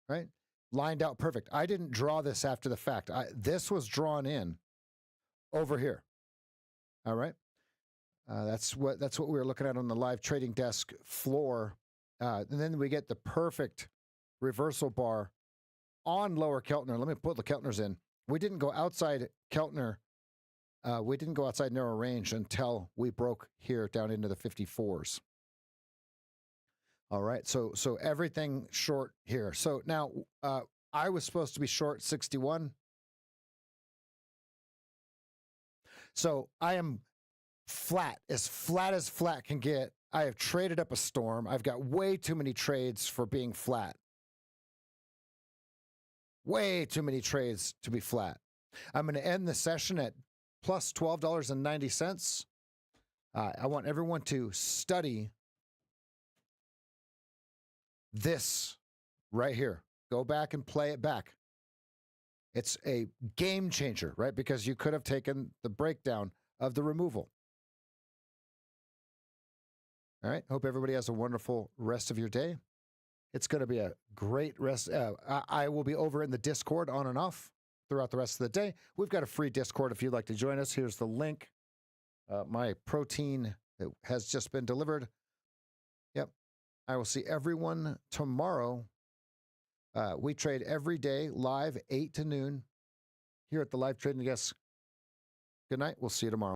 Right? Lined out perfect. I didn't draw this after the fact. This was drawn in over here. All right. That's what we were looking at on the live trading desk floor. And then we get the perfect reversal bar on lower Keltner. Let me put the Keltners in. We didn't go outside Keltner. We didn't go outside narrow range until we broke here down into the 54s. All right. So everything short here. So now I was supposed to be short 61. So I am flat as flat can get. I have traded up a storm. I've got way too many trades for being flat. Way too many trades to be flat. I'm going to end the session at plus $12.90. I want everyone to study this right here. Go back and play it back. It's a game changer, right? Because you could have taken the breakdown of the removal. All right. Hope everybody has a wonderful rest of your day. It's going to be a great rest. I will be over in the Discord on and off throughout the rest of the day. We've got a free Discord if you'd like to join us. Here's the link. My protein has just been delivered. Yep. I will see everyone tomorrow. We trade every day live 8 to noon here at the live trading desk. Good night. We'll see you tomorrow.